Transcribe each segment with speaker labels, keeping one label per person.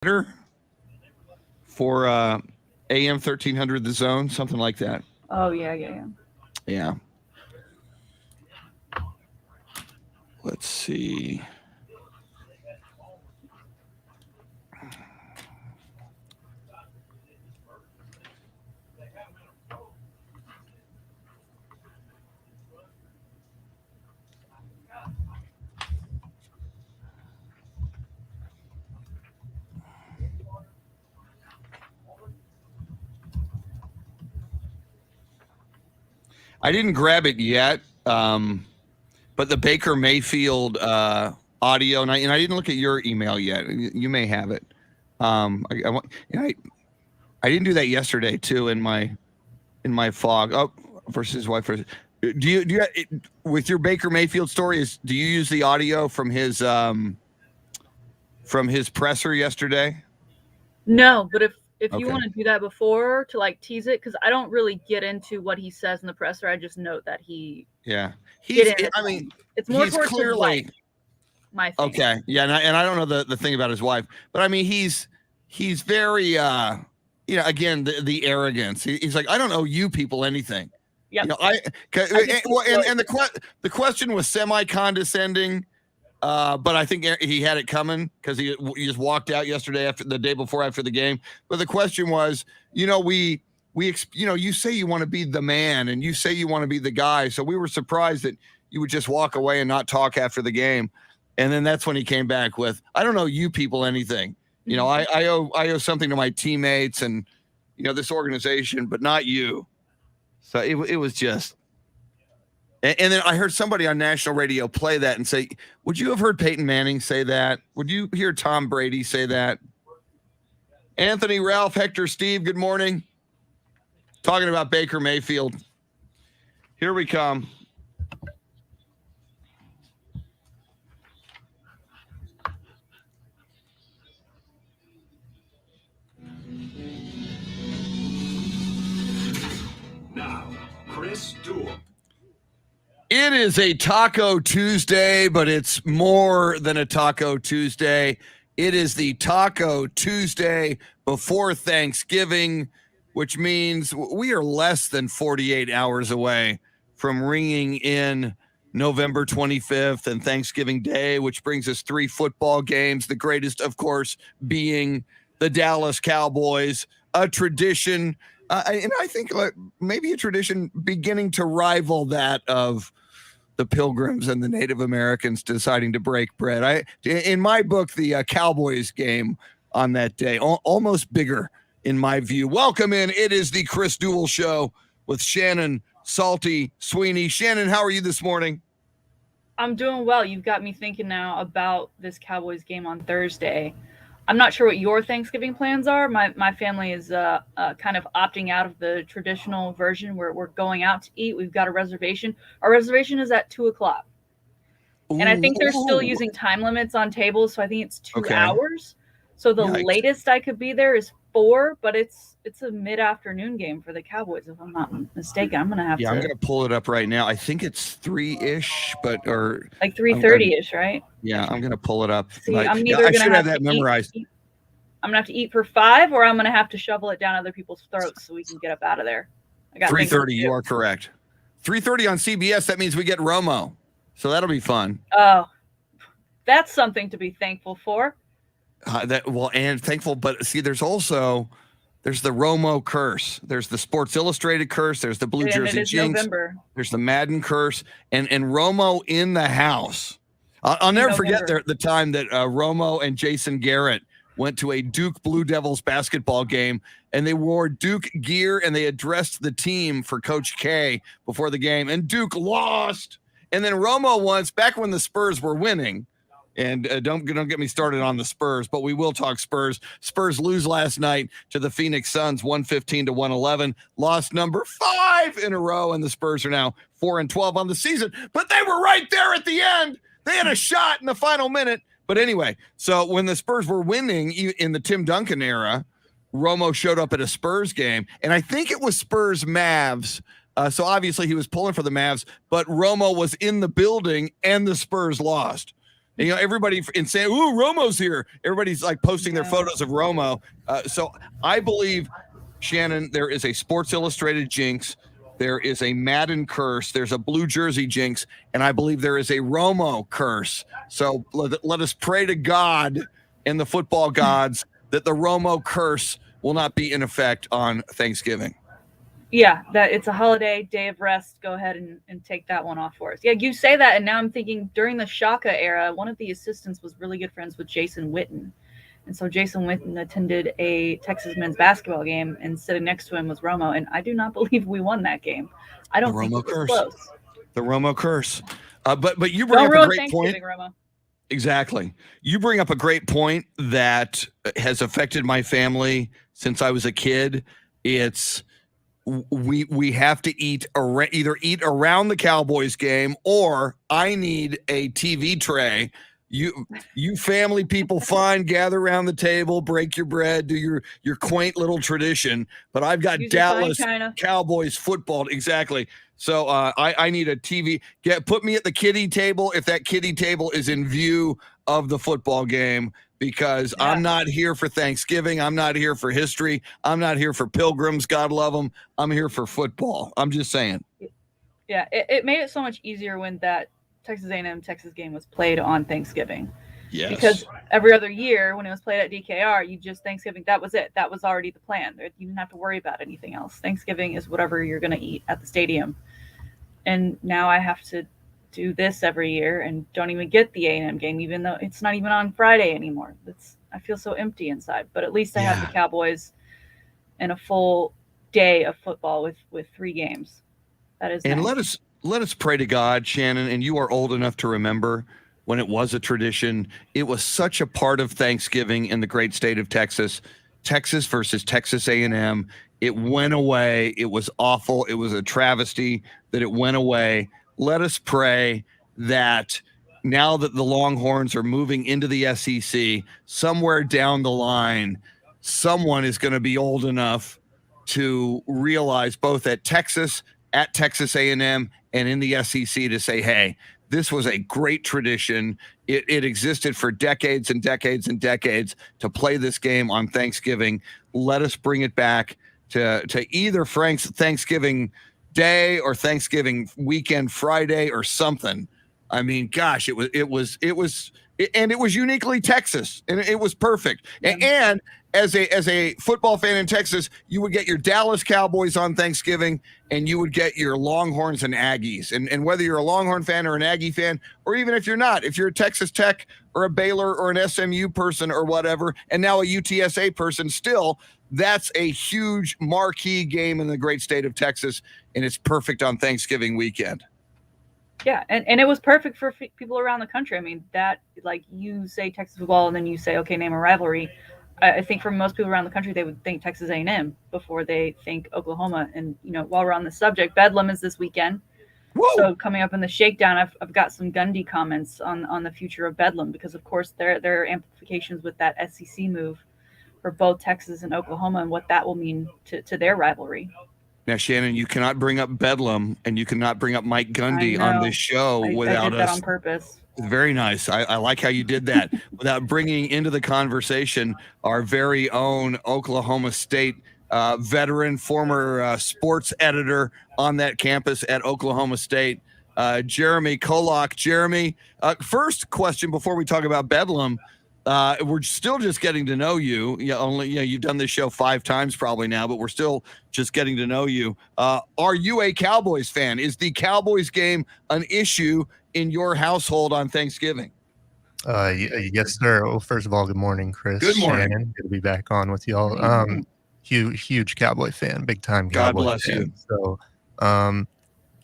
Speaker 1: for AM 1300 The Zone, something like that.
Speaker 2: Oh, yeah.
Speaker 1: Yeah. Let's see. I didn't grab it yet, but the Baker Mayfield audio, and I didn't look at your email yet. You may have it. I didn't do that yesterday too in my fog. Oh, versus his wife. Do you with your Baker Mayfield story? Do you use the audio from his presser yesterday?
Speaker 2: No, but if
Speaker 1: Okay.
Speaker 2: you want to do that before to like tease it, because I don't really get into what he says in the presser. I just note that he.
Speaker 1: Yeah,
Speaker 2: it's more
Speaker 1: he's
Speaker 2: towards his wife. My thing.
Speaker 1: Okay, yeah, and I don't know the thing about his wife, but I mean he's very again the arrogance. He's like, I don't owe you people anything.
Speaker 2: Yeah,
Speaker 1: the question was semi condescending. But I think he had it coming because he just walked out yesterday the day before after the game. But the question was, you say you want to be the man and you say you want to be the guy. So we were surprised that you would just walk away and not talk after the game. And then that's when he came back with, I don't owe you people anything. I owe something to my teammates and, this organization, but not you. So it was just. And then I heard somebody on national radio play that and say, would you have heard Peyton Manning say that? Would you hear Tom Brady say that? Anthony, Ralph, Hector, Steve, good morning. Talking about Baker Mayfield. Here we come.
Speaker 3: Now, Chris Duel.
Speaker 1: It is a Taco Tuesday, but it's more than a Taco Tuesday. It is the Taco Tuesday before Thanksgiving, which means we are less than 48 hours away from ringing in November 25th and Thanksgiving Day, which brings us 3 football games, the greatest, of course, being the Dallas Cowboys, a tradition, and I think maybe a tradition beginning to rival that of the Pilgrims and the Native Americans deciding to break bread. In my book, the Cowboys game on that day, almost bigger in my view. Welcome in. It is the Chris Duel Show with Shannon, Salty, Sweeney. Shannon, how are you this morning?
Speaker 2: I'm doing well. You've got me thinking now about this Cowboys game on Thursday. I'm not sure what your Thanksgiving plans are. My family is kind of opting out of the traditional version where we're going out to eat. We've got a reservation. Our reservation is at 2:00. And I think they're still using time limits on tables, so I think it's 2 hours. So the latest I could be there is 4, but it's a mid-afternoon game for the Cowboys, if I'm not mistaken. I'm gonna have to.
Speaker 1: Yeah, I'm gonna pull it up right now. I think it's 3-ish, or
Speaker 2: like 3:30-ish, right?
Speaker 1: Yeah, I'm gonna pull it up.
Speaker 2: See, I'm either
Speaker 1: I
Speaker 2: gonna
Speaker 1: should have that memorized.
Speaker 2: I'm gonna have to eat for 5, or I'm gonna have to shovel it down other people's throats so we can get up out of there. I got
Speaker 1: 3:30. You are correct. 3:30 on CBS. That means we get Romo, so that'll be fun.
Speaker 2: Oh, that's something to be thankful for.
Speaker 1: And thankful, but see, there's the Romo curse. There's the Sports Illustrated curse. There's the Blue Jersey jinx.
Speaker 2: November.
Speaker 1: There's the Madden curse, and Romo in the house. I'll never forget the time that Romo and Jason Garrett went to a Duke Blue Devils basketball game, and they wore Duke gear, and they addressed the team for Coach K before the game, and Duke lost. And then Romo once, back when the Spurs were winning, and don't get me started on the Spurs, but we will talk Spurs. Spurs lose last night to the Phoenix Suns, 115-111. Lost number 5 in a row, and the Spurs are now 4-12 on the season. But they were right there at the end. They had a shot in the final minute. But anyway, so when the Spurs were winning in the Tim Duncan era, Romo showed up at a Spurs game, and I think it was Spurs Mavs. So obviously he was pulling for the Mavs, but Romo was in the building, and the Spurs lost. And, everybody in saying, "Ooh, Romo's here." Everybody's like posting their photos of Romo. So I believe, Shannon, there is a Sports Illustrated jinx. There is a Madden curse. There's a blue jersey jinx. And I believe there is a Romo curse. So let us pray to God and the football gods that the Romo curse will not be in effect on Thanksgiving.
Speaker 2: Yeah, that it's a holiday, day of rest. Go ahead and take that one off for us. Yeah, you say that, and now I'm thinking during the Shaka era, one of the assistants was really good friends with Jason Witten. And so Jason Witten attended a Texas men's basketball game, and sitting next to him was Romo. And I do not believe we won that game. I don't think it was close.
Speaker 1: The Romo curse. But you bring up a great point.
Speaker 2: Romo.
Speaker 1: Exactly. You bring up a great point that has affected my family since I was a kid. It's we have to either eat around the Cowboys game, or I need a TV tray. You family people, fine, gather around the table, break your bread, do your quaint little tradition. But I've got Dallas Cowboys football. Exactly. So I need a TV. Put me at the kiddie table if that kiddie table is in view of the football game, because I'm not here for Thanksgiving. I'm not here for history. I'm not here for pilgrims. God love them. I'm here for football. I'm just saying.
Speaker 2: Yeah, it made it so much easier when that Texas A&M Texas game was played on Thanksgiving.
Speaker 1: Yes.
Speaker 2: Because every other year when it was played at DKR, Thanksgiving, that was it. That was already the plan. You didn't have to worry about anything else. Thanksgiving is whatever you're going to eat at the stadium. And now I have to do this every year and don't even get the A&M game, even though it's not even on Friday anymore. I feel so empty inside. But at least I have the Cowboys and a full day of football with 3 games. That is
Speaker 1: and
Speaker 2: nice.
Speaker 1: Let us pray to God, Shannon, and you are old enough to remember when it was a tradition. It was such a part of Thanksgiving in the great state of Texas. Texas versus Texas A&M. It went away. It was awful. It was a travesty that it went away. Let us pray that now that the Longhorns are moving into the SEC, somewhere down the line, someone is going to be old enough to realize, both at Texas A&M, and in the SEC, to say, hey, this was a great tradition. It existed for decades and decades and decades to play this game on Thanksgiving. Let us bring it back to either Frank's Thanksgiving Day or Thanksgiving weekend Friday or something. I mean, gosh, it was uniquely Texas, and it was perfect. Yeah. And as a football fan in Texas, you would get your Dallas Cowboys on Thanksgiving, and you would get your Longhorns and Aggies. And whether you're a Longhorn fan or an Aggie fan, or even if you're not, if you're a Texas Tech or a Baylor or an SMU person or whatever, and now a UTSA person, still, that's a huge marquee game in the great state of Texas, and it's perfect on Thanksgiving weekend.
Speaker 2: Yeah, and it was perfect for people around the country. I mean, that, like, you say Texas football and then you say, okay, name a rivalry. I think for most people around the country, they would think Texas A&M before they think Oklahoma. And, while we're on the subject, Bedlam is this weekend. Whoa. So coming up in the shakedown, I've got some Gundy comments on the future of Bedlam, because, of course, there are amplifications with that SEC move for both Texas and Oklahoma and what that will mean to their rivalry.
Speaker 1: Now, Shannon, you cannot bring up Bedlam and you cannot bring up Mike Gundy on this show without
Speaker 2: I did that on purpose.
Speaker 1: Very nice. I like how you did that without bringing into the conversation our very own Oklahoma State veteran, former sports editor on that campus at Oklahoma State, Jeremy Kolok. Jeremy, first question before we talk about Bedlam. We're still just getting to know you. You've done this show 5 times probably now, but we're still just getting to know you. Are you a Cowboys fan? Is the Cowboys game an issue in your household on Thanksgiving?
Speaker 4: Yes, sir. Well, first of all, good morning, Chris.
Speaker 1: Good morning.
Speaker 4: Shannon. Good to be back on with y'all. Huge Cowboy fan, big time Cowboy
Speaker 1: God bless
Speaker 4: fan.
Speaker 1: you.
Speaker 4: So,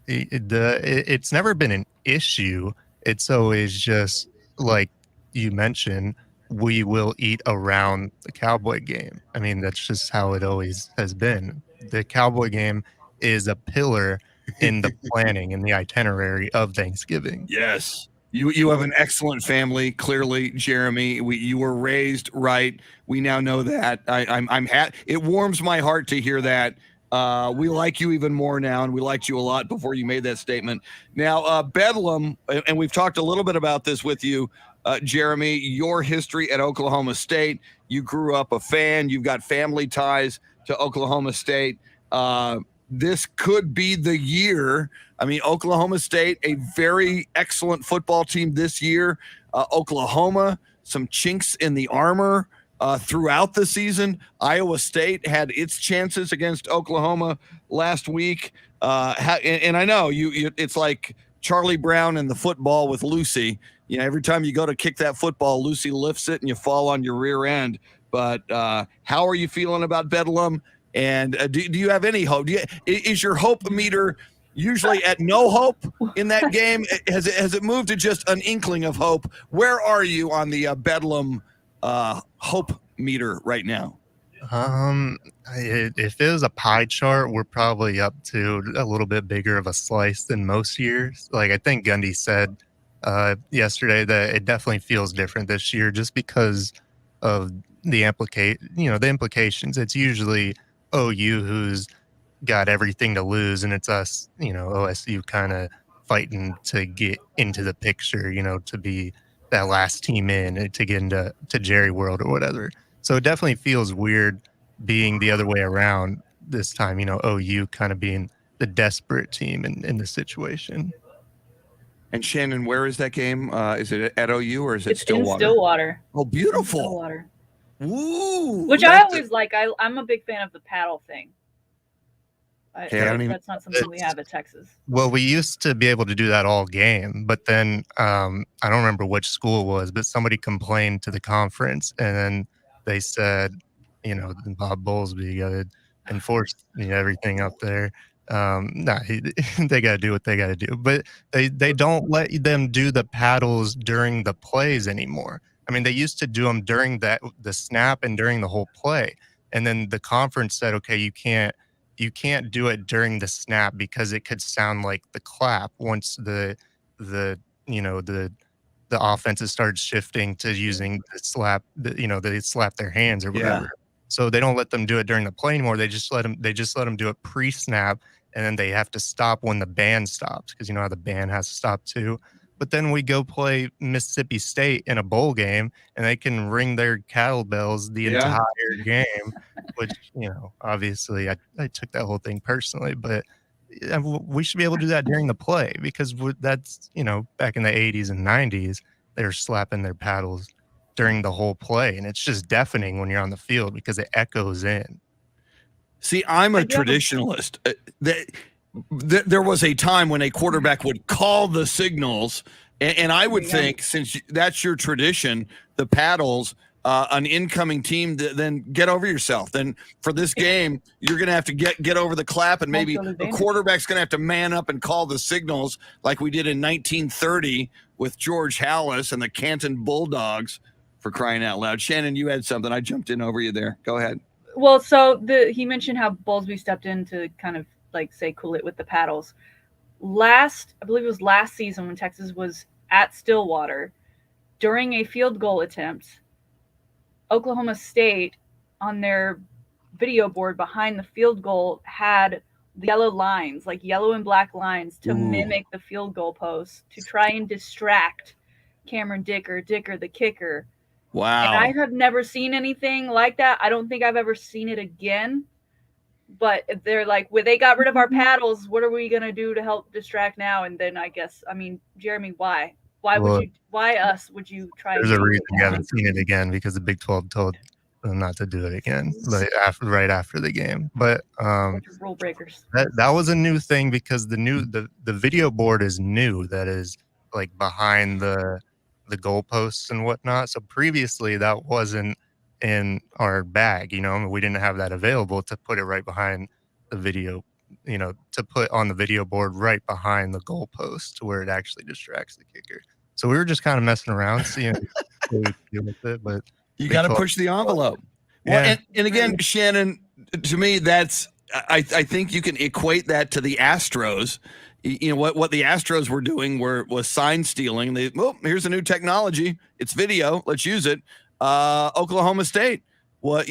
Speaker 4: it's never been an issue. It's always just like you mentioned, we will eat around the Cowboy game. I mean, that's just how it always has been. The Cowboy game is a pillar in the planning and the itinerary of Thanksgiving.
Speaker 1: Yes. You have an excellent family, clearly, Jeremy. You were raised right. We now know that. I'm it warms my heart to hear that. We like you even more now, and we liked you a lot before you made that statement. Now, Bedlam, and we've talked a little bit about this with you. Jeremy, your history at Oklahoma State. You grew up a fan. You've got family ties to Oklahoma State. This could be the year. I mean, Oklahoma State, a very excellent football team this year. Oklahoma, some chinks in the armor throughout the season. Iowa State had its chances against Oklahoma last week. And I know it's like Charlie Brown and the football with Lucy. You know, every time you go to kick that football, Lucy lifts it and you fall on your rear end. But how are you feeling about Bedlam? And do you have any hope? Is your hope meter usually at no hope in that game? Has it moved to just an inkling of hope? Where are you on the Bedlam hope meter right now?
Speaker 4: If it was a pie chart, we're probably up to a little bit bigger of a slice than most years. Like I think Gundy said yesterday that it definitely feels different this year just because of the implications. It's usually OU who's got everything to lose, and it's us, OSU kind of fighting to get into the picture, to be that last team in to get into Jerry World or whatever. So it definitely feels weird being the other way around this time, OU kind of being the desperate team in the situation.
Speaker 1: And Shannon, where is that game? Is it at OU or is it Stillwater?
Speaker 2: In Stillwater.
Speaker 1: Oh, beautiful.
Speaker 2: Stillwater.
Speaker 1: Woo!
Speaker 2: Which I always like. I'm a big fan of the paddle thing. That's not something we have at Texas.
Speaker 4: Well, we used to be able to do that all game, but then I don't remember which school it was, but somebody complained to the conference, and then they said, Bob Bowlesby got to enforce everything up there. They got to do what they got to do, but they don't let them do the paddles during the plays anymore. I mean, they used to do them during the snap and during the whole play, and then the conference said, okay, you can't do it during the snap because it could sound like the clap once the offenses started shifting to using the slap. They slap their hands or whatever. Yeah. So they don't let them do it during the play anymore. They just let them do it pre-snap, and then they have to stop when the band stops because how the band has to stop too. But then we go play Mississippi State in a bowl game, and they can ring their cattle bells the entire game, which, obviously I took that whole thing personally, but we should be able to do that during the play because that's, back in the 80s and 90s, they were slapping their paddles during the whole play, and it's just deafening when you're on the field because it echoes in.
Speaker 1: See, I'm a traditionalist. There was a time when a quarterback would call the signals, and I would think, since that's your tradition, the paddles, an incoming team, then get over yourself. Then for this game, you're going to have to get over the clap, and maybe a quarterback's going to have to man up and call the signals like we did in 1930 with George Halas and the Canton Bulldogs, for crying out loud. Shannon, you had something. I jumped in over you there. Go ahead.
Speaker 2: Well, so he mentioned how Bowlesby stepped in to kind of say cool it with the paddles. I believe it was last season when Texas was at Stillwater, during a field goal attempt, Oklahoma State on their video board behind the field goal had the yellow lines, like yellow and black lines, to mimic the field goal post to try and distract Cameron Dicker the kicker.
Speaker 1: Wow.
Speaker 2: And I have never seen anything like that. I don't think I've ever seen it again. But they're like, well, they got rid of our paddles. What are we going to do to help distract now? And then Jeremy, why? Why us would you try?
Speaker 4: There's a reason you haven't seen it again, because the Big 12 told them not to do it again, right after the game. But
Speaker 2: rule breakers.
Speaker 4: That was a new thing because the video board is new. That is like behind the goalposts and whatnot. So previously that wasn't in our bag, we didn't have that available to put it right behind the video, to put on the video board right behind the goalpost where it actually distracts the kicker. So we were just kind of messing around, seeing what we could do with it. But
Speaker 1: you got to push the envelope.
Speaker 4: Yeah.
Speaker 1: Well, and again, Shannon, to me, that's I think you can equate that to the Astros. What the Astros were doing was sign stealing. Here's a new technology. It's video. Let's use it. Oklahoma State. Well,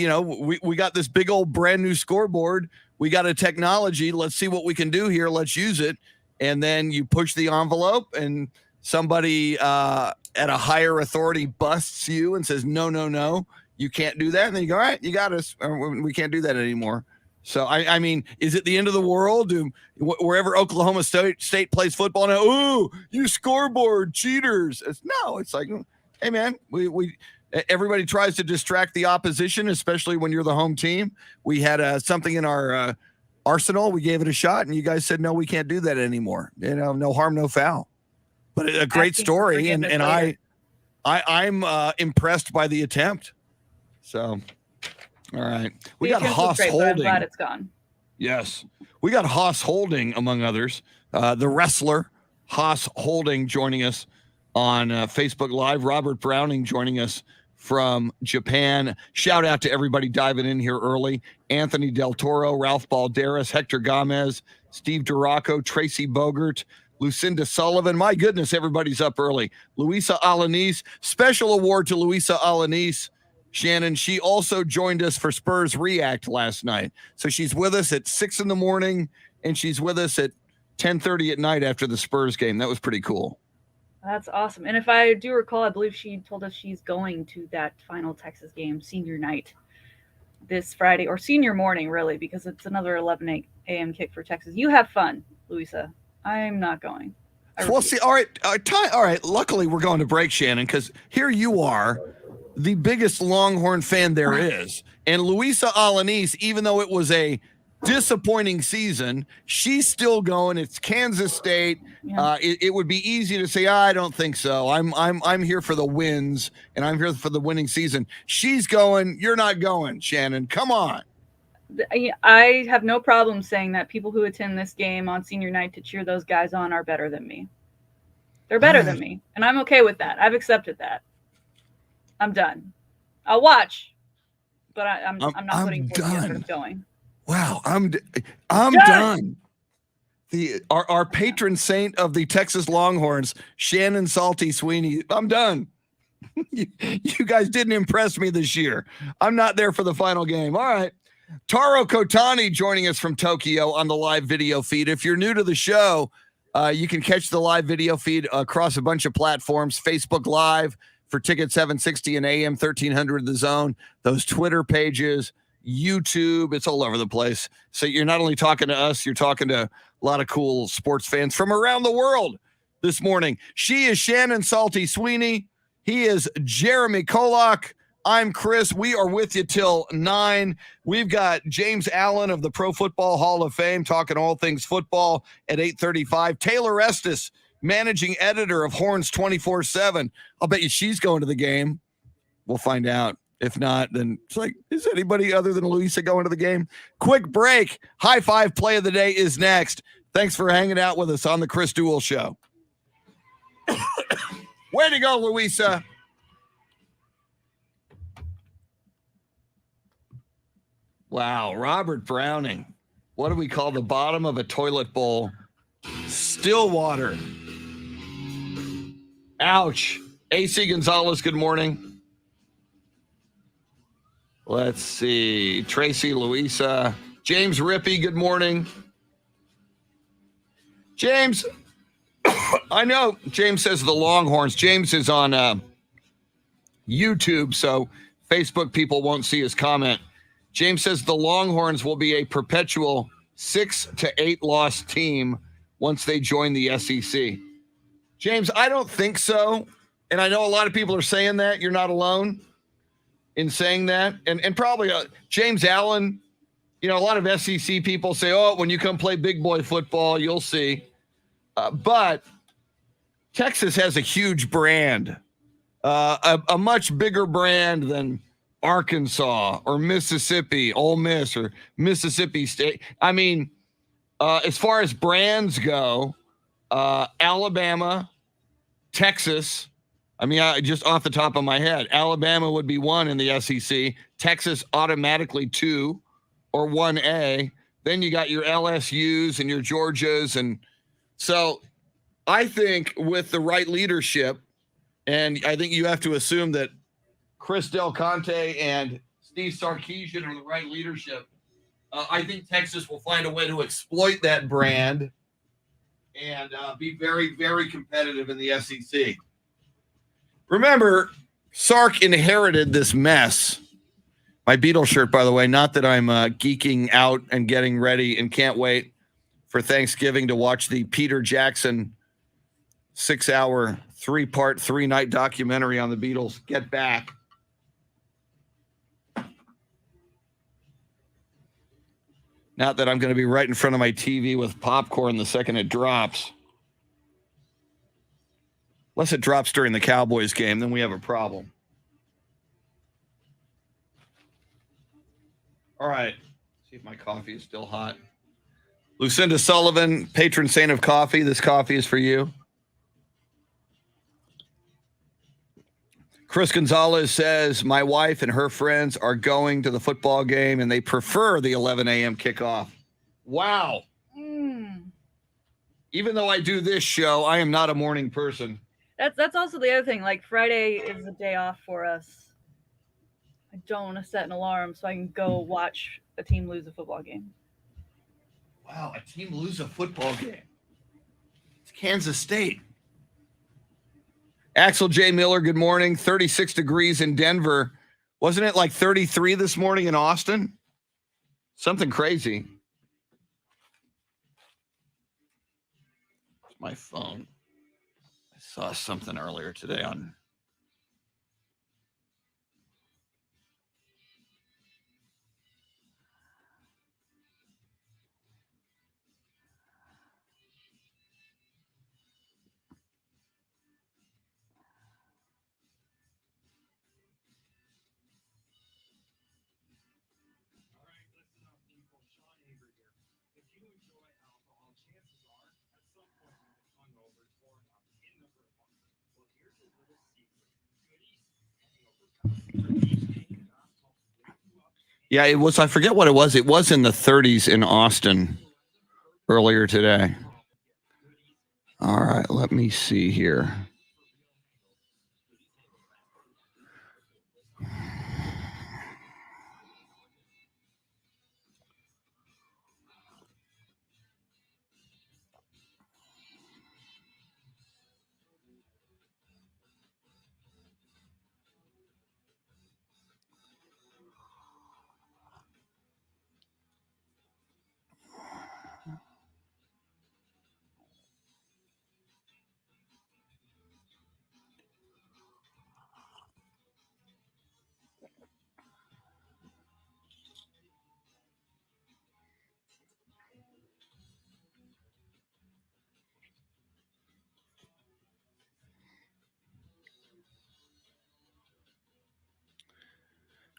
Speaker 1: we got this big old brand new scoreboard. We got a technology. Let's see what we can do here. Let's use it. And then you push the envelope, and somebody at a higher authority busts you and says, no, you can't do that. And then you go, all right, you got us. We can't do that anymore. So, I mean, is it the end of the world? Wherever Oklahoma State plays football now, ooh, you scoreboard cheaters. It's like, hey, man, everybody tries to distract the opposition, especially when you're the home team. We had something in our arsenal. We gave it a shot, and you guys said, no, we can't do that anymore. No harm, no foul. But a great story, and I'm impressed by the attempt. So, all right. We got Haas Holding.
Speaker 2: I'm glad it's gone.
Speaker 1: Yes. We got Haas Holding, among others. The wrestler, Haas Holding, joining us on Facebook Live. Robert Browning joining us from Japan. Shout out to everybody diving in here early. Anthony Del Toro, Ralph Balderas, Hector Gomez, Steve Duraco, Tracy Bogert, Lucinda Sullivan. My goodness, everybody's up early. Luisa Alanis. Special award to Luisa Alanis. Shannon, she also joined us for Spurs React last night. So she's with us at 6 a.m, and she's with us at 10:30 at night after the Spurs game. That was pretty cool.
Speaker 2: That's awesome. And if I do recall, I believe she told us she's going to that final Texas game, senior night, this Friday, or senior morning, really, because it's another 11 a.m. kick for Texas. You have fun, Louisa. I'm not going.
Speaker 1: Well, see, all right. Luckily, we're going to break, Shannon, because here you are, the biggest Longhorn fan there is. And Luisa Alanis, even though it was a disappointing season, she's still going. It's Kansas State.
Speaker 2: Yeah.
Speaker 1: It would be easy to say, I don't think so. I'm here for the wins, and I'm here for the winning season. She's going. You're not going, Shannon. Come on.
Speaker 2: I have no problem saying that people who attend this game on senior night to cheer those guys on are better than me. They're better than me, and I'm okay with that. I've accepted that. I'm done. I'll watch, but I'm not putting forth the effort of going.
Speaker 1: Wow, I'm done. Our patron saint of the Texas Longhorns, Shannon Salty Sweeney. I'm done. You guys didn't impress me this year. I'm not there for the final game. All right. Taro Kotani joining us from Tokyo on the live video feed. If you're new to the show, you can catch the live video feed across a bunch of platforms. Facebook Live for Ticket 760 and AM 1300 The Zone. Those Twitter pages, YouTube, it's all over the place. So you're not only talking to us, you're talking to a lot of cool sports fans from around the world this morning. She is Shannon Salty Sweeney. He is Jeremy Kolok. I'm Chris. We are with you till 9. We've got James Allen of the Pro Football Hall of Fame talking all things football at 8:35. Taylor Estes, managing editor of Horns 24/7. I'll bet you she's going to the game. We'll find out. If not, then it's like, is anybody other than Louisa going to the game? Quick break. High Five Play of the Day is next. Thanks for hanging out with us on the Chris Duel Show. Way to go, Louisa. Wow, Robert Browning. What do we call the bottom of a toilet bowl? Still water. Ouch. AC Gonzalez, good morning. Let's see. Tracy, Louisa. James Rippey, good morning. James, I know James says the Longhorns. James is on YouTube, so Facebook people won't see his comment. James says the Longhorns will be a perpetual 6 to 8 loss team once they join the SEC. James, I don't think so. And I know a lot of people are saying that. You're not alone in saying that. And probably James Allen, you know, a lot of SEC people say, oh, when you come play big boy football, you'll see. But Texas has a huge brand, a much bigger brand than Arkansas or Mississippi, Ole Miss or Mississippi State. I mean, as far as brands go, Alabama, Texas, I mean, just off the top of my head, Alabama would be 1 in the SEC, Texas automatically 2 or 1A. Then you got your LSUs and your Georgias. And so I think with the right leadership, and I think you have to assume that Chris Del Conte and Steve Sarkisian are the right leadership. I think Texas will find a way to exploit that brand and be very, very competitive in the SEC. Remember, Sark inherited this mess. My Beatles shirt, by the way, not that I'm geeking out and getting ready and can't wait for Thanksgiving to watch the Peter Jackson 6-hour, 3-part, 3-night documentary on the Beatles. Get Back. Not that I'm going to be right in front of my TV with popcorn the second it drops. Unless it drops during the Cowboys game, then we have a problem. All right. See if my coffee is still hot. Lucinda Sullivan, patron saint of coffee. This coffee is for you. Chris Gonzalez says, my wife and her friends are going to the football game and they prefer the 11 a.m. kickoff. Wow. Even though I do this show, I am not a morning person.
Speaker 2: That's also the other thing. Like, Friday is a day off for us. I don't want to set an alarm so I can go watch a team lose a football game.
Speaker 1: Wow, a team lose a football game. It's Kansas State. Axel J. Miller, good morning. 36 degrees in Denver. Wasn't it like 33 this morning in Austin? Something crazy. My phone. I saw something earlier today on. Yeah, it was. I forget what it was. It was in the 30s in Austin earlier today. All right, let me see here.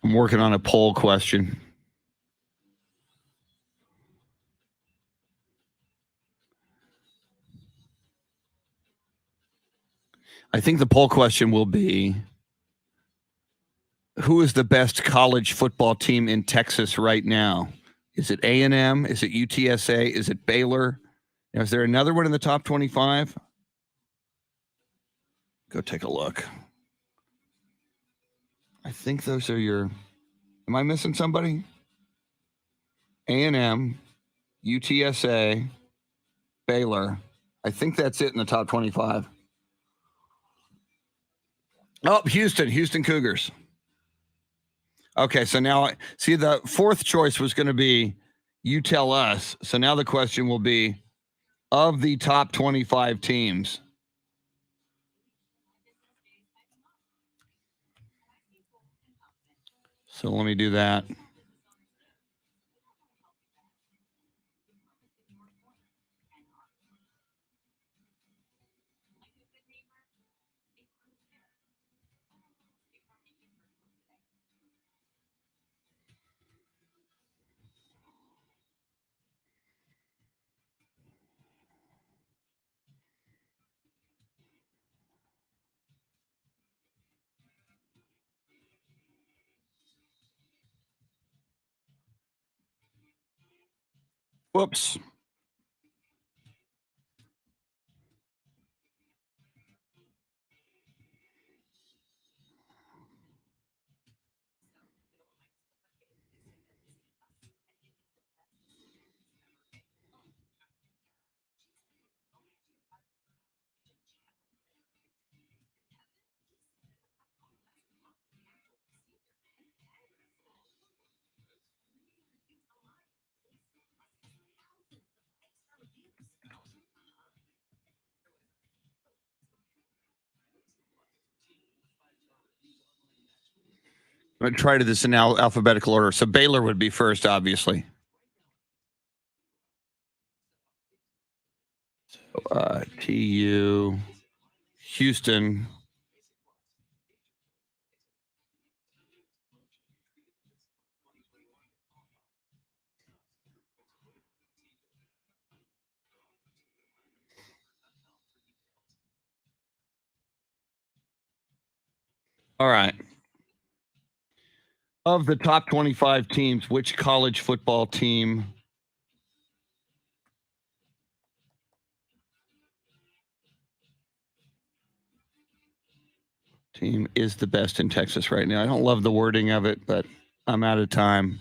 Speaker 1: I'm working on a poll question. I think the poll question will be, who is the best college football team in Texas right now? Is it A&M? Is it UTSA? Is it Baylor? Now, is there another one in the top 25? Go take a look. I think those are your... Am I missing somebody? A&M, UTSA, Baylor. I think that's it in the top 25. Oh, Houston Cougars. Okay, so now, see, the fourth choice was going to be you tell us. So now the question will be, of the top 25 teams, so let me do that. Whoops. I'm gonna try to this in alphabetical order. So Baylor would be first, obviously. TU, Houston. All right. Of the top 25 teams, which college football team is the best in Texas right now? I don't love the wording of it, but I'm out of time.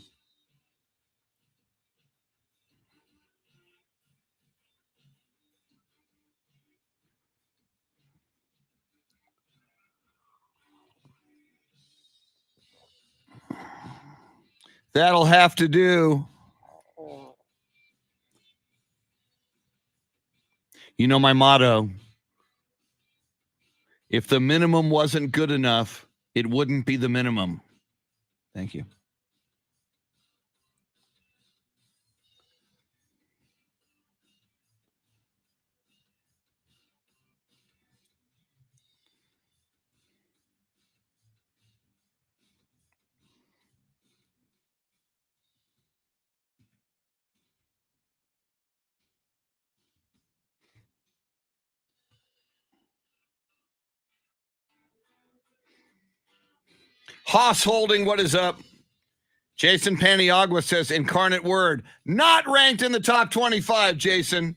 Speaker 1: That'll have to do. You know my motto. If the minimum wasn't good enough, it wouldn't be the minimum. Thank you. Haas Holding, what is up? Jason Paniagua says, Incarnate Word, not ranked in the top 25, Jason.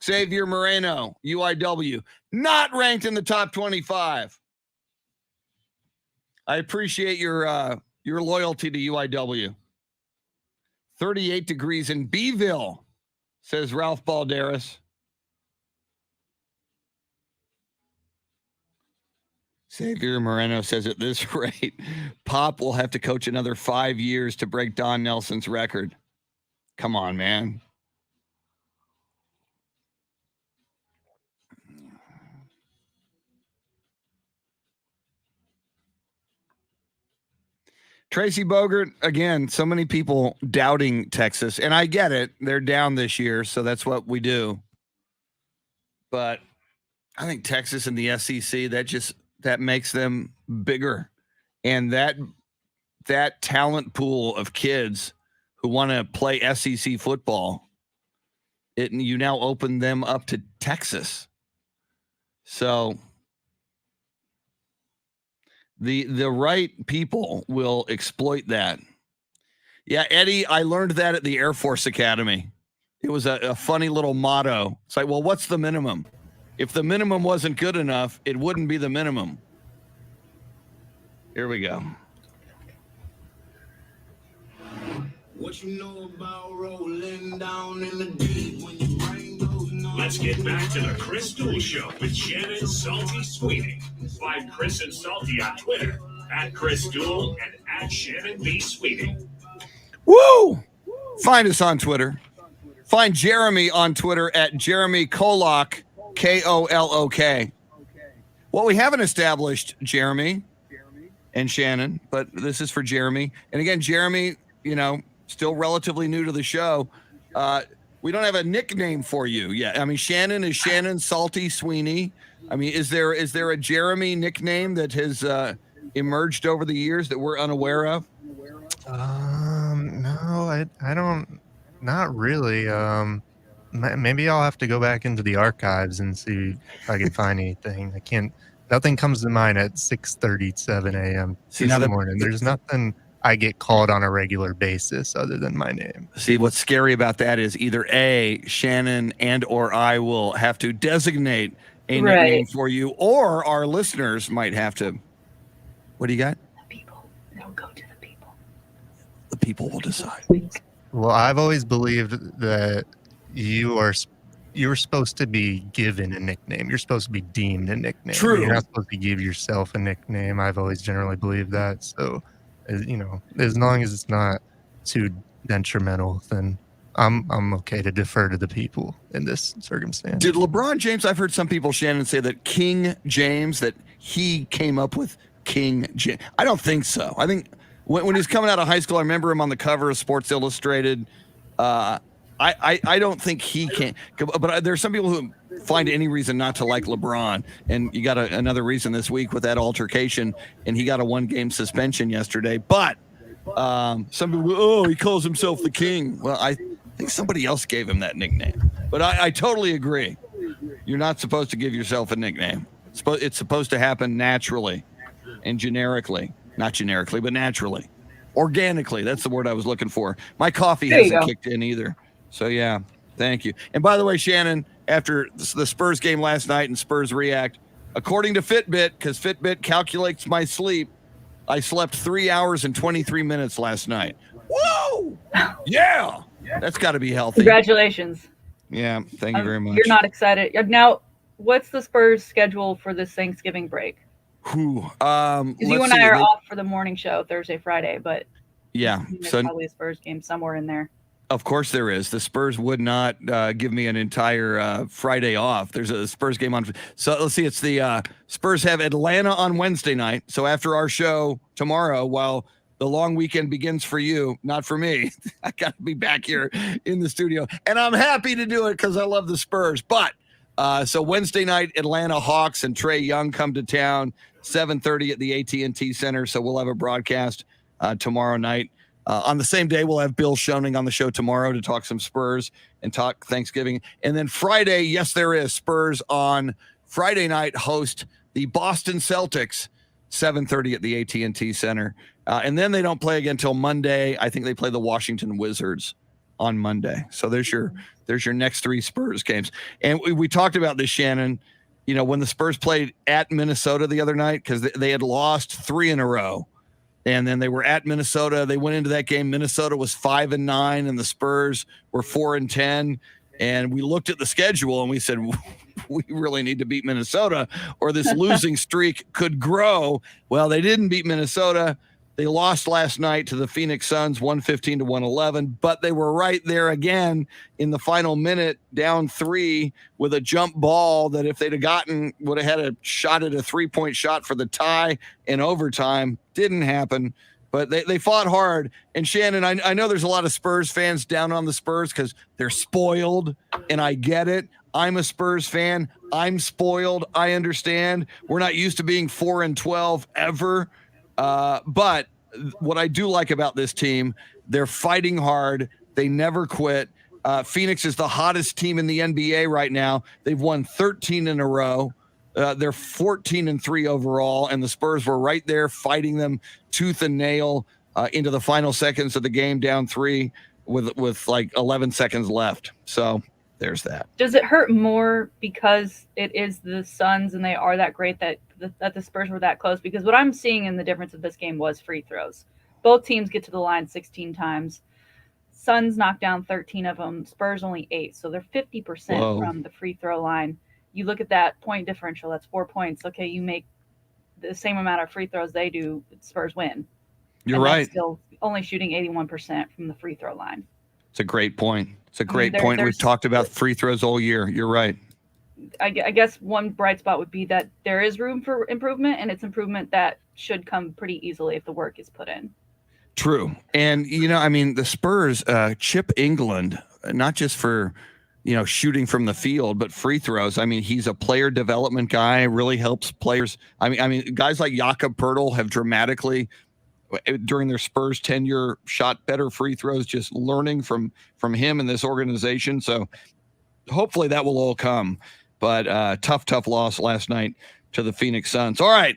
Speaker 1: Xavier Moreno, UIW, not ranked in the top 25. I appreciate your loyalty to UIW. 38 degrees in Beeville, says Ralph Balderas. Xavier Moreno says at this rate, Pop will have to coach another 5 years to break Don Nelson's record. Come on, man. Tracy Bogert, again, so many people doubting Texas, and I get it. They're down this year, so that's what we do. But I think Texas and the SEC, that makes them bigger. And that talent pool of kids who want to play SEC football, you now open them up to Texas. So the right people will exploit that. Yeah, Eddie, I learned that at the Air Force Academy. It was a funny little motto. It's like, well, what's the minimum? If the minimum wasn't good enough, it wouldn't be the minimum. Here we go.
Speaker 3: What you know about rolling down in the deep when your brain goes numb? Let's get back to the Chris Duel Show with Shannon, Salty, Sweeney. Find Chris and Salty on Twitter at Chris Duel and at Shannon B. Sweeney.
Speaker 1: Woo! Find us on Twitter. Find Jeremy on Twitter at Jeremy Kolok, Kolok. Well, we haven't established Jeremy and Shannon, but this is for Jeremy. And again, Jeremy, still relatively new to the show. We don't have a nickname for you yet. I mean, Shannon is Shannon, Salty, Sweeney. I mean, is there a Jeremy nickname that has emerged over the years that we're unaware of?
Speaker 4: No, I don't. Not really. Maybe I'll have to go back into the archives and see if I can find anything. I can't. Nothing comes to mind at 6:37 a.m. in the morning. There's nothing I get called on a regular basis other than my name.
Speaker 1: See, what's scary about that is either A, Shannon and or I will have to designate a nickname for you, or our listeners might have to. What do you got?
Speaker 2: The people. They'll go to the people.
Speaker 1: The people will decide.
Speaker 4: Well, I've always believed that you're supposed to be given a nickname. You're supposed to be deemed a nickname.
Speaker 1: True.
Speaker 4: You're not supposed to give yourself a nickname. I've always generally believed that. So, as long as it's not too detrimental, then I'm okay to defer to the people in this circumstance.
Speaker 1: Did LeBron James, I've heard some people, Shannon, say that King James, that he came up with King James. I don't think so. I think when he's coming out of high school, I remember him on the cover of Sports Illustrated. I don't think he can, but there's some people who find any reason not to like LeBron, and you got another reason this week with that altercation, and he got a 1-game suspension yesterday. But some people, he calls himself the king. Well, I think somebody else gave him that nickname, but I totally agree. You're not supposed to give yourself a nickname. It's supposed to happen naturally and generically. Not generically, but naturally. Organically. That's the word I was looking for. My coffee hasn't kicked in either. So, yeah, thank you. And by the way, Shannon, after the Spurs game last night and Spurs React, according to Fitbit, because Fitbit calculates my sleep, I slept 3 hours and 23 minutes last night. Whoa! Yeah! That's got to be healthy.
Speaker 2: Congratulations.
Speaker 1: Yeah, thank you very much.
Speaker 2: You're not excited. Now, what's the Spurs schedule for this Thanksgiving break?
Speaker 1: Because
Speaker 2: you and I are off for the morning show Thursday, Friday, but
Speaker 1: yeah,
Speaker 2: there's probably a Spurs game somewhere in there.
Speaker 1: Of course there is. The Spurs would not give me an entire Friday off. There's a Spurs game on. So let's see. It's the Spurs have Atlanta on Wednesday night. So after our show tomorrow, while the long weekend begins for you, not for me, I got to be back here in the studio. And I'm happy to do it because I love the Spurs. But so Wednesday night, Atlanta Hawks and Trae Young come to town, 7:30 at the AT&T Center. So we'll have a broadcast tomorrow night. On the same day, we'll have Bill Schoening on the show tomorrow to talk some Spurs and talk Thanksgiving. And then Friday, yes, there is. Spurs on Friday night host the Boston Celtics, 7:30 at the AT&T Center. And then they don't play again until Monday. I think they play the Washington Wizards on Monday. So there's your next 3 Spurs games. And we talked about this, Shannon, when the Spurs played at Minnesota the other night, because they had lost 3 in a row. And then they were at Minnesota. They went into that game. Minnesota was 5-9, and the Spurs were 4-10. And we looked at the schedule and we said, we really need to beat Minnesota, or this losing streak could grow. Well, they didn't beat Minnesota. They lost last night to the Phoenix Suns, 115-111, but they were right there again in the final minute, down 3 with a jump ball that if they'd have gotten, would have had a shot at a 3-point shot for the tie in overtime. Didn't happen, but they fought hard. And Shannon, I know there's a lot of Spurs fans down on the Spurs because they're spoiled, and I get it. I'm a Spurs fan. I'm spoiled. I understand. We're not used to being 4-12 ever. But what I do like about this team, they're fighting hard. They never quit. Phoenix is the hottest team in the NBA right now. They've won 13 in a row. They're 14-3 overall, and the Spurs were right there fighting them tooth and nail into the final seconds of the game, down 3 with like 11 seconds left. So there's that.
Speaker 2: Does it hurt more because it is the Suns and they are that great that the Spurs were that close? Because what I'm seeing in the difference of this game was free throws. Both teams get to the line 16 times. Suns knocked down 13 of them. Spurs only 8. So they're 50% from the free throw line. You look at that point differential, that's 4 points. Okay, you make the same amount of free throws they do, Spurs win.
Speaker 1: You're right.
Speaker 2: Still only shooting 81% from the free throw line.
Speaker 1: It's a great point. It's a great point. We've talked about free throws all year. You're right.
Speaker 2: I guess one bright spot would be that there is room for improvement, and it's improvement that should come pretty easily if the work is put in.
Speaker 1: True. And, the Spurs, Chip England, not just for, shooting from the field, but free throws. I mean, he's a player development guy, really helps players. I mean, guys like Jakob Poeltl have dramatically, during their Spurs tenure, shot better free throws, just learning from him and this organization. So hopefully that will all come. But tough loss last night to the Phoenix Suns. All right,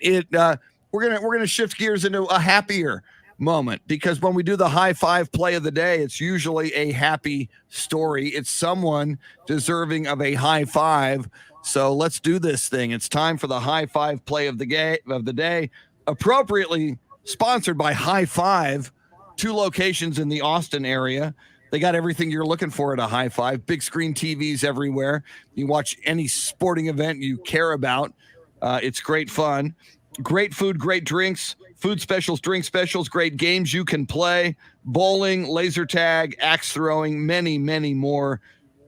Speaker 1: we're gonna shift gears into a happier moment, because when we do the high five play of the day, it's usually a happy story. It's someone deserving of a high five. So let's do this thing. It's time for the high five play of the day, appropriately sponsored by High Five, 2 locations in the Austin area. They got everything you're looking for at a High Five. Big screen TVs everywhere. You watch any sporting event you care about. It's great fun. Great food, great drinks, food specials, drink specials, great games you can play, bowling, laser tag, axe throwing, many, many more.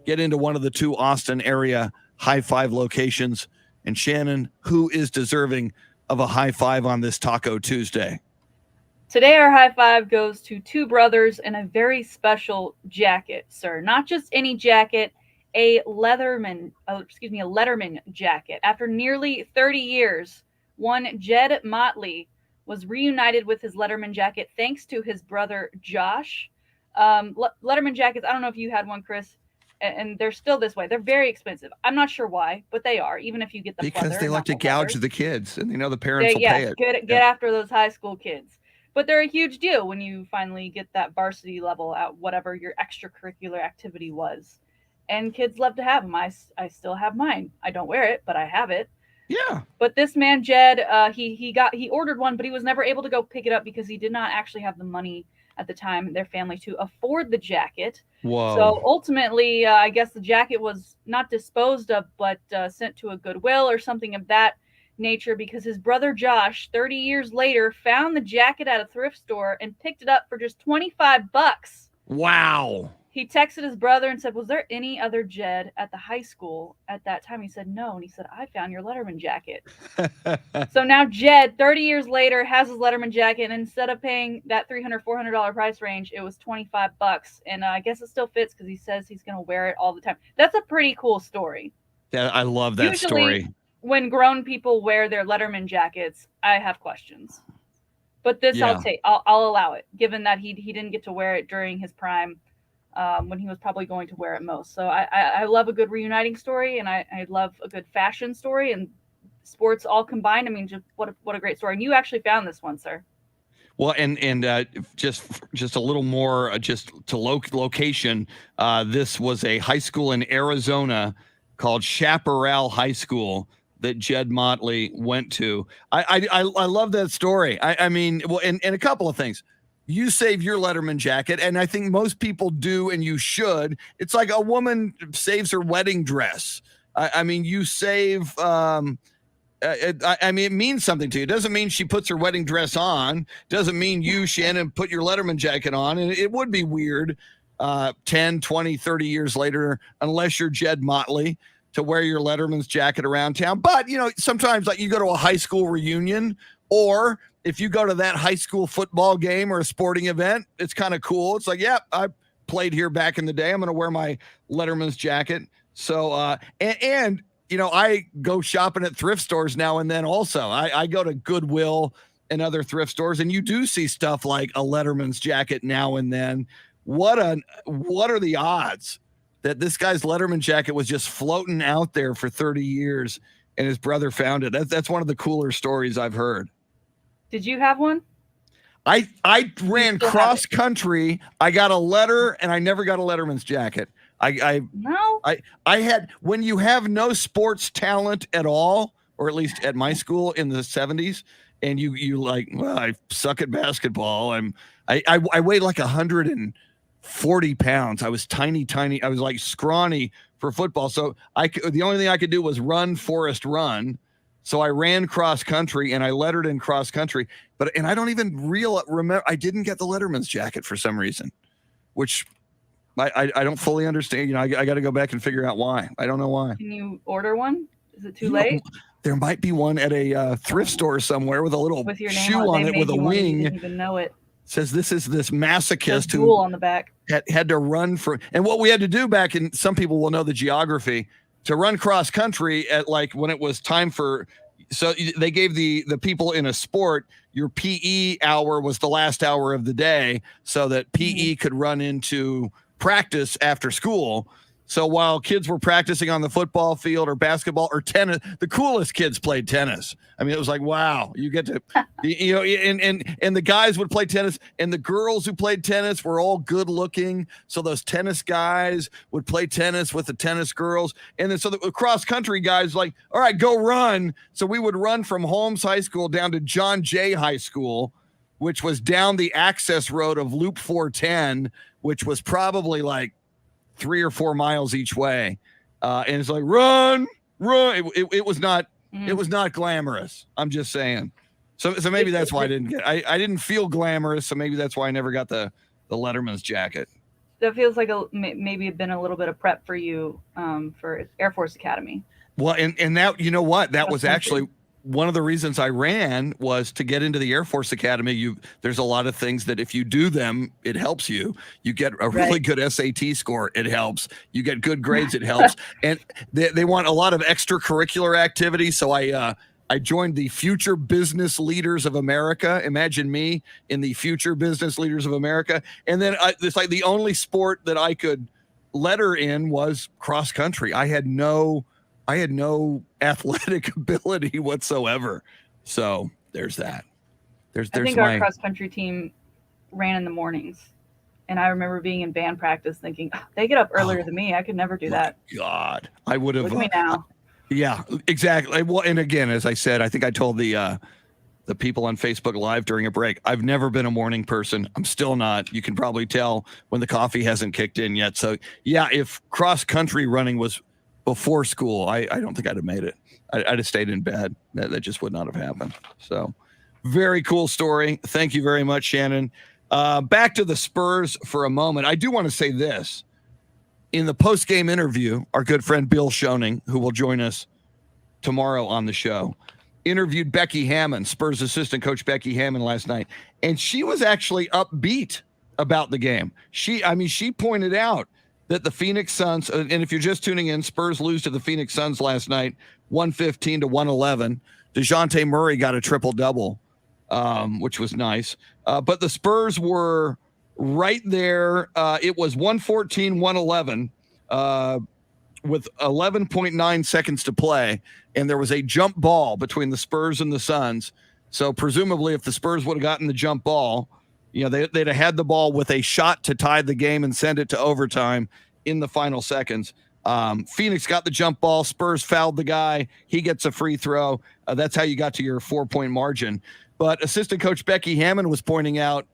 Speaker 1: Get into one of the 2 Austin area High Five locations. And Shannon, who is deserving of a high five on this Taco Tuesday?
Speaker 2: Today, our high five goes to two brothers and a very special jacket, sir. Not just any jacket, a Letterman jacket. After nearly 30 years, one Jed Motley was reunited with his Letterman jacket thanks to his brother Josh. Letterman jackets, I don't know if you had one, Chris, and they're still this way. They're very expensive. I'm not sure why, but they are, even if you get the
Speaker 1: because
Speaker 2: pleather,
Speaker 1: they like
Speaker 2: not
Speaker 1: to
Speaker 2: the
Speaker 1: gouge
Speaker 2: leather.
Speaker 1: the kids, and they know the parents will pay it.
Speaker 2: Get after those high school kids. But they're a huge deal when you finally get that varsity level at whatever your extracurricular activity was. And kids love to have them. I still have mine. I don't wear it, but I have it.
Speaker 1: Yeah.
Speaker 2: But this man, Jed, he ordered one, but he was never able to go pick it up because he did not actually have the money at the time in their family to afford the jacket.
Speaker 1: Whoa.
Speaker 2: So ultimately, I guess the jacket was not disposed of, but sent to a Goodwill or something of that nature, because his brother Josh, 30 years later, found the jacket at a thrift store and picked it up for just $25.
Speaker 1: Wow.
Speaker 2: He texted his brother and said, "Was there any other Jed at the high school at that time?" He said, "No." And he said, "I found your Letterman jacket." So now Jed, 30 years later, has his Letterman jacket, and instead of paying that $300, $400 price range, it was $25. And I guess it still fits because he says he's going to wear it all the time. That's a pretty cool story.
Speaker 1: Yeah, I love that story.
Speaker 2: When grown people wear their Letterman jackets, I have questions. But this,
Speaker 1: Yeah.
Speaker 2: I'll allow it, given that he didn't get to wear it during his prime, when he was probably going to wear it most. So I love a good reuniting story, and I love a good fashion story, and sports all combined. I mean, just what a great story. And you actually found this one, sir.
Speaker 1: Well, and just a little more, just to location. This was a high school in Arizona called Chaparral High School that Jed Motley went to. I love that story. I mean, well, and a couple of things. You save your Letterman jacket, and I think most people do, and you should. It's like a woman saves her wedding dress. I mean, you save. I mean, it means something to you. It doesn't mean she puts her wedding dress on. Doesn't mean you, Shannon, put your Letterman jacket on. And it would be weird 10, 20, 30 years later, unless you're Jed Motley, to wear your Letterman's jacket around town. But, you know, sometimes like you go to a high school reunion, or if you go to that high school football game or a sporting event, it's kind of cool. It's like, yeah, I played here back in the day. I'm going to wear my Letterman's jacket. So, and you know, I go shopping at thrift stores now and then also. I go to Goodwill and other thrift stores, and you do see stuff like a Letterman's jacket now and then. What are the odds that this guy's Letterman jacket was just floating out there for 30 years and his brother found it? That's one of the cooler stories I've heard.
Speaker 2: Did you have one?
Speaker 1: I ran cross country. I got a letter, and I never got a Letterman's jacket. I had, when you have no sports talent at all, or at least at my school in the 70s, and you like, well, I suck at basketball. I weighed like 140 pounds. I was tiny. I was like scrawny for football. So the only thing I could do was run, Forrest, run. So I ran cross country, and I lettered in cross country. And I don't even remember. I didn't get the Letterman's jacket for some reason, which I don't fully understand. You know, I got to go back and figure out why. I don't know why.
Speaker 2: Can you order one? Is it too late?
Speaker 1: There might be one at a thrift store somewhere with a little shoe on it with a wing.
Speaker 2: You didn't even know it.
Speaker 1: Says this is this masochist
Speaker 2: Duel on the back.
Speaker 1: had to run for. And what we had to do back in, some people will know the geography, to run cross country at like when it was time for. So they gave the people in a sport, your PE hour was the last hour of the day, so that PE could run into practice after school. So while kids were practicing on the football field or basketball or tennis, the coolest kids played tennis. I mean, it was like, wow, you get to, you know, and the guys would play tennis, and the girls who played tennis were all good looking. So those tennis guys would play tennis with the tennis girls. And then so the cross country guys like, all right, go run. So we would run from Holmes High School down to John Jay High School, which was down the access road of Loop 410, which was probably like 3 or 4 miles each way. And it's like, run. It was not, it was not glamorous. I'm just saying. So maybe that's why I didn't get, I didn't feel glamorous. So maybe that's why I never got the Letterman's jacket.
Speaker 2: That feels like maybe it'd been a little bit of prep for you, for Air Force Academy.
Speaker 1: Well, and that, you know what, that was actually one of the reasons I ran was to get into the Air Force Academy. There's a lot of things that if you do them, it helps you. You get a really good SAT score, it helps. You get good grades, it helps. And they want a lot of extracurricular activity. So I joined the Future Business Leaders of America. Imagine me in the Future Business Leaders of America. And then it's like the only sport that I could letter in was cross country. I had no athletic ability whatsoever. So there's that. I
Speaker 2: think our cross country team ran in the mornings. And I remember being in band practice thinking, they get up earlier than me. I could never do that.
Speaker 1: God, I would have.
Speaker 2: Look at me now.
Speaker 1: Yeah, exactly. Well, and again, as I said, I think I told the people on Facebook Live during a break, I've never been a morning person. I'm still not. You can probably tell when the coffee hasn't kicked in yet. So yeah, if cross country running was before school, I don't think I'd have made it. I'd have stayed in bed. That just would not have happened. So very cool story. Thank you very much, Shannon. Back to the Spurs for a moment. I do want to say this. In the post-game interview, our good friend Bill Schoening, who will join us tomorrow on the show, interviewed Becky Hammond, Spurs assistant coach Becky Hammond, last night. And she was actually upbeat about the game. She pointed out that the Phoenix Suns, and if you're just tuning in, Spurs lose to the Phoenix Suns last night, 115-111. DeJounte Murray got a triple-double, which was nice. But the Spurs were right there. It was 114-111 with 11.9 seconds to play, and there was a jump ball between the Spurs and the Suns. So presumably if the Spurs would have gotten the jump ball, they'd have had the ball with a shot to tie the game and send it to overtime in the final seconds. Phoenix got the jump ball. Spurs fouled the guy. He gets a free throw. That's how you got to your 4-point margin. But assistant coach Becky Hammond was pointing out,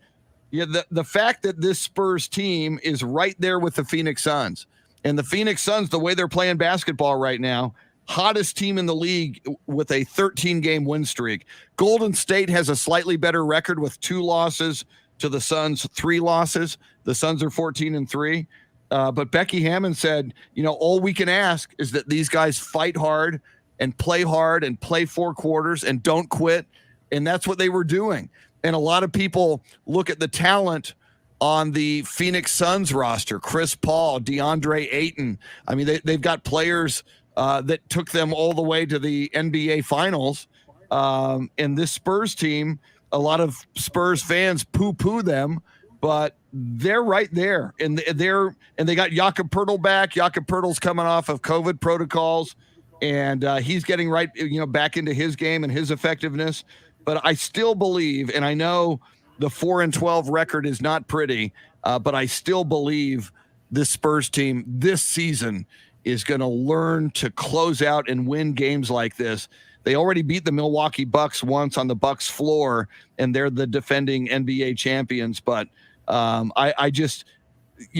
Speaker 1: the fact that this Spurs team is right there with the Phoenix Suns. And the Phoenix Suns, the way they're playing basketball right now, hottest team in the league with a 13-game win streak. Golden State has a slightly better record with 2 losses to the Suns, 3 losses. The Suns are 14-3. But Becky Hammond said, all we can ask is that these guys fight hard and play 4 quarters and don't quit. And that's what they were doing. And a lot of people look at the talent on the Phoenix Suns roster, Chris Paul, DeAndre Ayton. I mean, they've got players that took them all the way to the NBA Finals. And this Spurs team, a lot of Spurs fans poo-poo them, but they're right there. And they got Jakob Poeltl back. Jakob Poeltl's coming off of COVID protocols, and he's getting right, back into his game and his effectiveness. But I still believe, and I know the 4-12 record is not pretty, but I still believe this Spurs team this season is going to learn to close out and win games like this. They already beat the Milwaukee Bucks once on the Bucks floor, and they're the defending NBA champions. But I just,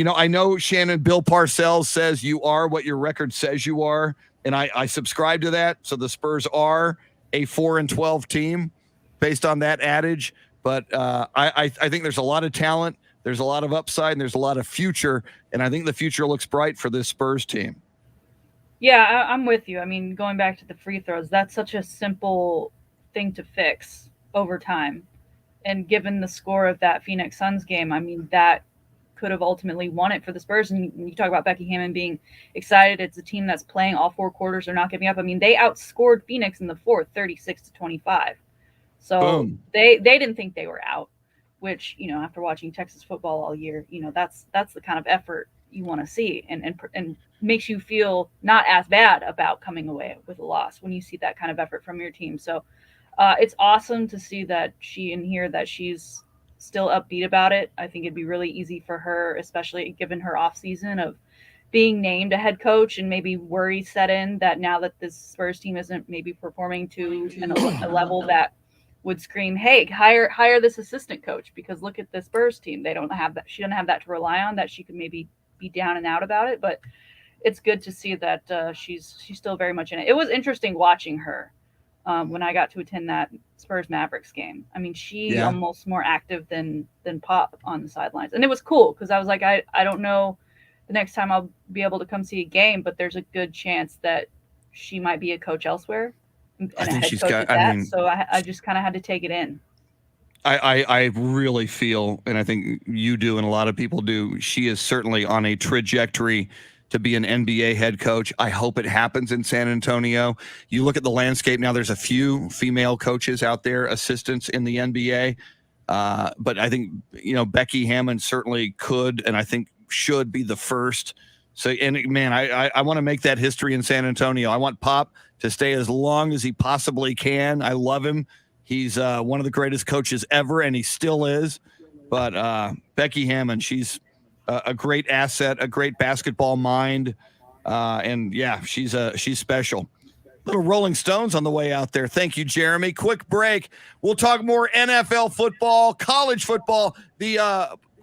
Speaker 1: I know, Shannon, Bill Parcells says you are what your record says you are, and I subscribe to that. So the Spurs are a 4-12 team based on that adage. But I think there's a lot of talent, there's a lot of upside, and there's a lot of future. And I think the future looks bright for this Spurs team.
Speaker 2: Yeah, I'm with you. I mean, going back to the free throws, that's such a simple thing to fix over time. And given the score of that Phoenix Suns game, I mean, that could have ultimately won it for the Spurs. And you talk about Becky Hammond being excited. It's a team that's playing all 4 quarters. They're not giving up. I mean, they outscored Phoenix in the fourth, 36-25. So
Speaker 3: Boom.
Speaker 2: they didn't think they were out, which, after watching Texas football all year, that's the kind of effort you want to see and makes you feel not as bad about coming away with a loss when you see that kind of effort from your team. So it's awesome to see that that she's still upbeat about it. I think it'd be really easy for her, especially given her off season of being named a head coach, and maybe worry set in that now that this Spurs team isn't maybe performing to a level that would scream, hey, hire this assistant coach, because look at the Spurs team. They don't have that. She doesn't have that to rely on, that she could maybe be down and out about it. But it's good to see that she's still very much in it. It was interesting watching her when I got to attend that Spurs Mavericks game. I mean, she almost more active than Pop on the sidelines. And it was cool because I was like, I don't know the next time I'll be able to come see a game, but there's a good chance that she might be a coach elsewhere. and
Speaker 1: I
Speaker 2: a
Speaker 1: think
Speaker 2: head
Speaker 1: she's
Speaker 2: coach
Speaker 1: got.
Speaker 2: at that. So I just kind of had to take it in.
Speaker 1: I really feel, and I think you do, and a lot of people do, she is certainly on a trajectory to be an NBA head coach. I hope it happens in San Antonio. You look at the landscape now, there's a few female coaches out there, assistants in the NBA. But I think, Becky Hammon certainly could, and I think should be the first. So, and man, I want to make that history in San Antonio. I want Pop to stay as long as he possibly can. I love him. He's one of the greatest coaches ever, and he still is. But Becky Hammon, she's a great asset, a great basketball mind, and yeah, she's special. Little Rolling Stones on the way out there. Thank you, Jeremy. Quick break. We'll talk more NFL football, college football. The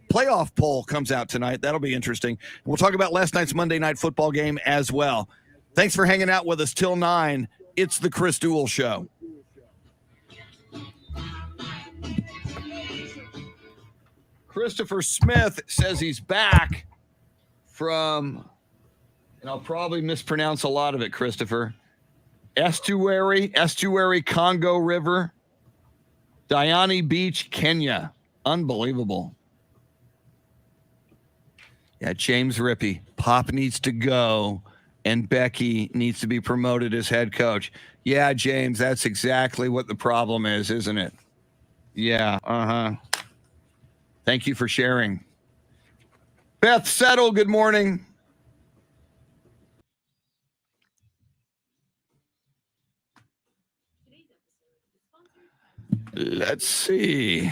Speaker 1: playoff poll comes out tonight. That'll be interesting. We'll talk about last night's Monday Night Football game as well. Thanks for hanging out with us till 9. It's the Chris Duel Show. Christopher Smith says he's back from, and I'll probably mispronounce a lot of it, Christopher, Estuary, Congo River, Diani Beach, Kenya. Unbelievable. Yeah, James Rippey. Pop needs to go, and Becky needs to be promoted as head coach. Yeah, James, that's exactly what the problem is, isn't it? Yeah, Thank you for sharing. Beth Settle, good morning. Let's see.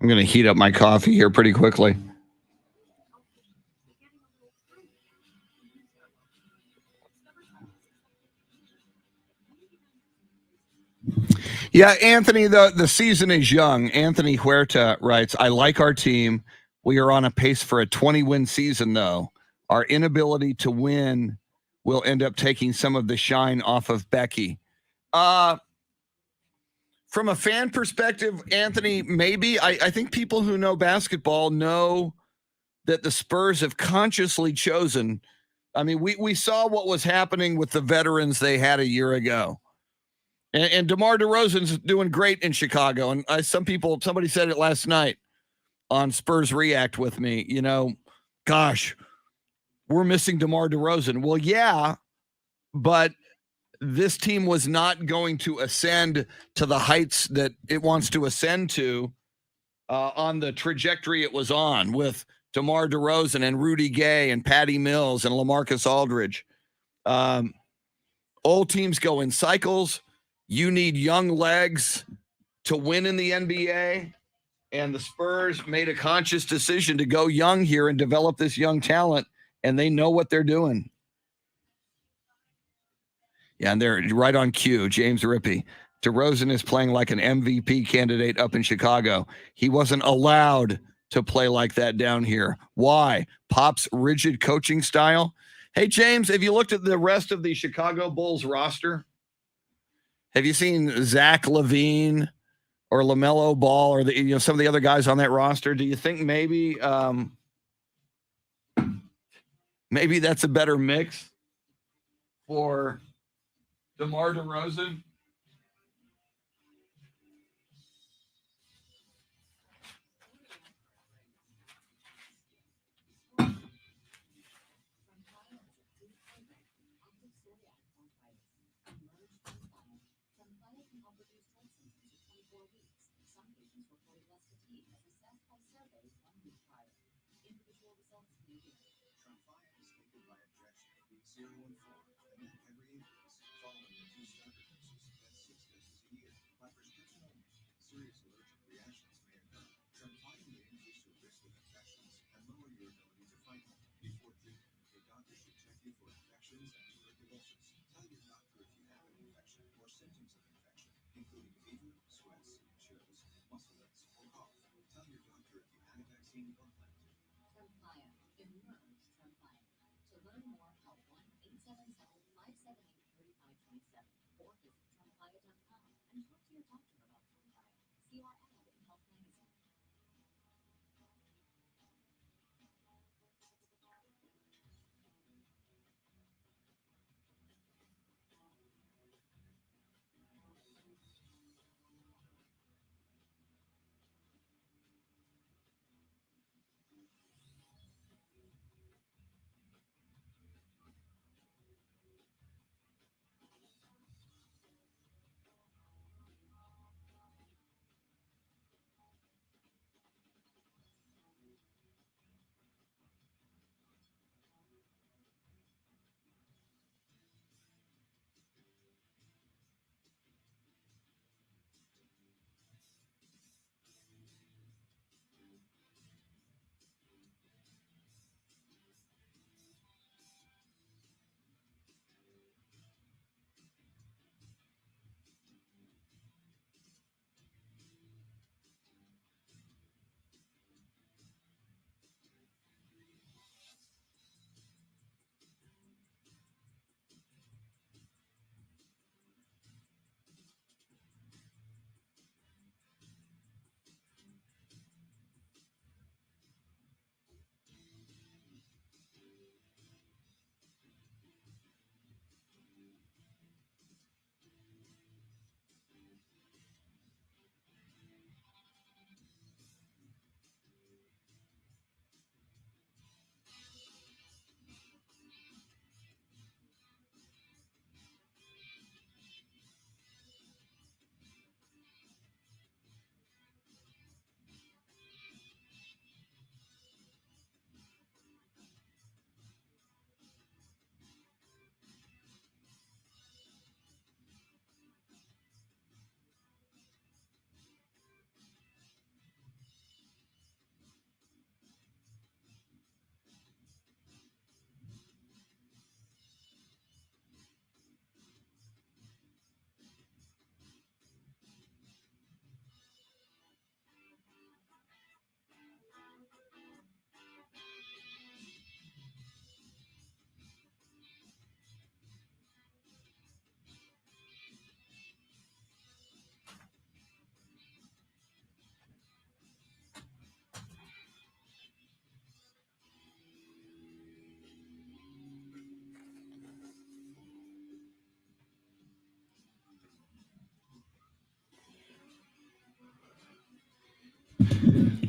Speaker 1: I'm going to heat up my coffee here pretty quickly. Yeah, Anthony, the season is young. Anthony Huerta writes, I like our team. We are on a pace for a 20-win season, though. Our inability to win will end up taking some of the shine off of Becky. From a fan perspective, Anthony, maybe. I think people who know basketball know that the Spurs have consciously chosen. I mean, we saw what was happening with the veterans they had a year ago. And DeMar DeRozan's doing great in Chicago. And somebody said it last night on Spurs React with me, gosh, we're missing DeMar DeRozan. Well, yeah, but this team was not going to ascend to the heights that it wants to ascend to on the trajectory it was on with DeMar DeRozan and Rudy Gay and Patty Mills and LaMarcus Aldridge. Old teams go in cycles. You need young legs to win in the NBA. And the Spurs made a conscious decision to go young here and develop this young talent. And they know what they're doing. Yeah, and they're right on cue. James Rippey. DeRozan is playing like an MVP candidate up in Chicago. He wasn't allowed to play like that down here. Why? Pop's rigid coaching style. Hey, James, have you looked at the rest of the Chicago Bulls roster? Have you seen Zach LaVine or LaMelo Ball or some of the other guys on that roster? Do you think maybe that's a better mix for DeMar DeRozan?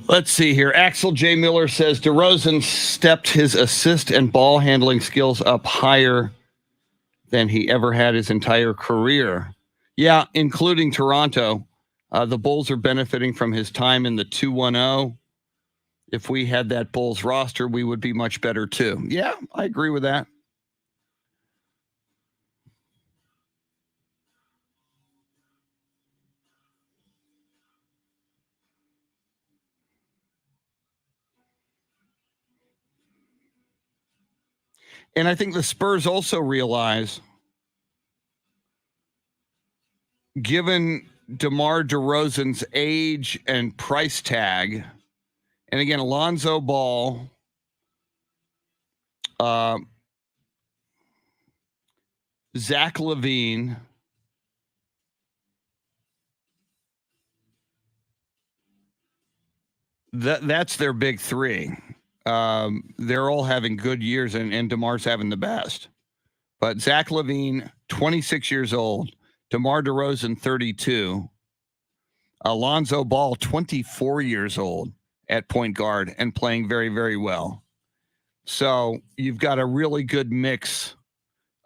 Speaker 1: Let's see here. Axel J. Miller says DeRozan stepped his assist and ball handling skills up higher than he ever had his entire career. Yeah, including Toronto. The Bulls are benefiting from his time in the 2-1-0. If we had that Bulls roster, we would be much better too. Yeah, I agree with that. And I think the Spurs also realize, given DeMar DeRozan's age and price tag, and again, Alonzo Ball, Zach LaVine, that's their big three. They're all having good years, and DeMar's having the best. But Zach LaVine, 26 years old, DeMar DeRozan, 32, Alonzo Ball, 24 years old at point guard and playing very, very well. So you've got a really good mix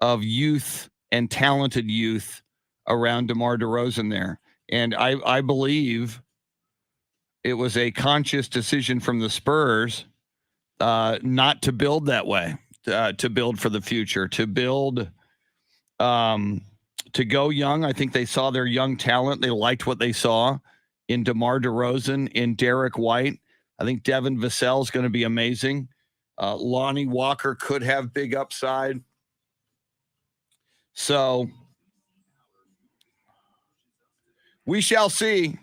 Speaker 1: of youth and talented youth around DeMar DeRozan there. And I believe it was a conscious decision from the Spurs not to build that way, to build for the future, to build, to go young. I think they saw their young talent. They liked what they saw in DeMar DeRozan, in Derek White. I think Devin Vassell is going to be amazing. Lonnie Walker could have big upside. So we shall see.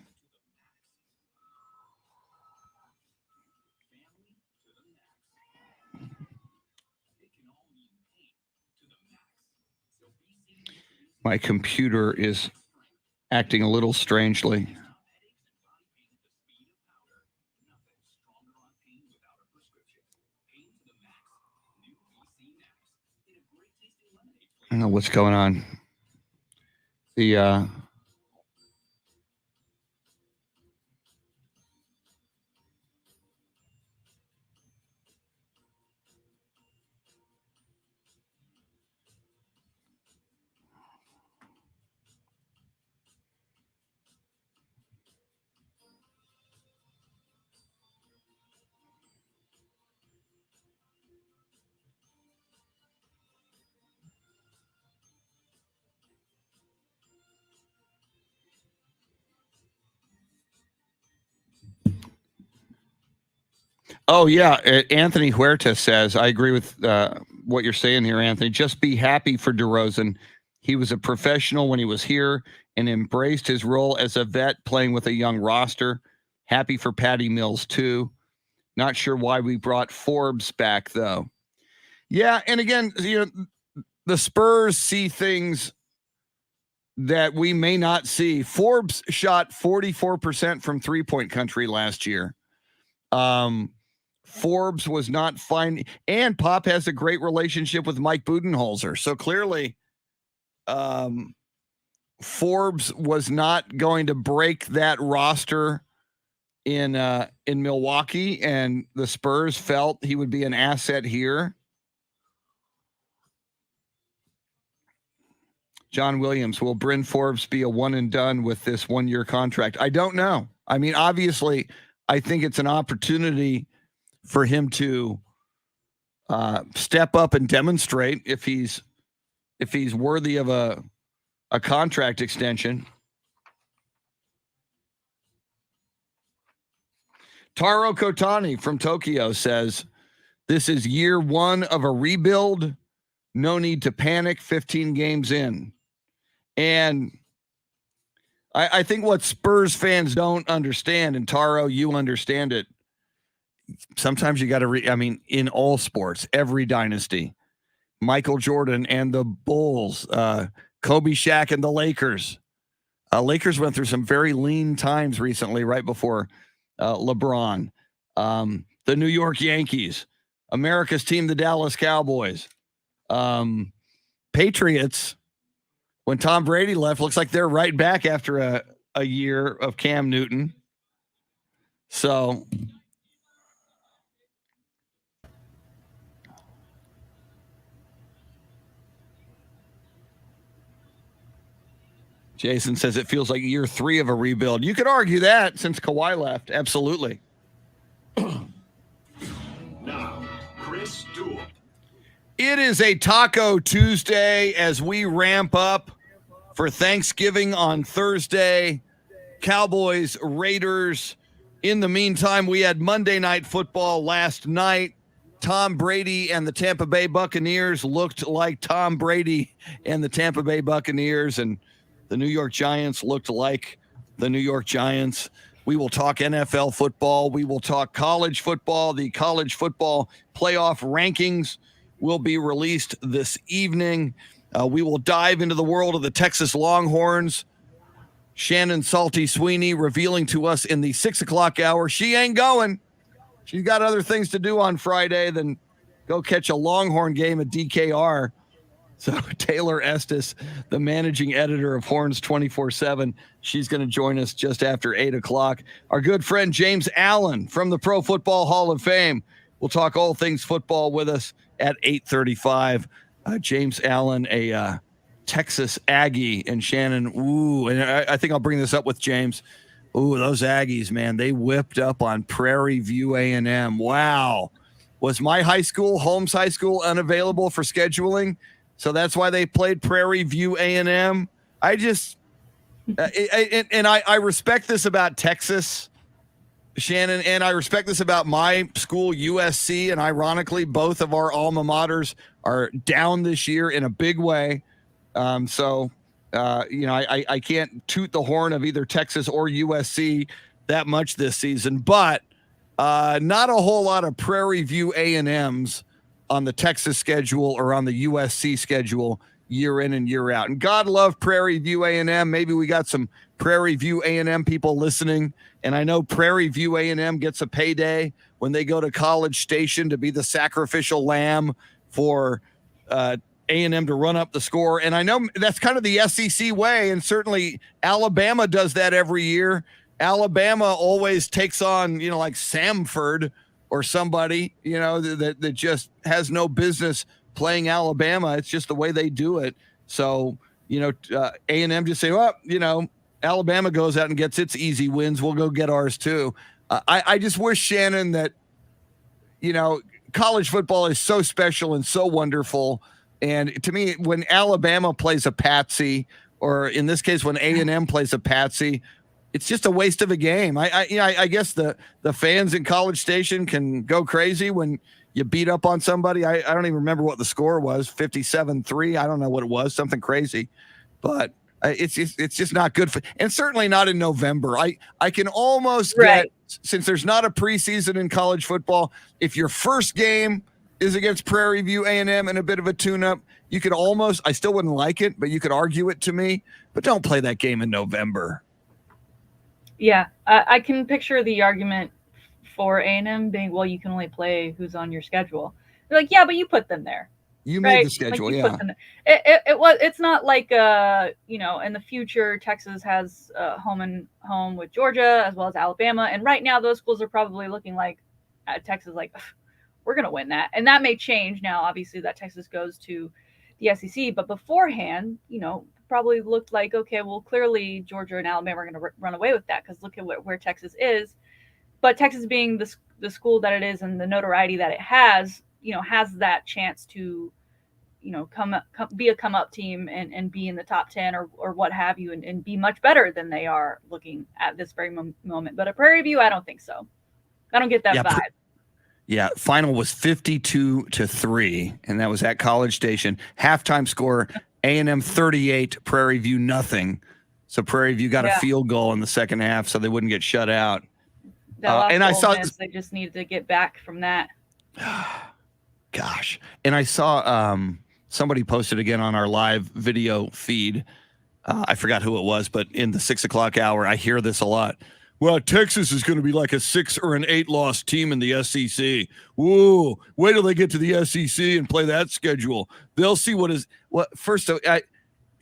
Speaker 1: My computer is acting a little strangely. I don't know what's going on. Oh, yeah. Anthony Huerta says, I agree with what you're saying here, Anthony. Just be happy for DeRozan. He was a professional when he was here and embraced his role as a vet playing with a young roster. Happy for Patty Mills, too. Not sure why we brought Forbes back, though. Yeah, and again, the Spurs see things that we may not see. Forbes shot 44% from three-point country last year. Forbes was not fine, and Pop has a great relationship with Mike Budenholzer. So clearly, Forbes was not going to break that roster in Milwaukee, and the Spurs felt he would be an asset here. John Williams, will Bryn Forbes be a one and done with this 1-year contract? I don't know. I mean, obviously, I think it's an opportunity for him to step up and demonstrate if he's worthy of a contract extension. Taro Kotani from Tokyo says, this is year one of a rebuild. No need to panic 15 games in. And I think what Spurs fans don't understand, and Taro, you understand it, sometimes you got to in all sports, every dynasty, Michael Jordan and the Bulls, Kobe, Shaq, and the Lakers. Lakers went through some very lean times recently, right before LeBron. The New York Yankees, America's team, the Dallas Cowboys, Patriots. When Tom Brady left, looks like they're right back after a year of Cam Newton. So Jason says it feels like year 3 of a rebuild. You could argue that since Kawhi left. Absolutely.
Speaker 3: Now, Chris Duel.
Speaker 1: It is a Taco Tuesday as we ramp up for Thanksgiving on Thursday. Cowboys, Raiders. In the meantime, we had Monday Night Football last night. Tom Brady and the Tampa Bay Buccaneers looked like Tom Brady and the Tampa Bay Buccaneers, and the New York Giants looked like the New York Giants. We will talk NFL football. We will talk college football. The college football playoff rankings will be released this evening. We will dive into the world of the Texas Longhorns. Shannon Salty Sweeney revealing to us in the 6 o'clock hour she ain't going. She's got other things to do on Friday than go catch a Longhorn game at DKR. So Taylor Estes, the managing editor of Horns 24/7, she's going to join us just after 8 o'clock. Our good friend James Allen from the Pro Football Hall of Fame will talk all things football with us at 8:35. James Allen, a Texas Aggie, and Shannon. Ooh, and I think I'll bring this up with James. Ooh, those Aggies, man, they whipped up on Prairie View A&M. Wow. Was my high school, Holmes High School, unavailable for scheduling? So that's why they played Prairie View A&M. I just, I respect this about Texas, Shannon, and I respect this about my school, USC, and ironically, both of our alma maters are down this year in a big way. I can't toot the horn of either Texas or USC that much this season, but not a whole lot of Prairie View A&Ms on the Texas schedule or on the USC schedule year in and year out. And God love Prairie View A&M. Maybe we got some Prairie View A&M people listening. And I know Prairie View A&M gets a payday when they go to College Station to be the sacrificial lamb for A&M to run up the score. And I know that's kind of the SEC way. And certainly Alabama does that every year. Alabama always takes on, like Samford or somebody, that just has no business playing Alabama. It's just the way they do it. So, A&M just say, well, Alabama goes out and gets its easy wins. We'll go get ours too. I just wish, Shannon, that, college football is so special and so wonderful. And to me, when Alabama plays a patsy, or in this case, when A&M plays a patsy, it's just a waste of a game. I guess the fans in College Station can go crazy when you beat up on somebody. I don't even remember what the score was, 57-3. I don't know what it was, something crazy. But it's just not good for, and certainly not in November. I can almost get, since there's not a preseason in college football, if your first game is against Prairie View A&M and a bit of a tune-up, you could almost, I still wouldn't like it, but you could argue it to me. But don't play that game in November.
Speaker 2: Yeah, I can picture the argument for A&M being, well, you can only play who's on your schedule. They're like, yeah, but you put them there.
Speaker 1: You made the schedule,
Speaker 2: like
Speaker 1: yeah.
Speaker 2: It's not like, in the future, Texas has home and home with Georgia as well as Alabama. And right now, those schools are probably looking like Texas, like, we're going to win that. And that may change now, obviously, that Texas goes to the SEC. But beforehand, probably looked like, okay, well, clearly Georgia and Alabama are going to run away with that because look at where Texas is. But Texas being the school that it is and the notoriety that it has, has that chance to, be a come up team and be in the top 10 or what have you, and be much better than they are looking at this very moment. But at Prairie View, I don't think so. I don't get that vibe.
Speaker 1: Final was 52-3, and that was at College Station. Halftime score, A&M 38, Prairie View nothing. So Prairie View got a field goal in the second half, so they wouldn't get shut out.
Speaker 2: And I saw they just needed to get back from that.
Speaker 1: Gosh, and I saw somebody posted again on our live video feed. I forgot who it was, but in the 6 o'clock hour, I hear this a lot. Well, Texas is going to be like a 6 or an 8 loss team in the SEC. Whoa, wait till they get to the SEC and play that schedule. They'll see first,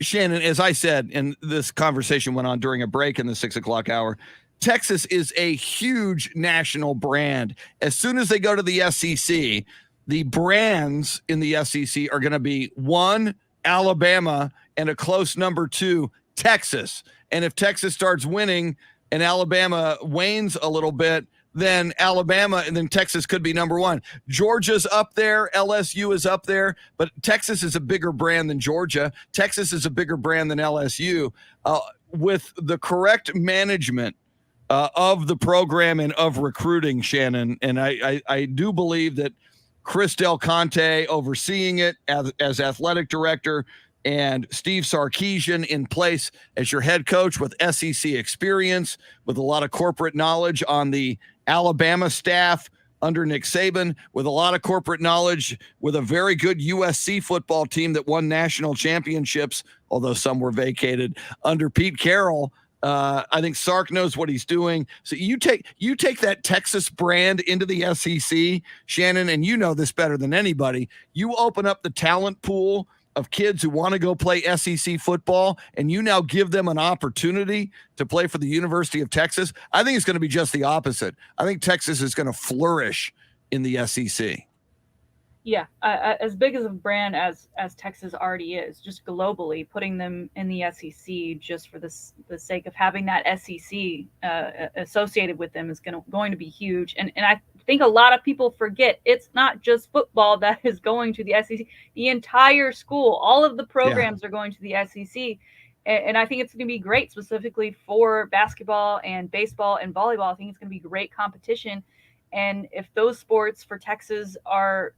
Speaker 1: Shannon, as I said, and this conversation went on during a break in the 6 o'clock hour, Texas is a huge national brand. As soon as they go to the SEC, the brands in the SEC are going to be 1, Alabama, and a close number 2, Texas. And if Texas starts winning and Alabama wanes a little bit, then Alabama and then Texas could be number 1. Georgia's up there. LSU is up there. But Texas is a bigger brand than Georgia. Texas is a bigger brand than LSU. With the correct management of the program and of recruiting, Shannon, and I do believe that Chris Del Conte overseeing it as athletic director, and Steve Sarkisian in place as your head coach with SEC experience, with a lot of corporate knowledge on the Alabama staff under Nick Saban, with a lot of corporate knowledge, with a very good USC football team that won national championships, although some were vacated, under Pete Carroll. I think Sark knows what he's doing. So you take that Texas brand into the SEC, Shannon, and you know this better than anybody. You open up the talent pool of kids who want to go play SEC football, and you now give them an opportunity to play for the University of Texas. I think it's going to be just the opposite. I think Texas is going to flourish in the SEC.
Speaker 2: Yeah, as big as a brand as Texas already is, just globally, putting them in the SEC just for the sake of having that SEC associated with them is going to be huge. And I think a lot of people forget it's not just football that is going to the SEC. The entire school, all of the programs are going to the SEC. And I think it's going to be great specifically for basketball and baseball and volleyball. I think it's going to be great competition. And if those sports for Texas are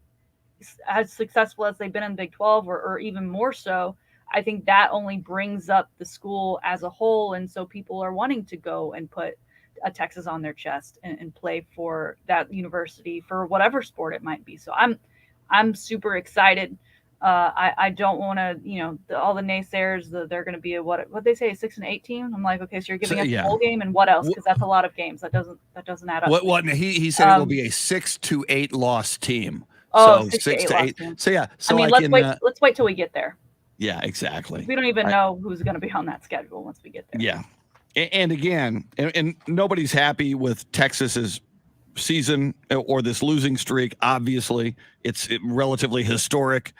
Speaker 2: as successful as they've been in the Big 12 or even more so, I think that only brings up the school as a whole. And so people are wanting to go and put a Texas on their chest and play for that university for whatever sport it might be. So I'm super excited. I don't want to, all the naysayers, they're going to be what they say, a 6-8 team. I'm like, okay, so you're giving us a bowl game and what else? Because that's a lot of games. That doesn't add up.
Speaker 1: What he said it will be a 6-8 loss team.
Speaker 2: Oh,
Speaker 1: so
Speaker 2: 6 to 8.
Speaker 1: So yeah. So
Speaker 2: I mean, let's wait till we get there.
Speaker 1: Yeah, exactly.
Speaker 2: We don't even know who's going to be on that schedule once we get there.
Speaker 1: Yeah. And again, and nobody's happy with Texas's season or this losing streak. Obviously, it's relatively historic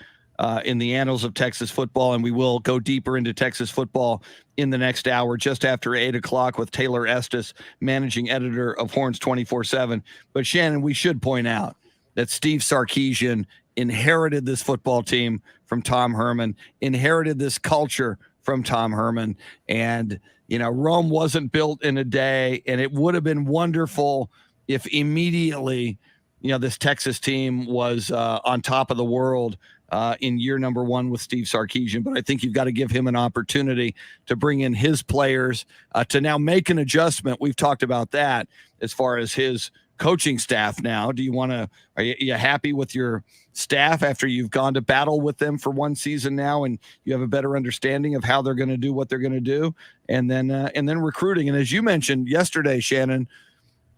Speaker 1: in the annals of Texas football, and we will go deeper into Texas football in the next hour, just after 8 o'clock, with Taylor Estes, managing editor of Horns 24/7. But Shannon, we should point out that Steve Sarkisian inherited this football team from Tom Herman, inherited this culture from Tom Herman. And, Rome wasn't built in a day, and it would have been wonderful if immediately, this Texas team was on top of the world in year number 1 with Steve Sarkisian. But I think you've got to give him an opportunity to bring in his players to now make an adjustment. We've talked about that as far as his coaching staff now. Are you happy with your staff after you've gone to battle with them for one season now, and you have a better understanding of how they're going to do what they're going to do, and then recruiting? And as you mentioned yesterday, Shannon,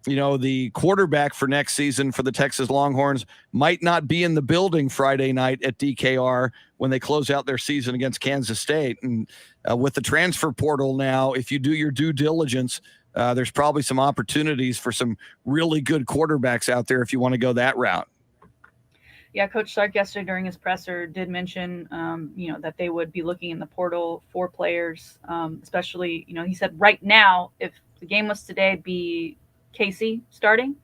Speaker 1: the quarterback for next season for the Texas Longhorns might not be in the building Friday night at DKR when they close out their season against Kansas State. And with the transfer portal now, if you do your due diligence, there's probably some opportunities for some really good quarterbacks out there if you want to go that route.
Speaker 2: Yeah, Coach Sark yesterday during his presser did mention, that they would be looking in the portal for players, especially, he said right now, if the game was today, it'd be Casey starting,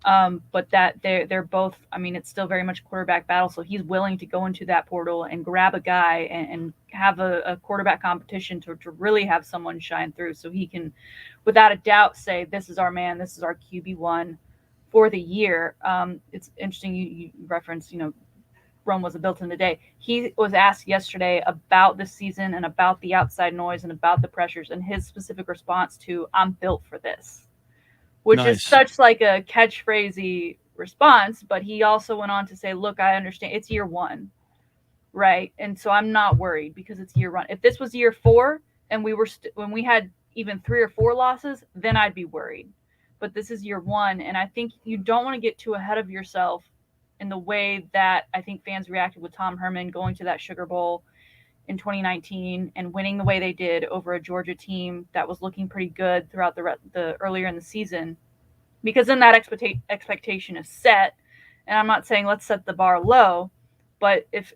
Speaker 2: but that they're both, it's still very much a quarterback battle. So he's willing to go into that portal and grab a guy and have a quarterback competition to really have someone shine through, so he can, without a doubt, say, this is our man, this is our QB1 for the year. It's interesting you referenced, Rome wasn't built in a day. He was asked yesterday about the season and about the outside noise and about the pressures, and his specific response to, I'm built for this, which is such like a catchphrasey response. But he also went on to say, look, I understand it's year 1, right? And so I'm not worried because it's year 1. If this was year 4 and when we had even 3 or 4 losses, then I'd be worried. But this is year 1. And I think you don't want to get too ahead of yourself in the way that I think fans reacted with Tom Herman going to that Sugar Bowl in 2019 and winning the way they did over a Georgia team that was looking pretty good throughout the earlier in the season, because then that expectation is set. And I'm not saying let's set the bar low, but if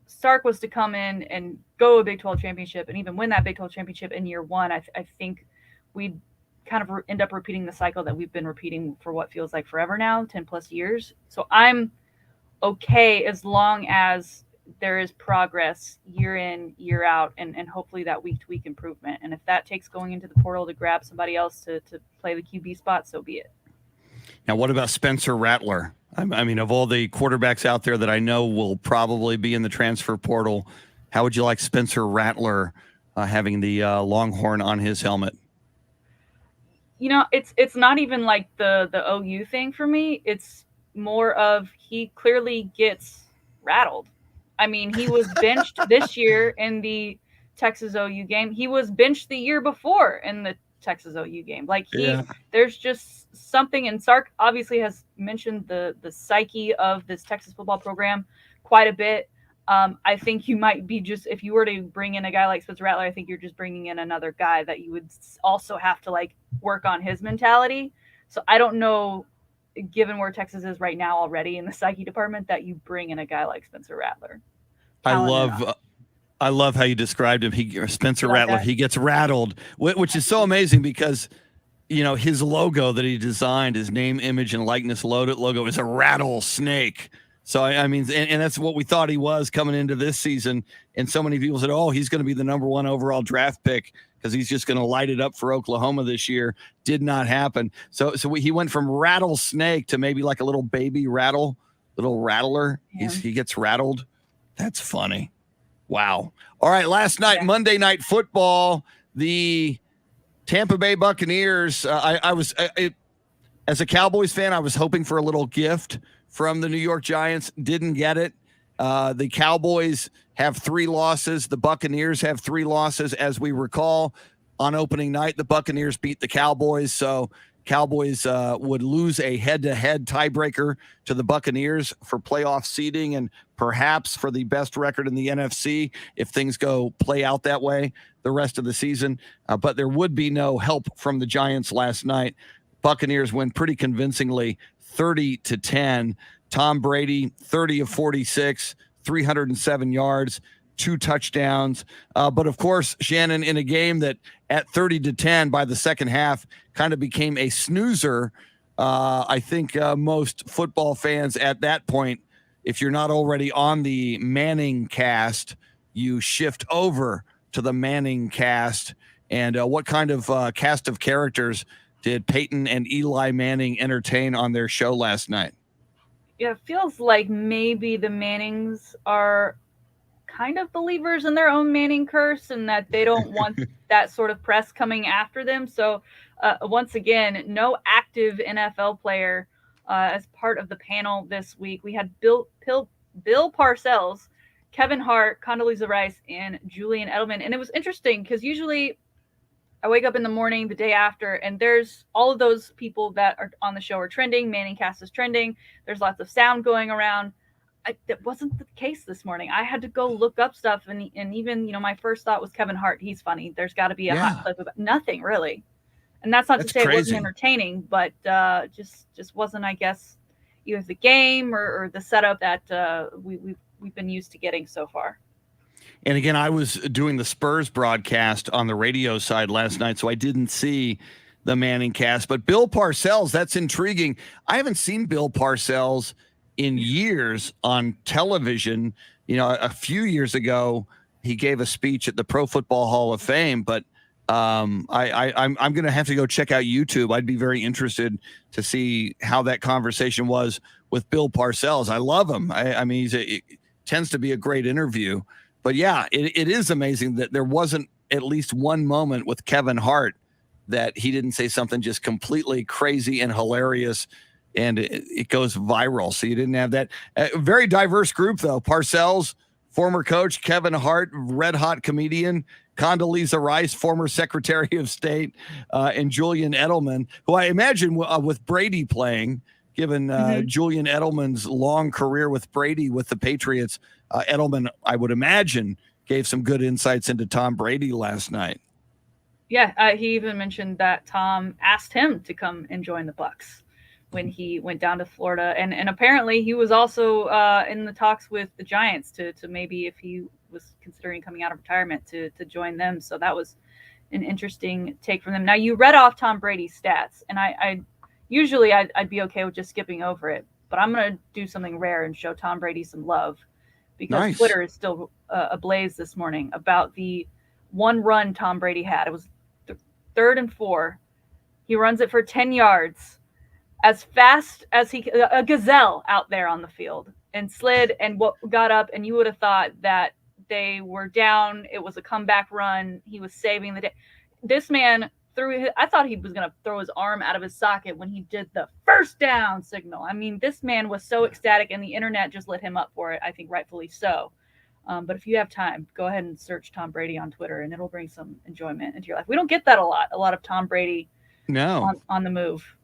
Speaker 2: Sark was to come in and go a Big 12 championship and even win that Big 12 championship in year one, I think we'd kind of end up repeating the cycle that we've been repeating for what feels like forever now, 10 plus years. So I'm okay as long as there is progress year in, year out, and hopefully that week to week improvement. And if that takes going into the portal to grab somebody else to play the QB spot, so be it.
Speaker 1: Now, what about Spencer Rattler? I mean, of all the quarterbacks out there that I know will probably be in the transfer portal, how would you like Spencer Rattler having the Longhorn on his helmet?
Speaker 2: You know, it's not even like the OU thing for me. It's more of he clearly gets rattled. I mean, he was benched this year in the Texas OU game. He was benched the year before in the Texas OU game. Like there's just something, and Sark obviously has mentioned the psyche of this Texas football program quite a bit. I think you might be just, if you were to bring in a guy like Spencer Rattler, I think you're just bringing in another guy that you would also have to like work on his mentality. So I don't know, given where Texas is right now already in the psyche department, that you bring in a guy like Spencer Rattler.
Speaker 1: I love how you described him. Spencer Rattler, he gets rattled, which is so amazing because, you know, his logo that he designed, his name, image, and likeness logo is a rattlesnake. So, I mean, and that's what we thought he was coming into this season. And so many people said, oh, he's going to be the number one overall draft pick because he's just going to light it up for Oklahoma this year. Did not happen. So he went from rattlesnake to maybe like a little baby little rattler. Yeah. He gets rattled. That's funny. Wow. All right. Last night, Monday Night Football, the Tampa Bay Buccaneers. I was as a Cowboys fan, I was hoping for a little gift from the New York Giants. Didn't get it. The Cowboys have 3 losses. The Buccaneers have 3 losses. As we recall, on opening night, the Buccaneers beat the Cowboys. So Cowboys would lose a head-to-head tiebreaker to the Buccaneers for playoff seeding and perhaps for the best record in the NFC if things play out that way the rest of the season. But there would be no help from the Giants last night. Buccaneers win pretty convincingly, 30-10. Tom Brady, 30 of 46, 307 yards, 2 touchdowns. But of course, Shannon, in a game that at 30-10 by the second half kind of became a snoozer. I think most football fans at that point, if you're not already on the Manning cast, you shift over to the Manning cast. And what kind of cast of characters did Peyton and Eli Manning entertain on their show last night?
Speaker 2: Yeah, it feels like maybe the Mannings are kind of believers in their own Manning curse and that they don't want that sort of press coming after them. So once again, no active NFL player as part of the panel this week. We had Bill Parcells, Kevin Hart, Condoleezza Rice, and Julian Edelman. And it was interesting because usually I wake up in the morning the day after and there's all of those people that are on the show are trending. Manning cast is trending. There's lots of sound going around. That wasn't the case this morning. I had to go look up stuff, and even, you know, my first thought was Kevin Hart. He's funny. There's got to be a hot clip about nothing really, and that's not to say crazy. It wasn't entertaining, but just wasn't, I guess, either the game or the setup that we've been used to getting so far.
Speaker 1: And again, I was doing the Spurs broadcast on the radio side last night, so I didn't see the Manning cast. But Bill Parcells, that's intriguing. I haven't seen Bill Parcells in years on television. You know, a few years ago, he gave a speech at the Pro Football Hall of Fame, but I'm going to have to go check out YouTube. I'd be very interested to see how that conversation was with Bill Parcells. I love him. I mean, it tends to be a great interview. But yeah, it is amazing that there wasn't at least one moment with Kevin Hart that he didn't say something just completely crazy and hilarious, and it goes viral. So you didn't have that. Very diverse group, though. Parcells, former coach, Kevin Hart, red hot comedian, Condoleezza Rice, former Secretary of State, and Julian Edelman, who I imagine with Brady playing, given Julian Edelman's long career with Brady with the Patriots, Edelman, I would imagine, gave some good insights into Tom Brady last night.
Speaker 2: Yeah, he even mentioned that Tom asked him to come and join the Bucs when he went down to Florida, and apparently he was also in the talks with the Giants to maybe, if he was considering coming out of retirement, to join them. So that was an interesting take from them. Now, you read off Tom Brady's stats, and I usually I'd be okay with just skipping over it, but I'm going to do something rare and show Tom Brady some love, because
Speaker 1: Nice.
Speaker 2: Twitter is still ablaze this morning about the one run Tom Brady had. It was 3rd and 4. He runs it for 10 yards as fast as a gazelle out there on the field, and slid and got up, and you would have thought that they were down. It was a comeback run. He was saving the day. This man I thought he was going to throw his arm out of his socket when he did the first down signal. I mean, this man was so ecstatic, and the internet just lit him up for it. I think rightfully so. But if you have time, go ahead and search Tom Brady on Twitter, and it'll bring some enjoyment into your life. We don't get that a lot of Tom Brady on the move.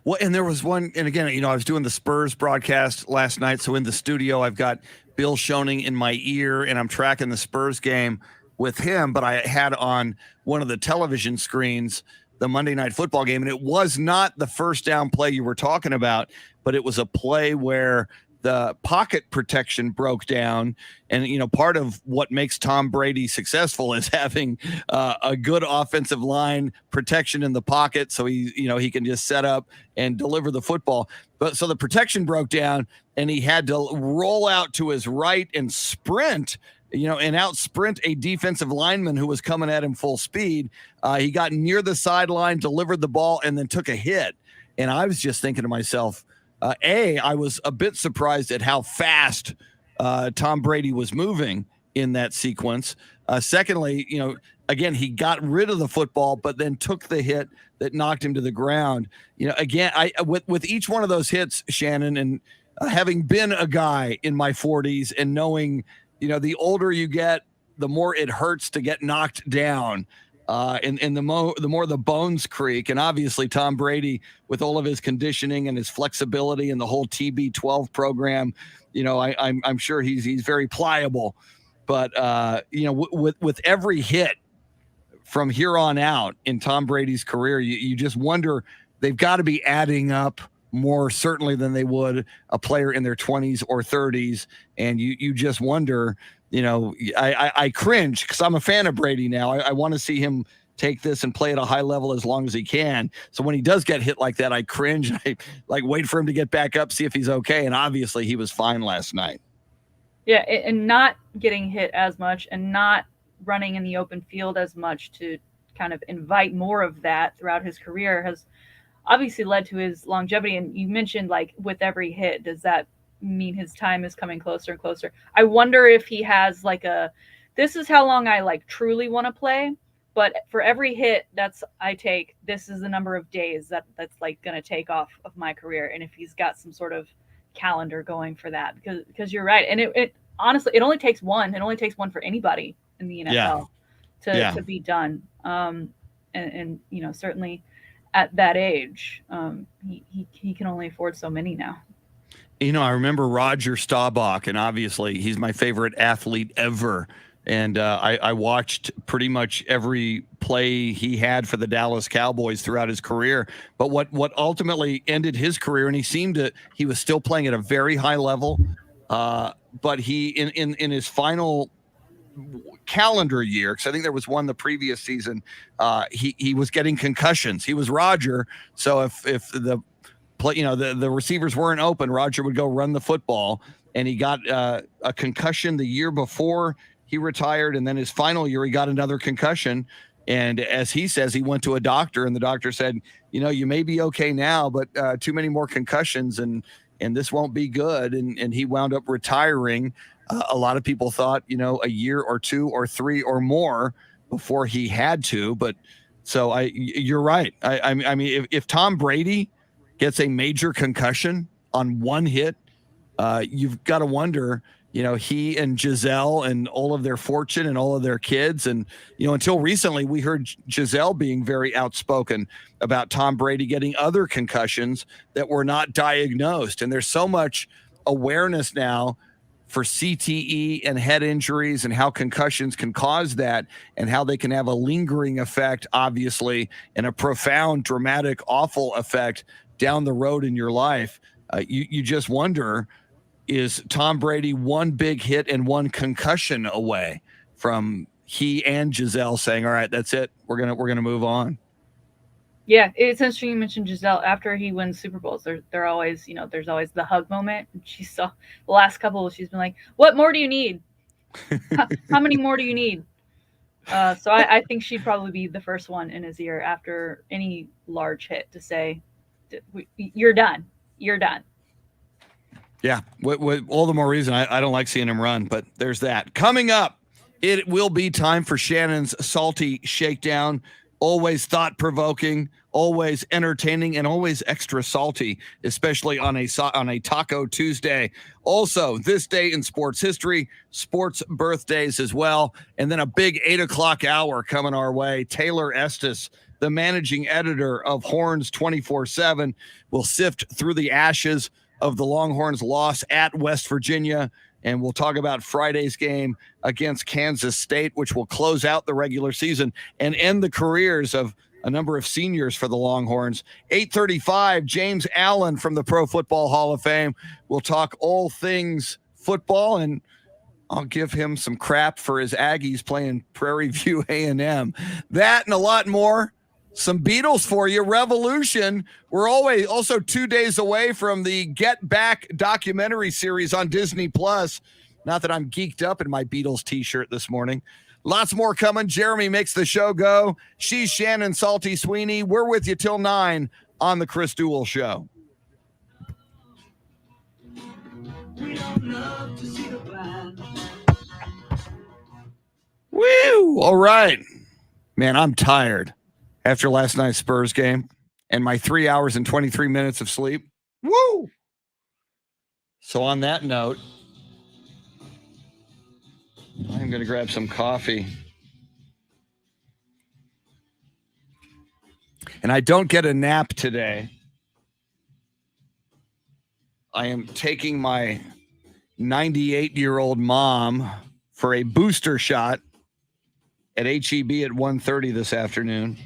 Speaker 1: Well, and there was one, and again, I was doing the Spurs broadcast last night. So in the studio, I've got Bill Schoening in my ear, and I'm tracking the Spurs game with him. But I had on one of the television screens the Monday Night Football game, and it was not the first down play you were talking about, but it was a play where the pocket protection broke down. And, part of what makes Tom Brady successful is having a good offensive line protection in the pocket. So he can just set up and deliver the football. But so the protection broke down, and he had to roll out to his right and sprint, and out sprint a defensive lineman who was coming at him full speed. He got near the sideline, delivered the ball, and then took a hit. And I was just thinking to myself, I was a bit surprised at how fast Tom Brady was moving in that sequence. Secondly, again, he got rid of the football, but then took the hit that knocked him to the ground. Again, with each one of those hits, Shannon, and having been a guy in my 40s and knowing, the older you get, the more it hurts to get knocked down. And the more the bones creak. And obviously Tom Brady, with all of his conditioning and his flexibility and the whole TB12 program, I'm sure he's very pliable. But with every hit from here on out in Tom Brady's career, you just wonder, they've got to be adding up more certainly than they would a player in their 20s or 30s. And you just wonder. I cringe because I'm a fan of Brady now. I want to see him take this and play at a high level as long as he can. So when he does get hit like that, I cringe. I wait for him to get back up, see if he's okay. And obviously he was fine last night.
Speaker 2: Yeah, and not getting hit as much and not running in the open field as much to kind of invite more of that throughout his career has obviously led to his longevity. And you mentioned, with every hit, does that mean his time is coming closer and closer? I wonder if he has this is how long I truly want to play, but for every hit I take, this is the number of days that's going to take off of my career. And if he's got some sort of calendar going for that, because you're right. And it honestly, it only takes one. It only takes one for anybody in the NFL to be done. And certainly at that age, he can only afford so many now.
Speaker 1: I remember Roger Staubach, and obviously he's my favorite athlete ever. And I watched pretty much every play he had for the Dallas Cowboys throughout his career. But what ultimately ended his career, and he was still playing at a very high level, but he in his final calendar year, because I think there was one the previous season, he was getting concussions. He was Roger, so if the receivers weren't open, Roger would go run the football, and he got a concussion the year before he retired. And then his final year, he got another concussion. And as he says, he went to a doctor, and the doctor said, you may be okay now, but too many more concussions and this won't be good. And he wound up retiring. A lot of people thought, a year or 2 or 3 or more before he had to. But so you're right. I mean, if Tom Brady gets a major concussion on one hit, you've got to wonder, he and Giselle and all of their fortune and all of their kids. And, until recently, we heard Giselle being very outspoken about Tom Brady getting other concussions that were not diagnosed. And there's so much awareness now for CTE and head injuries and how concussions can cause that and how they can have a lingering effect, obviously, and a profound, dramatic, awful effect down the road in your life. You just wonder, is Tom Brady one big hit and one concussion away from he and Giselle saying, all right, that's it. We're gonna move on.
Speaker 2: Yeah, it's interesting you mentioned Giselle. After he wins Super Bowls, they're always, there's always the hug moment. And she saw the last couple, she's been like, what more do you need? How many more do you need? So I think she'd probably be the first one in his ear after any large hit to say, you're done. You're done.
Speaker 1: Yeah, all the more reason I don't like seeing him run, but there's that. Coming up, it will be time for Shannon's Salty Shakedown. Always thought-provoking, always entertaining, and always extra salty, especially on a Taco Tuesday. Also, this day in sports history, sports birthdays as well, and then a big 8 o'clock hour coming our way. Taylor Estes, the managing editor of Horns 24/7, will sift through the ashes of the Longhorns' loss at West Virginia, and we'll talk about Friday's game against Kansas State, which will close out the regular season and end the careers of a number of seniors for the Longhorns. 8:35, James Allen from the Pro Football Hall of Fame will talk all things football, and I'll give him some crap for his Aggies playing Prairie View A&M. That and a lot more. Some Beatles for you. Revolution. We're always also 2 days away from the Get Back documentary series on Disney Plus. Not that I'm geeked up in my Beatles t-shirt this morning. Lots more coming. Jeremy makes the show go. She's Shannon Salty Sweeney. We're with you till 9 on the Chris Duel Show. Woo! All right. Man, I'm tired after last night's Spurs game and my 3 hours and 23 minutes of sleep. Woo! So on that note, I'm going to grab some coffee. And I don't get a nap today. I am taking my 98-year-old mom for a booster shot at HEB at 1:30 this afternoon.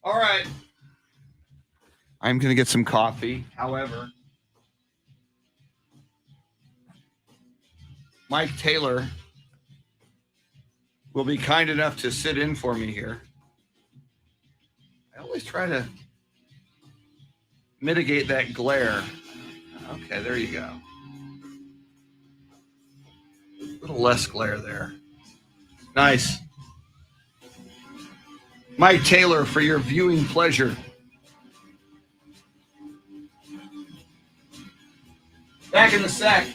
Speaker 1: All right. I'm going to get some coffee. However, Mike Taylor will be kind enough to sit in for me here. I always try to mitigate that glare. Okay, there you go. A little less glare there. Nice. Mike Taylor, for your viewing pleasure. Back in a sec.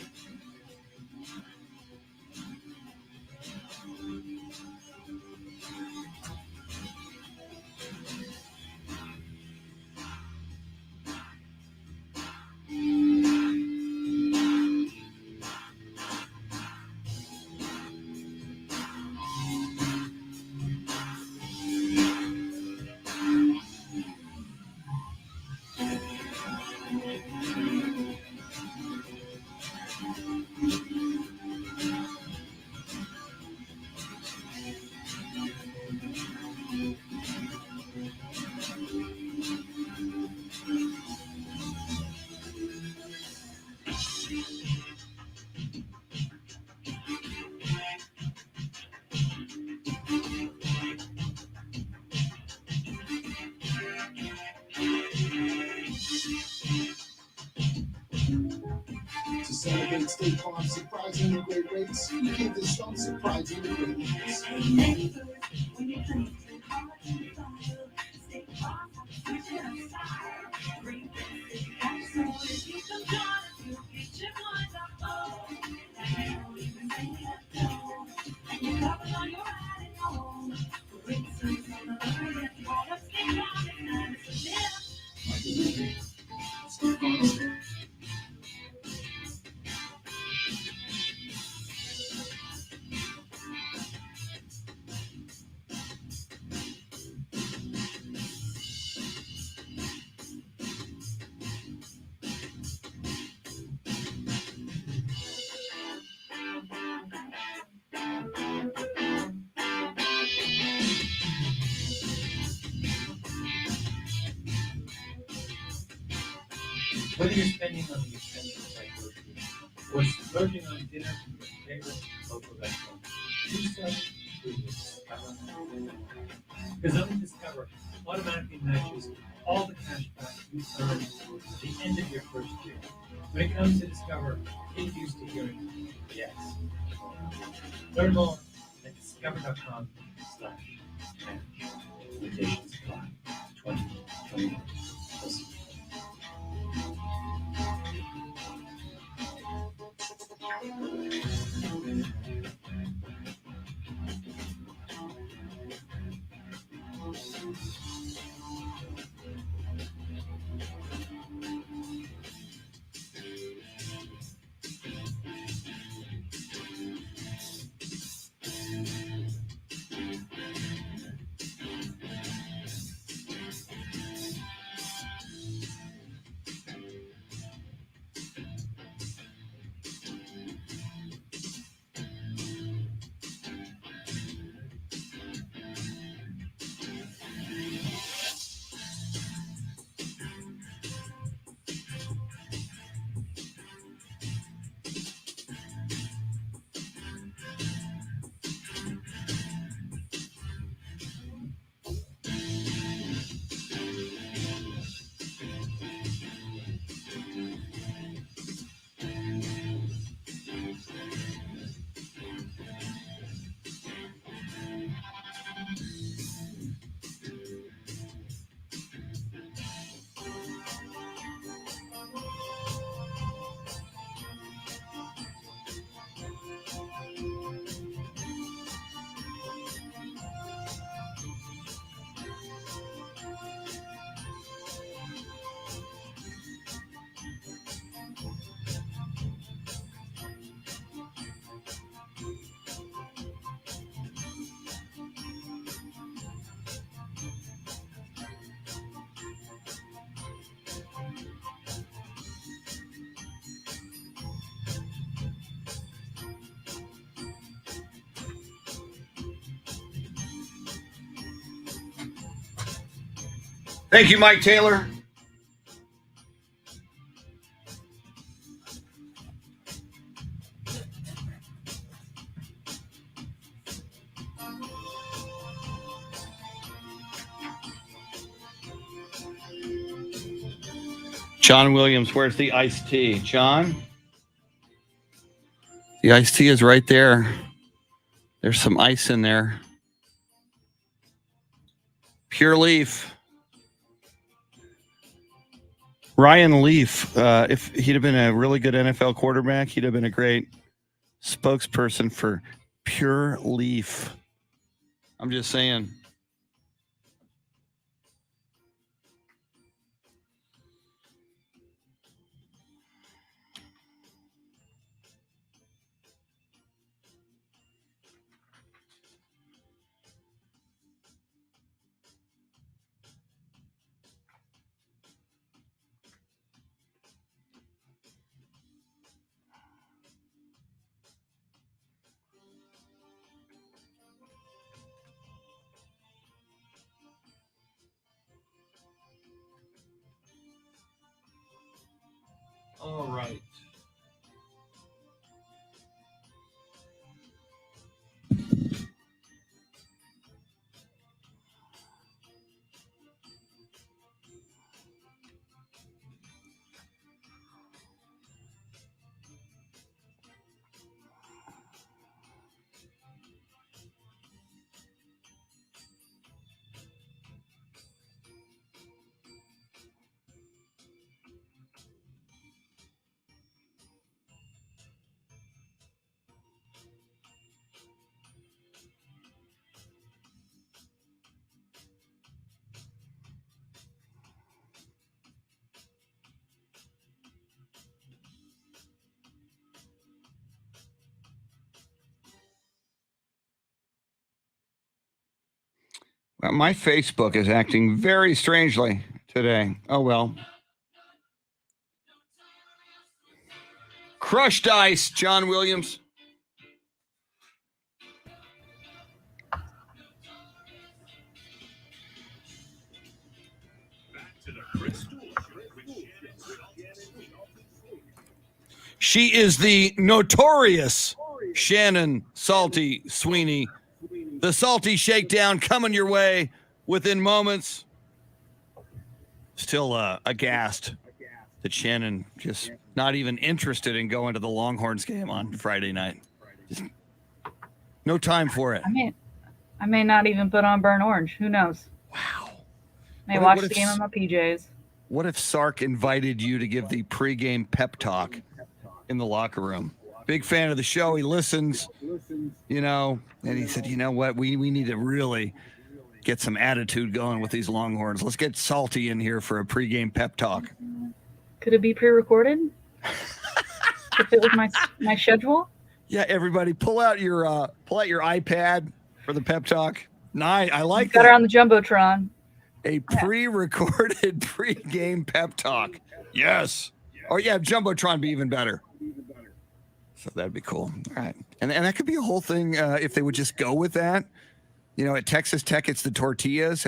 Speaker 3: To celebrate State Farm surprising great rates, you get this strong surprising great rates. Whether you're spending on the expensive site grocery or splurging on dinner from your favorite local restaurant, do so through Discover. Because only Discover automatically matches all the cash back you earn at the end of your first year. When it comes to Discover, get used to hearing yes. Learn more at discover.com/cash. Limitations apply. 2021.
Speaker 1: Thank you, Mike Taylor. John Williams, where's the iced tea? John? The iced tea is right there. There's some ice in there. Pure Leaf. Ryan Leaf, if he'd have been a really good NFL quarterback, he'd have been a great spokesperson for Pure Leaf. I'm just saying. All right. Well, my Facebook is acting very strangely today. Oh, well. Crushed ice, John Williams.
Speaker 3: Back to the Crystal Show with Shannon,
Speaker 1: She is the notorious Shannon Salty Sweeney. The Salty Shakedown coming your way within moments. Still aghast that Shannon just not even interested in going to the Longhorns game on Friday night. Just no time for it.
Speaker 2: I may not even put on burnt orange. Who knows?
Speaker 1: Wow.
Speaker 2: May watch the game on my PJs.
Speaker 1: What if Sark invited you to give the pregame pep talk in the locker room? Big fan of the show. He listens, and he said, you know what? We need to really get some attitude going with these Longhorns. Let's get Salty in here for a pregame pep talk.
Speaker 2: Could it be pre-recorded? To fit with my schedule?
Speaker 1: Yeah, everybody, pull out your iPad for the pep talk. Nice, I like that.
Speaker 2: Got her on the jumbotron.
Speaker 1: A pre-recorded pre-game pep talk. Yes. Or yeah, jumbotron be even better. So that'd be cool. All right, and that could be a whole thing if they would just go with that. At Texas Tech, it's the tortillas.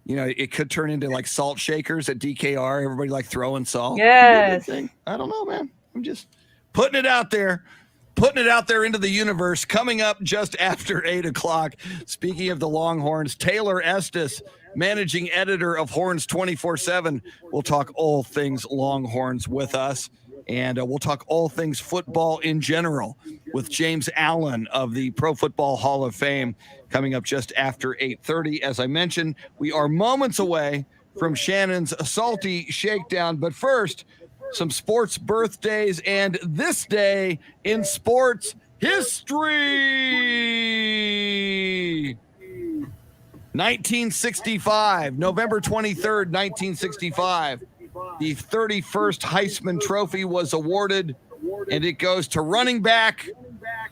Speaker 1: It could turn into like salt shakers at DKR. Everybody like throwing salt.
Speaker 2: Yes.
Speaker 1: I don't know, man. I'm just putting it out there. Putting it out there into the universe. Coming up just after 8 o'clock. Speaking of the Longhorns, Taylor Estes, managing editor of Horns 24/7, will talk all things Longhorns with us. And we'll talk all things football in general with James Allen of the Pro Football Hall of Fame coming up just after 8:30. As I mentioned, we are moments away from Shannon's Salty Shakedown. But first, some sports birthdays and this day in sports history. 1965, November 23rd, 1965. The 31st Heisman Trophy was awarded, and it goes to running back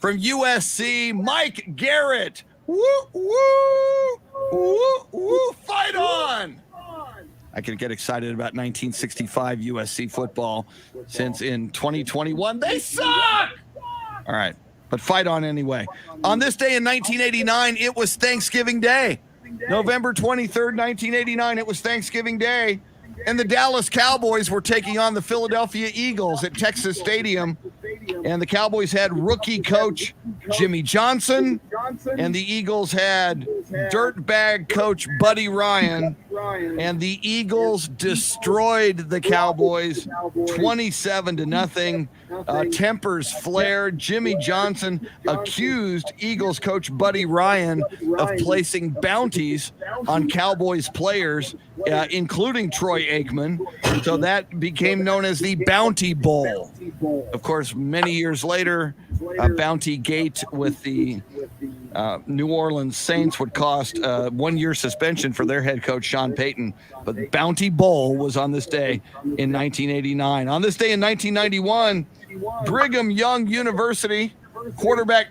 Speaker 1: from USC, Mike Garrett. Woo, woo, woo, woo, fight on. I can get excited about 1965 USC football since in 2021, they suck. All right, but fight on anyway. On this day in 1989, it was Thanksgiving Day. November 23rd, 1989, it was Thanksgiving Day. And the Dallas Cowboys were taking on the Philadelphia Eagles at Texas Stadium. And the Cowboys had rookie coach Jimmy Johnson, and the Eagles had dirtbag coach Buddy Ryan. And the Eagles destroyed the Cowboys 27-0. Tempers flared. Jimmy Johnson accused Eagles coach Buddy Ryan of placing bounties on Cowboys players, including Troy Aikman. So that became known as the Bounty Bowl. Of course, many years later, Bounty Gate with the New Orleans Saints would cost 1 year suspension for their head coach, Sean Payton. But Bounty Bowl was on this day in 1989. On this day in 1991, Brigham Young University quarterback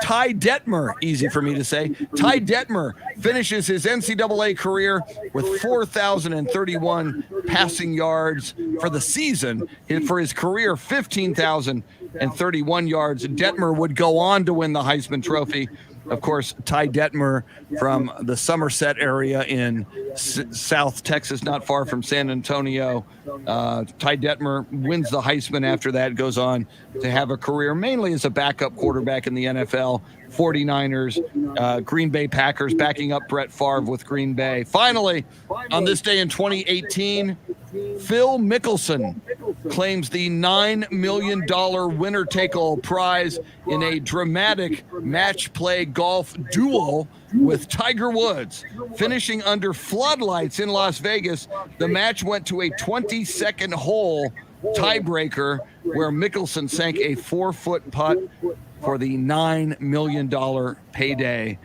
Speaker 1: Ty Detmer, easy for me to say, Ty Detmer finishes his NCAA career with 4,031 passing yards for the season. For his career, 15,031 yards. Detmer would go on to win the Heisman Trophy. Of course, Ty Detmer from the Somerset area in South Texas, not far from San Antonio. Ty Detmer wins the Heisman after that, goes on to have a career mainly as a backup quarterback in the NFL, 49ers, Green Bay Packers, backing up Brett Favre with Green Bay. Finally, on this day in 2018, Phil Mickelson claims the $9 million winner-take-all prize in a dramatic match play golf duel with Tiger Woods. Finishing under floodlights in Las Vegas, the match went to a 22nd hole tiebreaker where Mickelson sank a 4-foot putt for the $9 million payday.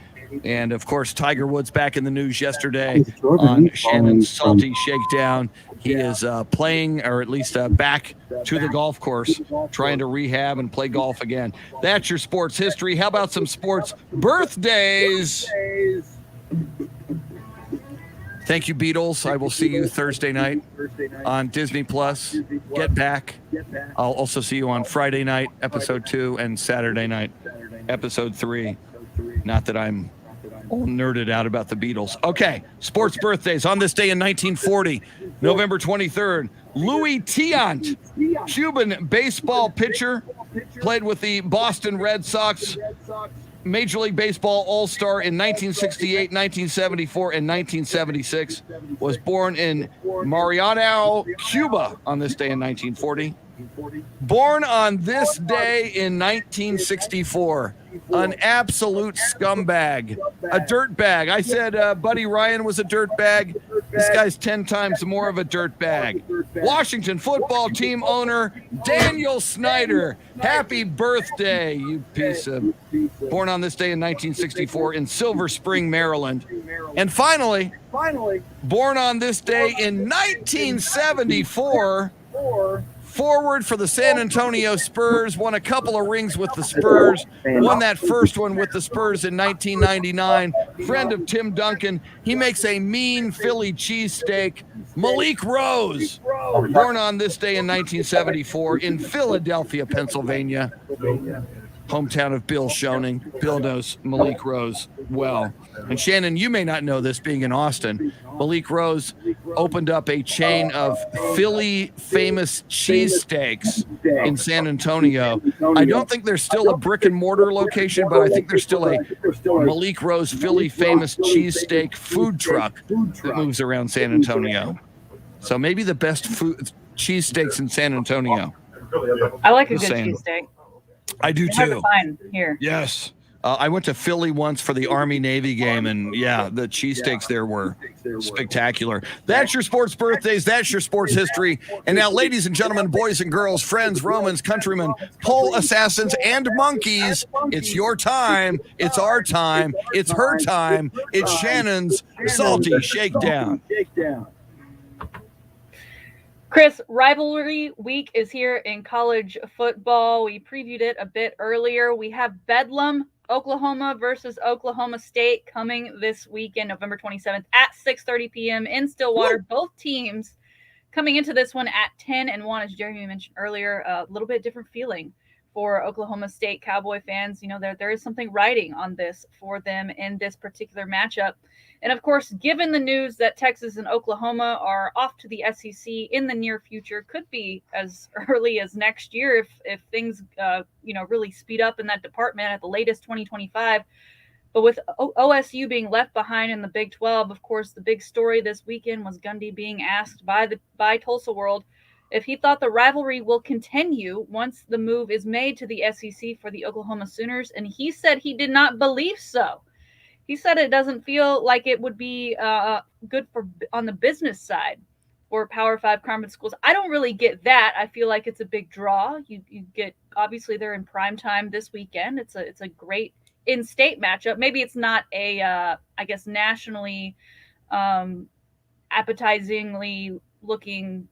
Speaker 1: And, of course, Tiger Woods back in the news yesterday on Shannon's Salty Shakedown. He is playing, or at least back to the golf course, trying to rehab and play golf again. That's your sports history. How about some sports birthdays? Thank you, Beatles. I will see you Thursday night on Disney Plus. Get Back. I'll also see you on Friday night, episode 2, and Saturday night, episode 3. Not that I'm All nerded out about the Beatles. Okay, sports birthdays. On this day in 1940, November 23rd, Louis Tiant, Cuban baseball pitcher, played with the Boston Red Sox, Major League Baseball All-Star in 1968, 1974, and 1976, was born in Marianao, Cuba on this day in 1940. Born on this day in 1964, an absolute scumbag, a dirtbag. I said Buddy Ryan was a dirtbag. This guy's 10 times more of a dirtbag. Washington football team owner Daniel Snyder. Happy birthday, you piece of... Born on this day in 1964 in Silver Spring, Maryland. And finally, born on this day in 1974... forward for the San Antonio Spurs, won a couple of rings with the Spurs, won that first one with the Spurs in 1999. Friend of Tim Duncan, he makes a mean Philly cheesesteak. Malik Rose, born on this day in 1974 in Philadelphia, Pennsylvania. Hometown of Bill Schoening. Bill knows Malik Rose well. And Shannon, you may not know this being in Austin. Malik Rose opened up a chain of Philly famous cheesesteaks in San Antonio. I don't think there's still a brick and mortar location, but I think there's still a Malik Rose Philly famous cheesesteak food truck that moves around San Antonio. So maybe the best food cheesesteaks in San Antonio.
Speaker 2: I like a good cheesesteak.
Speaker 1: I do
Speaker 2: Hard to
Speaker 1: too.
Speaker 2: find here.
Speaker 1: Yes. I went to Philly once for the Army-Navy game, and yeah, the cheesesteaks there were spectacular. That's your sports birthdays. That's your sports history. And now, ladies and gentlemen, boys and girls, friends, Romans, countrymen, pole assassins, and monkeys, it's your time. It's our time. It's her time. It's Shannon's Salty Shakedown.
Speaker 2: Chris, rivalry week is here in college football. We previewed it a bit earlier. We have Bedlam, Oklahoma versus Oklahoma State coming this weekend, November 27th at 6:30 p.m. in Stillwater. Both teams coming into this one at 10-1, as Jeremy mentioned earlier. A little bit different feeling for Oklahoma State Cowboy fans. You know, there is something riding on this for them in this particular matchup. And of course, given the news that Texas and Oklahoma are off to the SEC in the near future, could be as early as next year if things really speed up in that department, at the latest 2025. But with OSU being left behind in the Big 12, of course, the big story this weekend was Gundy being asked by Tulsa World if he thought the rivalry will continue once the move is made to the SEC for the Oklahoma Sooners, and he said he did not believe so. He said it doesn't feel like it would be good for on the business side for Power 5 conference schools. I don't really get that. I feel like it's a big draw. You get, obviously they're in prime time this weekend. It's a great in-state matchup. Maybe it's not a nationally appetizingly looking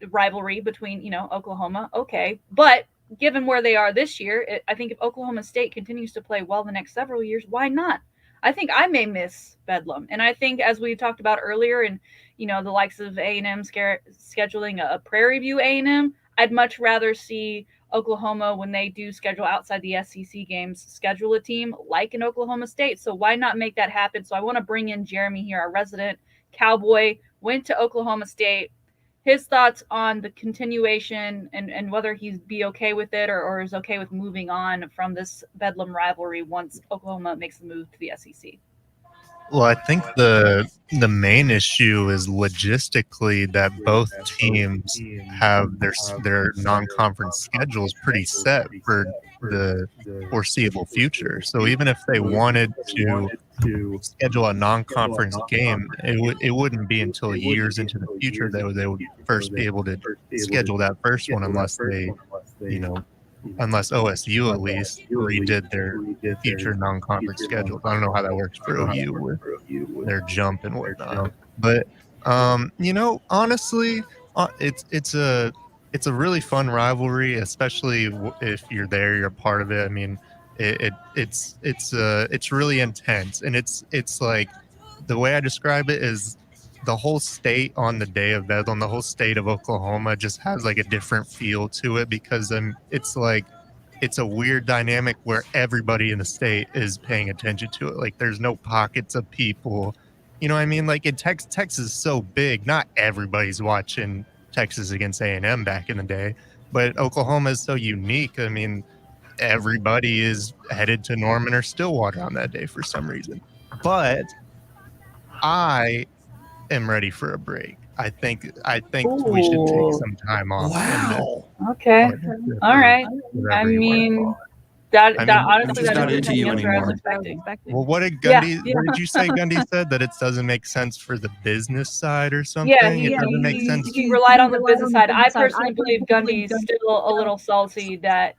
Speaker 2: rivalry between Oklahoma. Okay, but given where they are this year, I think if Oklahoma State continues to play well the next several years, why not? I think I may miss Bedlam. And I think, as we talked about earlier, and the likes of A&M scheduling a Prairie View A&M, I'd much rather see Oklahoma, when they do schedule outside the SEC games, schedule a team like an Oklahoma State. So why not make that happen? So I want to bring in Jeremy here, our resident Cowboy, went to Oklahoma State. His thoughts on the continuation and whether he'd be okay with it or is okay with moving on from this Bedlam rivalry once Oklahoma makes the move to the SEC.
Speaker 4: Well, I think the main issue is logistically that both teams have their non-conference schedules pretty set for the foreseeable future. So even if they wanted to schedule a non-conference game, it wouldn't be until years into the future that they would first be able to schedule that first one, unless they, unless OSU at least redid their future non-conference schedules. I don't know how that works for OU with their jump and whatnot. But honestly, it's a really fun rivalry, especially if you're there, you're a part of it. I mean, it's really intense, and it's like, the way I describe it is the whole state on the day of Bedlam, the whole state of Oklahoma just has like a different feel to it, because it's like it's a weird dynamic where everybody in the state is paying attention to it. Like there's no pockets of people. You know what I mean? Like in Texas is so big, not everybody's watching Texas against A&M back in the day, but Oklahoma is so unique. I mean, everybody is headed to Norman or Stillwater on that day for some reason. But I am ready for a break. I think we should take
Speaker 2: Ooh.
Speaker 4: some time off.
Speaker 1: Wow.
Speaker 2: Okay.
Speaker 4: And
Speaker 2: All right.
Speaker 4: whatever
Speaker 2: I
Speaker 4: you wanna
Speaker 2: mean,
Speaker 4: call it.
Speaker 2: that
Speaker 4: I
Speaker 2: that
Speaker 4: mean,
Speaker 2: honestly
Speaker 1: just
Speaker 2: that
Speaker 1: not
Speaker 2: isn't
Speaker 1: into you
Speaker 2: the answer I was
Speaker 1: anymore.
Speaker 2: expecting.
Speaker 4: Well, what did
Speaker 2: Yeah.
Speaker 4: Gundy? What did you say? Gundy said that it doesn't make sense for the business side or something.
Speaker 2: Yeah,
Speaker 4: It doesn't make sense.
Speaker 2: he relied on the business side. I personally believe Gundy's still a little salty that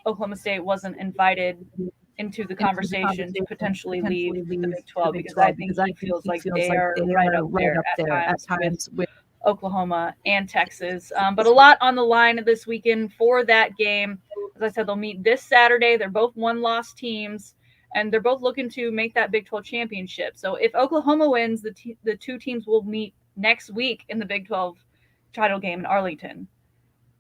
Speaker 2: Oklahoma State wasn't invited into the conversation to potentially leave the Big 12 because I think he feels like they are right up there at times with Oklahoma and Texas. But a lot on the line this weekend for that game. As I said, they'll meet this Saturday. They're both one-loss teams, and they're both looking to make that Big 12 championship. So if Oklahoma wins, the two teams will meet next week in the Big 12 title game in Arlington.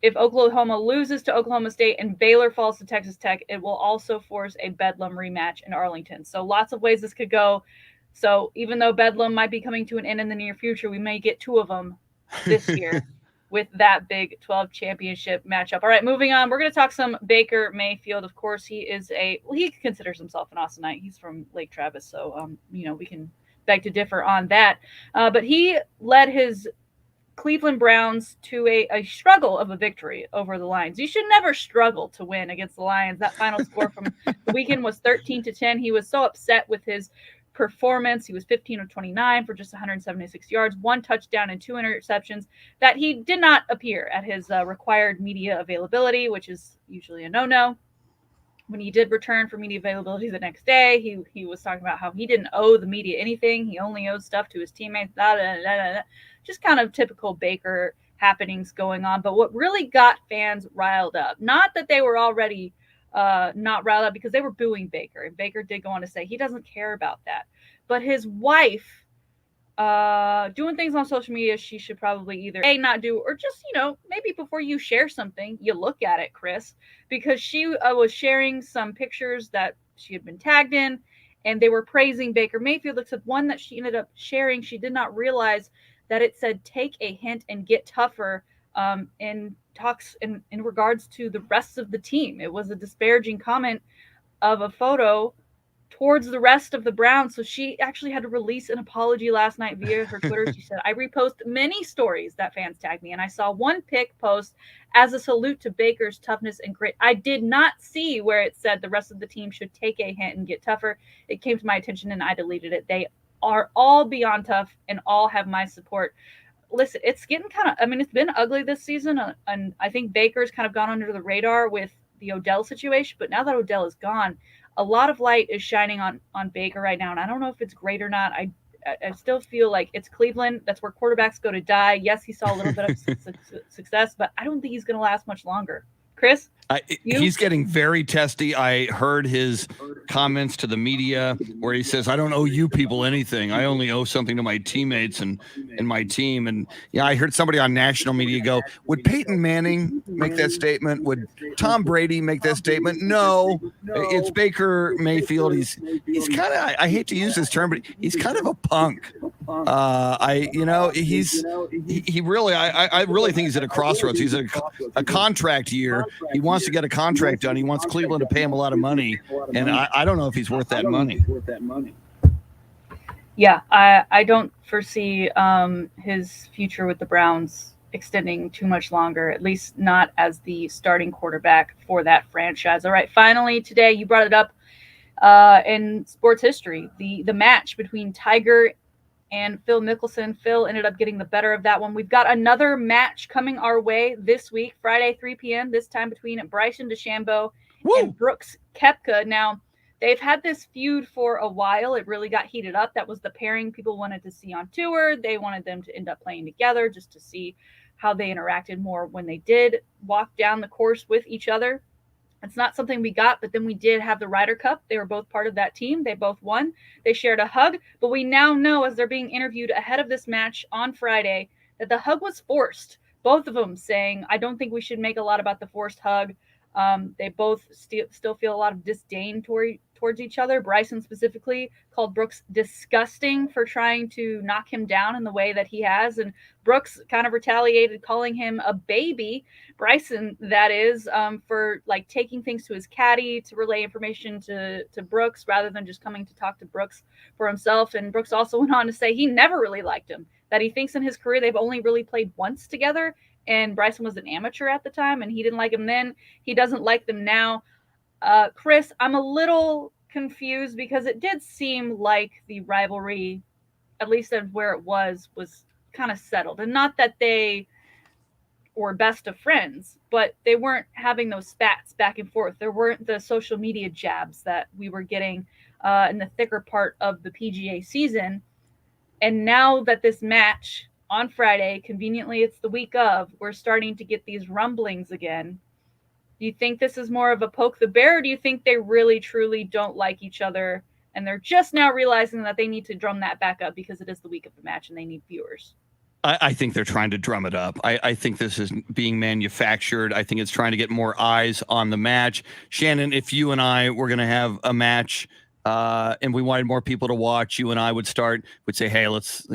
Speaker 2: If Oklahoma loses to Oklahoma State and Baylor falls to Texas Tech, it will also force a Bedlam rematch in Arlington. So lots of ways this could go. So even though Bedlam might be coming to an end in the near future, we may get two of them this year with that Big 12 championship matchup. All right, moving on. We're going to talk some Baker Mayfield. Of course, he considers himself an Austinite. He's from Lake Travis, so we can beg to differ on that. But he led his Cleveland Browns to a struggle of a victory over the Lions. You should never struggle to win against the Lions. That final score from the weekend was 13-10. He was so upset with his performance. He was 15 of 29 for just 176 yards, 1 touchdown and 2 interceptions, that he did not appear at his required media availability, which is usually a no-no. When he did return for media availability the next day, he was talking about how he didn't owe the media anything. He only owes stuff to his teammates. Just kind of typical Baker happenings going on. But what really got fans riled up, not that they were already not riled up because they were booing Baker. And Baker did go on to say he doesn't care about that. But his wife doing things on social media she should probably either A, not do, or just, maybe before you share something, you look at it, Chris, because she was sharing some pictures that she had been tagged in, and they were praising Baker Mayfield, except one that she ended up sharing, she did not realize that it said, take a hint and get tougher, in talks in regards to the rest of the team. It was a disparaging comment of a photo towards the rest of the Browns. So she actually had to release an apology last night via her Twitter. She said, I repost many stories that fans tagged me, and I saw one pic post as a salute to Baker's toughness and grit. I did not see where it said the rest of the team should take a hint and get tougher. It came to my attention and I deleted it. They are all beyond tough and all have my support. Listen, it's getting it's been ugly this season, and I think Baker's kind of gone under the radar with the Odell situation, but now that Odell is gone, a lot of light is shining on Baker right now, and I don't know if it's great or not. I still feel like it's Cleveland. That's where quarterbacks go to die. Yes, he saw a little bit of success, but I don't think he's going to last much longer. Chris?
Speaker 1: He's getting very testy. I heard his comments to the media where he says, I don't owe you people anything. I only owe something to my teammates and my team. And yeah, I heard somebody on national media go, would Peyton Manning make that statement? Would Tom Brady make that statement? No, it's Baker Mayfield. He's kind of, I hate to use this term, but he's kind of a punk. I really think he's at a crossroads. He's at a contract year. He wants to get a contract done. He wants Cleveland to pay him a lot of money, and I don't know if he's worth that money.
Speaker 2: Yeah, I don't foresee his future with the Browns extending too much longer, at least not as the starting quarterback for that franchise. All right, finally today, you brought it up in sports history, the match between Tiger and Phil Mickelson. Phil ended up getting the better of that one. We've got another match coming our way this week, Friday, 3 p.m., this time between Bryson DeChambeau and Brooks Koepka. Now, they've had this feud for a while. It really got heated up. That was the pairing people wanted to see on tour. They wanted them to end up playing together just to see how they interacted more when they did walk down the course with each other. It's not something we got, but then we did have the Ryder Cup. They were both part of that team. They both won. They shared a hug, but we now know as they're being interviewed ahead of this match on Friday that the hug was forced. Both of them saying, I don't think we should make a lot about the forced hug. They both still feel a lot of disdain towards each other. Bryson specifically called Brooks disgusting for trying to knock him down in the way that he has, and Brooks kind of retaliated, calling him a baby. Bryson, that is, for like taking things to his caddy to relay information to Brooks rather than just coming to talk to Brooks for himself. And Brooks also went on to say he never really liked him, that he thinks in his career they've only really played once together, and Bryson was an amateur at the time, and he didn't like him then. He doesn't like them now. Chris, I'm a little confused because it did seem like the rivalry, at least of where it was kind of settled. And not that they were best of friends, but they weren't having those spats back and forth. There weren't the social media jabs that we were getting in the thicker part of the PGA season. And now that this match on Friday, conveniently it's the week of, we're starting to get these rumblings again. Do you think this is more of a poke the bear, or do you think they really truly don't like each other and they're just now realizing that they need to drum that back up because it is the week of the match and they need viewers?
Speaker 1: I think they're trying to drum it up. I think this is being manufactured. I think it's trying to get more eyes on the match. Shannon, if you and I were going to have a match and we wanted more people to watch, you and I would say, hey, let's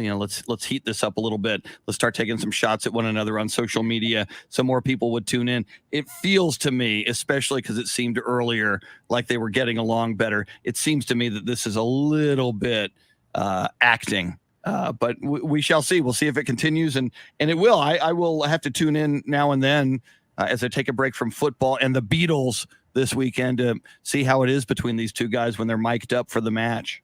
Speaker 1: heat this up a little bit. Let's start taking some shots at one another on social media so more people would tune in. It feels to me, especially because it seemed earlier like they were getting along better, it seems to me that this is a little bit acting. But we shall see. We'll see if it continues, and it will. I will have to tune in now and then as I take a break from football and the Beatles this weekend to see how it is between these two guys when they're mic'd up for the match.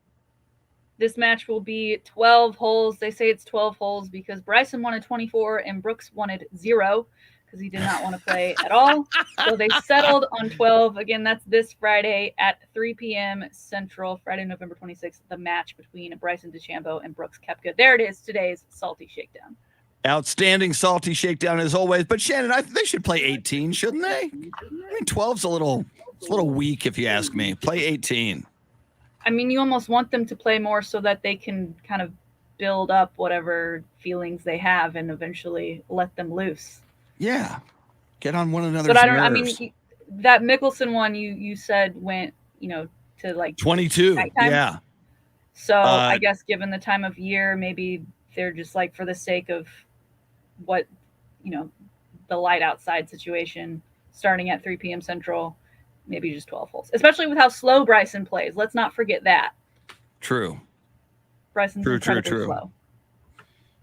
Speaker 2: This match will be 12 holes. They say it's 12 holes because Bryson wanted 24 and Brooks wanted 0 because he did not want to play at all. So they settled on 12. Again, that's this Friday at 3 p.m. Central, Friday, November 26th, the match between Bryson DeChambeau and Brooks Koepka. There it is, today's Salty Shakedown.
Speaker 1: Outstanding Salty Shakedown as always. But Shannon, they should play 18, shouldn't they? I mean, 12's a little weak if you ask me. Play 18.
Speaker 2: I mean, you almost want them to play more so that they can kind of build up whatever feelings they have and eventually let them loose.
Speaker 1: Yeah. Get on one another's
Speaker 2: nerves.
Speaker 1: I
Speaker 2: mean, that Mickelson one you said went, to like
Speaker 1: 22.
Speaker 2: Nighttime.
Speaker 1: Yeah.
Speaker 2: So I guess given the time of year, maybe they're just like, for the sake of what, the light outside situation starting at 3 p.m. Central, maybe just 12 holes, especially with how slow Bryson plays. Let's not forget that.
Speaker 1: True.
Speaker 2: Bryson's incredibly slow.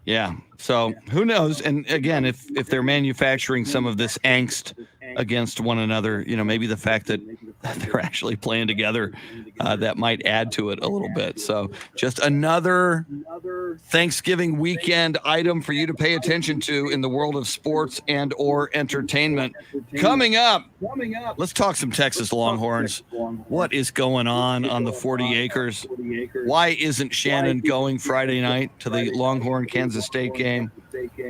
Speaker 1: Yeah. So who knows? And again, if they're manufacturing some of this angst against one another, maybe the fact that they're actually playing together, that might add to it a little bit. So just another Thanksgiving weekend item for you to pay attention to in the world of sports and or entertainment. Coming up, let's talk some Texas Longhorns. What is going on the 40 acres? Why isn't Shannon going Friday night to the Longhorn Kansas State game?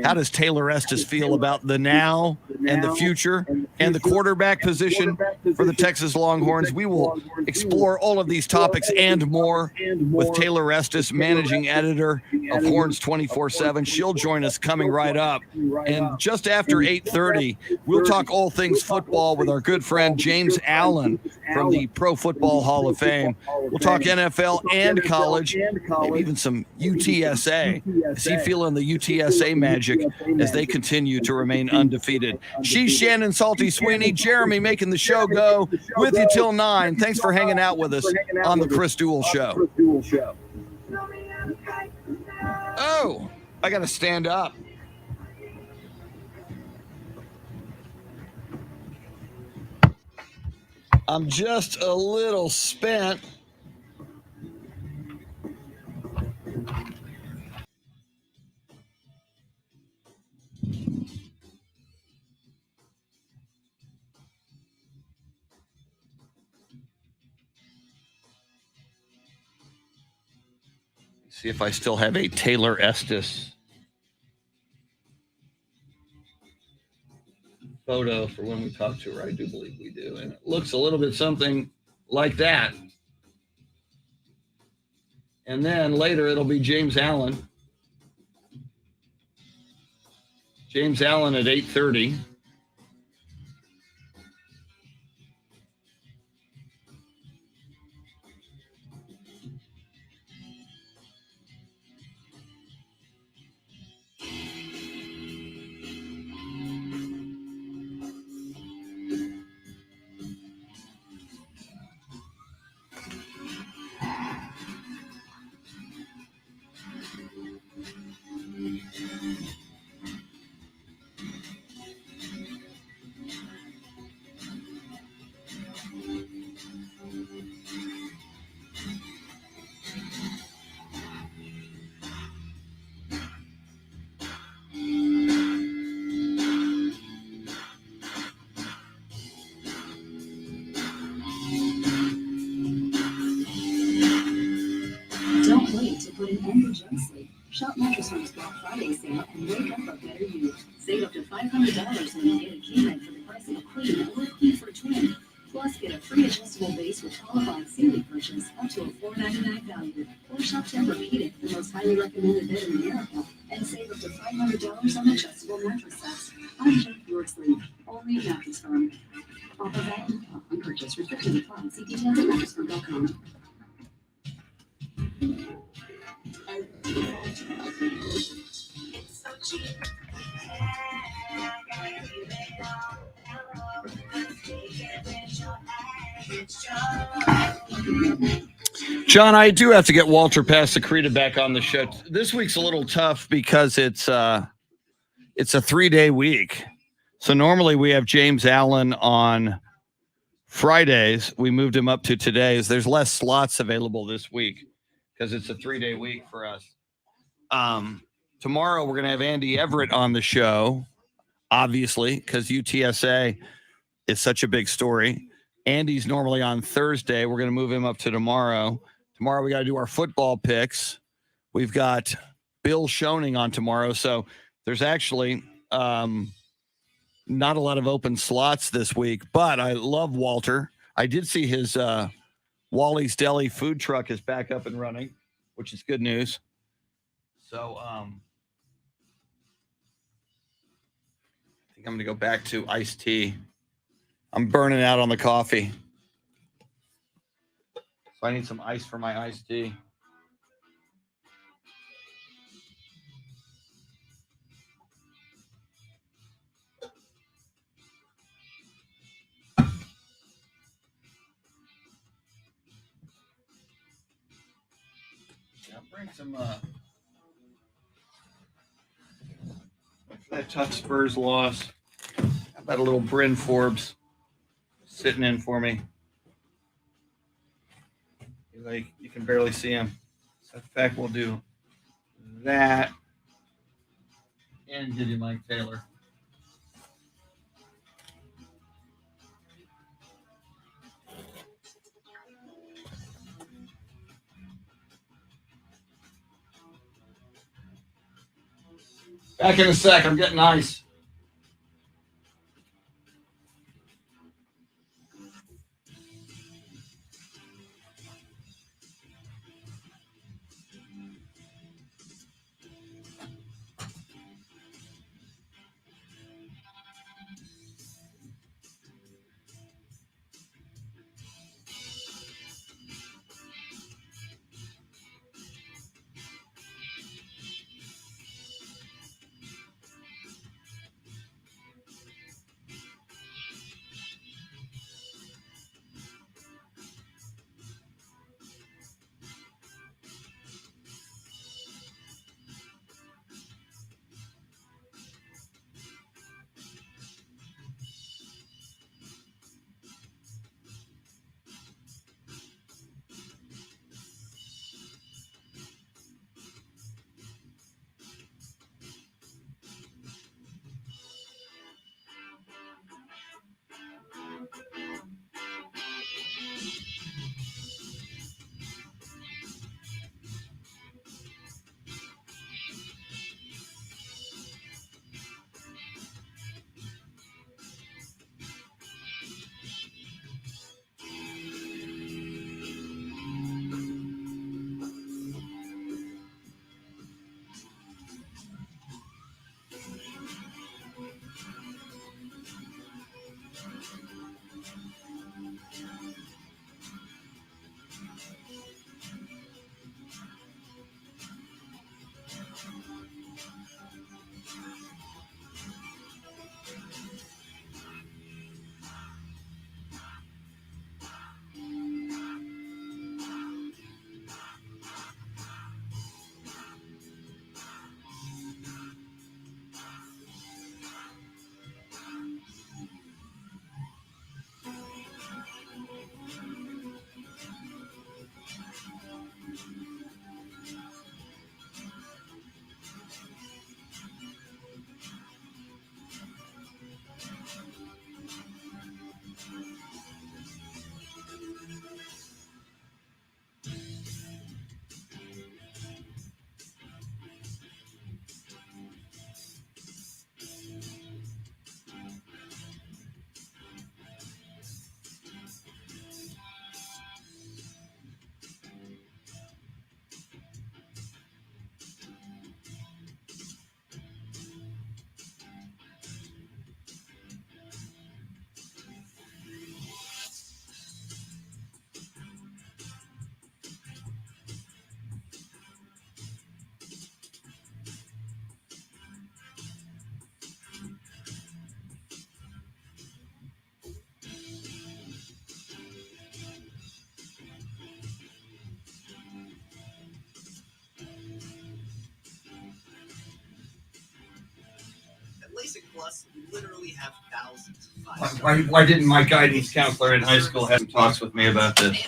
Speaker 1: How does Taylor Estes feel about the now and the future and the quarterback position for the Texas Longhorns? We will explore all of these topics and more with Taylor Estes, managing editor of Horns 24/7. She'll join us coming right up. And just after 8:30, we'll talk all things football with our good friend James Allen from the Pro Football Hall of Fame. We'll talk NFL and college, maybe even some UTSA. Is he feeling the UTSA magic as they continue to remain undefeated? She's Shannon Salty Sweeney, Jeremy making the show go with you till 9. Thanks for hanging out with us on the Chris Duel Show. Oh, I got to stand up. I'm just a little spent. See if I still have a Taylor Estes photo for when we talk to her. I do believe we do. And it looks a little bit something like that. And then later it'll be James Allen. James Allen at 8:30.
Speaker 5: immensely. Shop Mattress Firm's Black Friday sale and wake up a better you. Save up to $500 when you get a king bed for the price of a queen or a queen for a twin. Plus, get a free adjustable base with qualifying seating purchase up to a $499 value. Or shop Tempur-Pedic, the most highly recommended bed in America, and save up to $500 on adjustable mattress sets. Uncheck your sleep. Only at Mattress Firm. Offer valid on purchase. Restrictions apply. See details at mattressfirm.com.
Speaker 1: John, I do have to get Walter Pasacreta back on the show. This week's a little tough because it's a 3-day week. So normally we have James Allen on Fridays. We moved him up to today's. There's less slots available this week because it's a 3-day week for us. Tomorrow we're going to have Andy Everett on the show, obviously, because UTSA is such a big story. Andy's normally on Thursday. We're going to move him up to tomorrow. Tomorrow we got to do our football picks. We've got Bill Schoening on tomorrow. So there's actually not a lot of open slots this week, but I love Walter. I did see his Wally's Deli food truck is back up and running, which is good news. So I think I'm going to go back to iced tea. I'm burning out on the coffee. So I need some ice for my iced tea. I'll bring some that tough Spurs loss. How about a little Bryn Forbes sitting in for me? Like you can barely see him. So in fact, we'll do that and give you Mike Taylor. Back in a sec. I'm getting ice.
Speaker 6: LASIK Plus, we literally have thousands of
Speaker 1: Why didn't my guidance counselor in high school have some talks with me about this?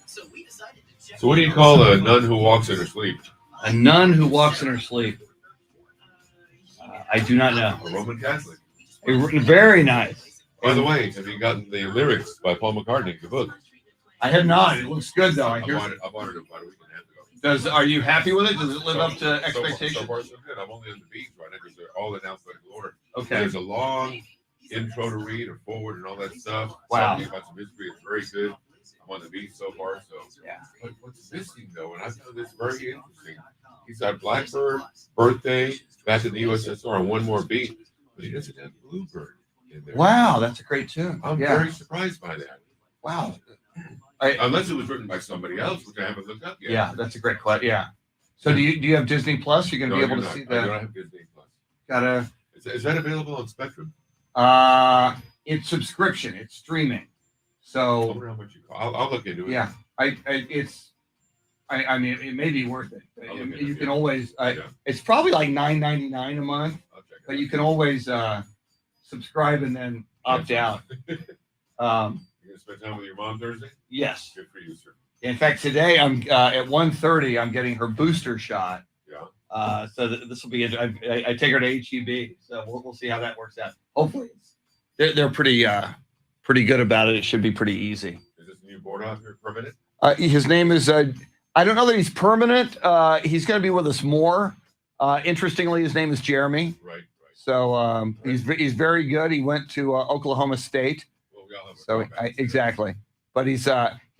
Speaker 6: So we decided to check.
Speaker 3: So what do you call a nun who walks in her sleep?
Speaker 1: A nun who walks in her sleep. I do not know.
Speaker 3: A Roman Catholic.
Speaker 1: Very nice.
Speaker 3: By the way, have you gotten the lyrics by Paul McCartney, the book?
Speaker 1: I have not. It looks good though.
Speaker 3: I bought it about a week and a half ago.
Speaker 1: Are you happy with it? Does it live up to expectations?
Speaker 3: So far, so good. I'm only on the beach right now because they're all in alphabetical order.
Speaker 1: Okay.
Speaker 3: There's a long intro to read, or forward, and all that stuff.
Speaker 1: Wow.
Speaker 3: Something about some history. It's very good. I'm on the beach so far. So
Speaker 1: Yeah.
Speaker 3: But what's missing though, and I found this very interesting. He's got Blackbird, Birthday, back in the USSR, and one more beat, but he doesn't have Bluebird in there.
Speaker 1: Wow, that's a great tune.
Speaker 3: I'm very surprised by that.
Speaker 1: Wow.
Speaker 3: Unless it was written by somebody else, which I haven't looked up yet.
Speaker 1: Yeah, that's a great question. Yeah. So do you have Disney Plus? You're going to be able to see
Speaker 3: I
Speaker 1: that?
Speaker 3: don't have Disney Plus.
Speaker 1: Gotta.
Speaker 3: Is that available on Spectrum?
Speaker 1: It's subscription. It's streaming.
Speaker 3: I
Speaker 1: So
Speaker 3: wonder how much you call. I'll look into it.
Speaker 1: yeah, I mean, it may be worth it.
Speaker 3: I'll look into
Speaker 1: You
Speaker 3: it,
Speaker 1: can
Speaker 3: yeah.
Speaker 1: always.
Speaker 3: Yeah,
Speaker 1: It's probably like $9.99 a month,
Speaker 3: I'll check it
Speaker 1: but
Speaker 3: out.
Speaker 1: you can always subscribe and then opt out.
Speaker 3: You gonna spend time with your mom Thursday?
Speaker 1: Yes.
Speaker 3: Good for you, sir.
Speaker 1: In fact, today I'm at 1:30. I'm getting her booster shot.
Speaker 3: Yeah.
Speaker 1: So this will be. I take her to HEB. So we'll see how that works out. Hopefully, they're pretty good about it. It should be pretty easy.
Speaker 3: Is this new board out here permanent?
Speaker 1: His name is. I don't know that he's permanent. He's going to be with us more. Interestingly, his name is Jeremy.
Speaker 3: Right.
Speaker 1: So he's very good. He went to Oklahoma State.
Speaker 3: Well, we all have a
Speaker 1: So
Speaker 3: callback.
Speaker 1: exactly. But he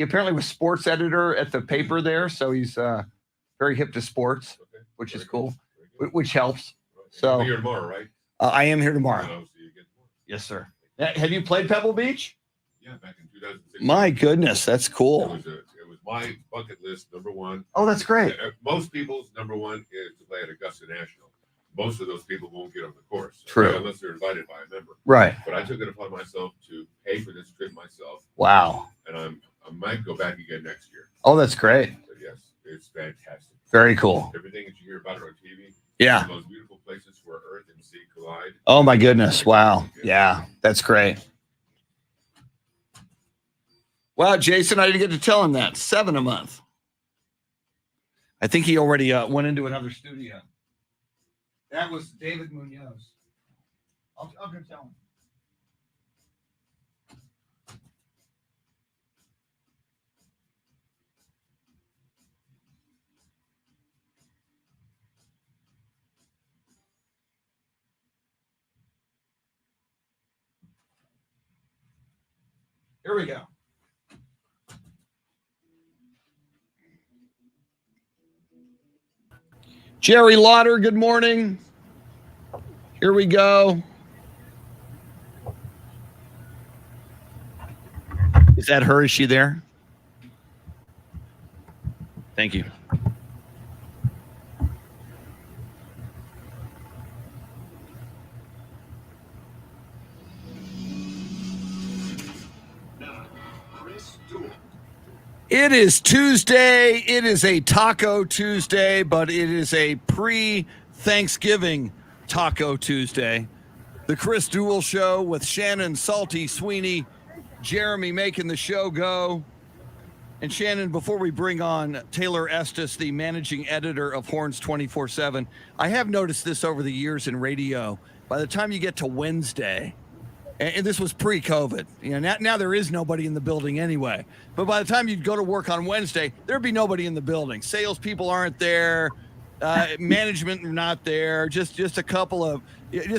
Speaker 1: apparently was sports editor at the paper there. So he's very hip to sports,
Speaker 3: Okay.
Speaker 1: which is
Speaker 3: Very
Speaker 1: cool,
Speaker 3: good. Very good.
Speaker 1: which helps.
Speaker 3: Right.
Speaker 1: So-
Speaker 3: You'll be here tomorrow, right?
Speaker 1: I am here tomorrow.
Speaker 3: Oh, so you get more.
Speaker 1: Yes, sir. Have you played Pebble Beach?
Speaker 3: Yeah, back in 2006.
Speaker 1: My goodness, that's cool.
Speaker 3: It was my bucket list number one.
Speaker 1: Oh, that's great.
Speaker 3: Most people's number one is to play at Augusta National. Most of those people won't get on the course.
Speaker 1: True.
Speaker 3: Unless they're invited by a member.
Speaker 1: Right.
Speaker 3: But I took it upon myself to pay for this trip myself,
Speaker 1: Wow.
Speaker 3: and I might go back again next year.
Speaker 1: Oh, that's great.
Speaker 3: But yes, it's fantastic.
Speaker 1: Very cool.
Speaker 3: Everything that you hear about it on TV.
Speaker 1: Yeah.
Speaker 3: The most beautiful places where earth and sea collide.
Speaker 1: Oh my goodness. Wow. Yeah, that's great. Wow, Jason, I didn't get to tell him that. 7 a month. I think he already went into another studio. That was David Munoz. I'll go tell him. Here we go. Jerry Lauder, good morning. Here we go. Is that her? Is she there? Thank you.
Speaker 3: Now, Chris Duel.
Speaker 1: It is Tuesday. It is a Taco Tuesday, but it is a pre-Thanksgiving Taco Tuesday. The Chris Duel Show with Shannon, Salty, Sweeney, Jeremy making the show go. And Shannon, before we bring on Taylor Estes, the managing editor of Horns 24/7, I have noticed this over the years in radio. By the time you get to Wednesday, and this was pre-COVID, now there is nobody in the building anyway. But by the time you'd go to work on Wednesday, there'd be nobody in the building. Salespeople aren't there, management are not there. Just a couple of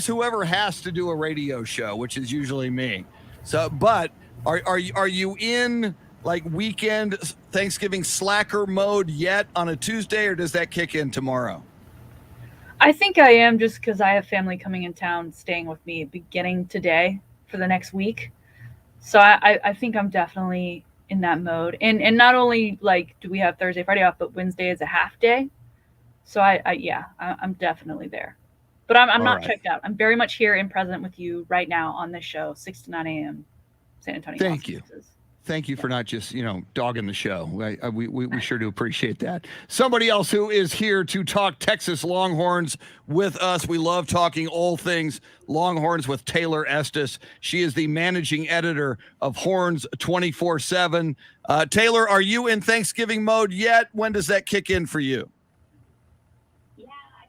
Speaker 1: whoever has to do a radio show, which is usually me. So, but are you in like weekend Thanksgiving slacker mode yet on a Tuesday, or does that kick in tomorrow?
Speaker 2: I think I am, just because I have family coming in town, staying with me beginning today for the next week. So I think I'm definitely in that mode. And not only like do we have Thursday, Friday off, but Wednesday is a half day. So I'm definitely there. But I'm not checked out. I'm very much here and present with you right now on this show, 6 to 9 a.m. San Antonio.
Speaker 1: Thank you. Thank you for not just, dogging the show. We sure do appreciate that. Somebody else who is here to talk Texas Longhorns with us. We love talking all things Longhorns with Taylor Estes. She is the managing editor of Horns 24/7. Taylor, are you in Thanksgiving mode yet? When does that kick in for you?
Speaker 7: Yeah, I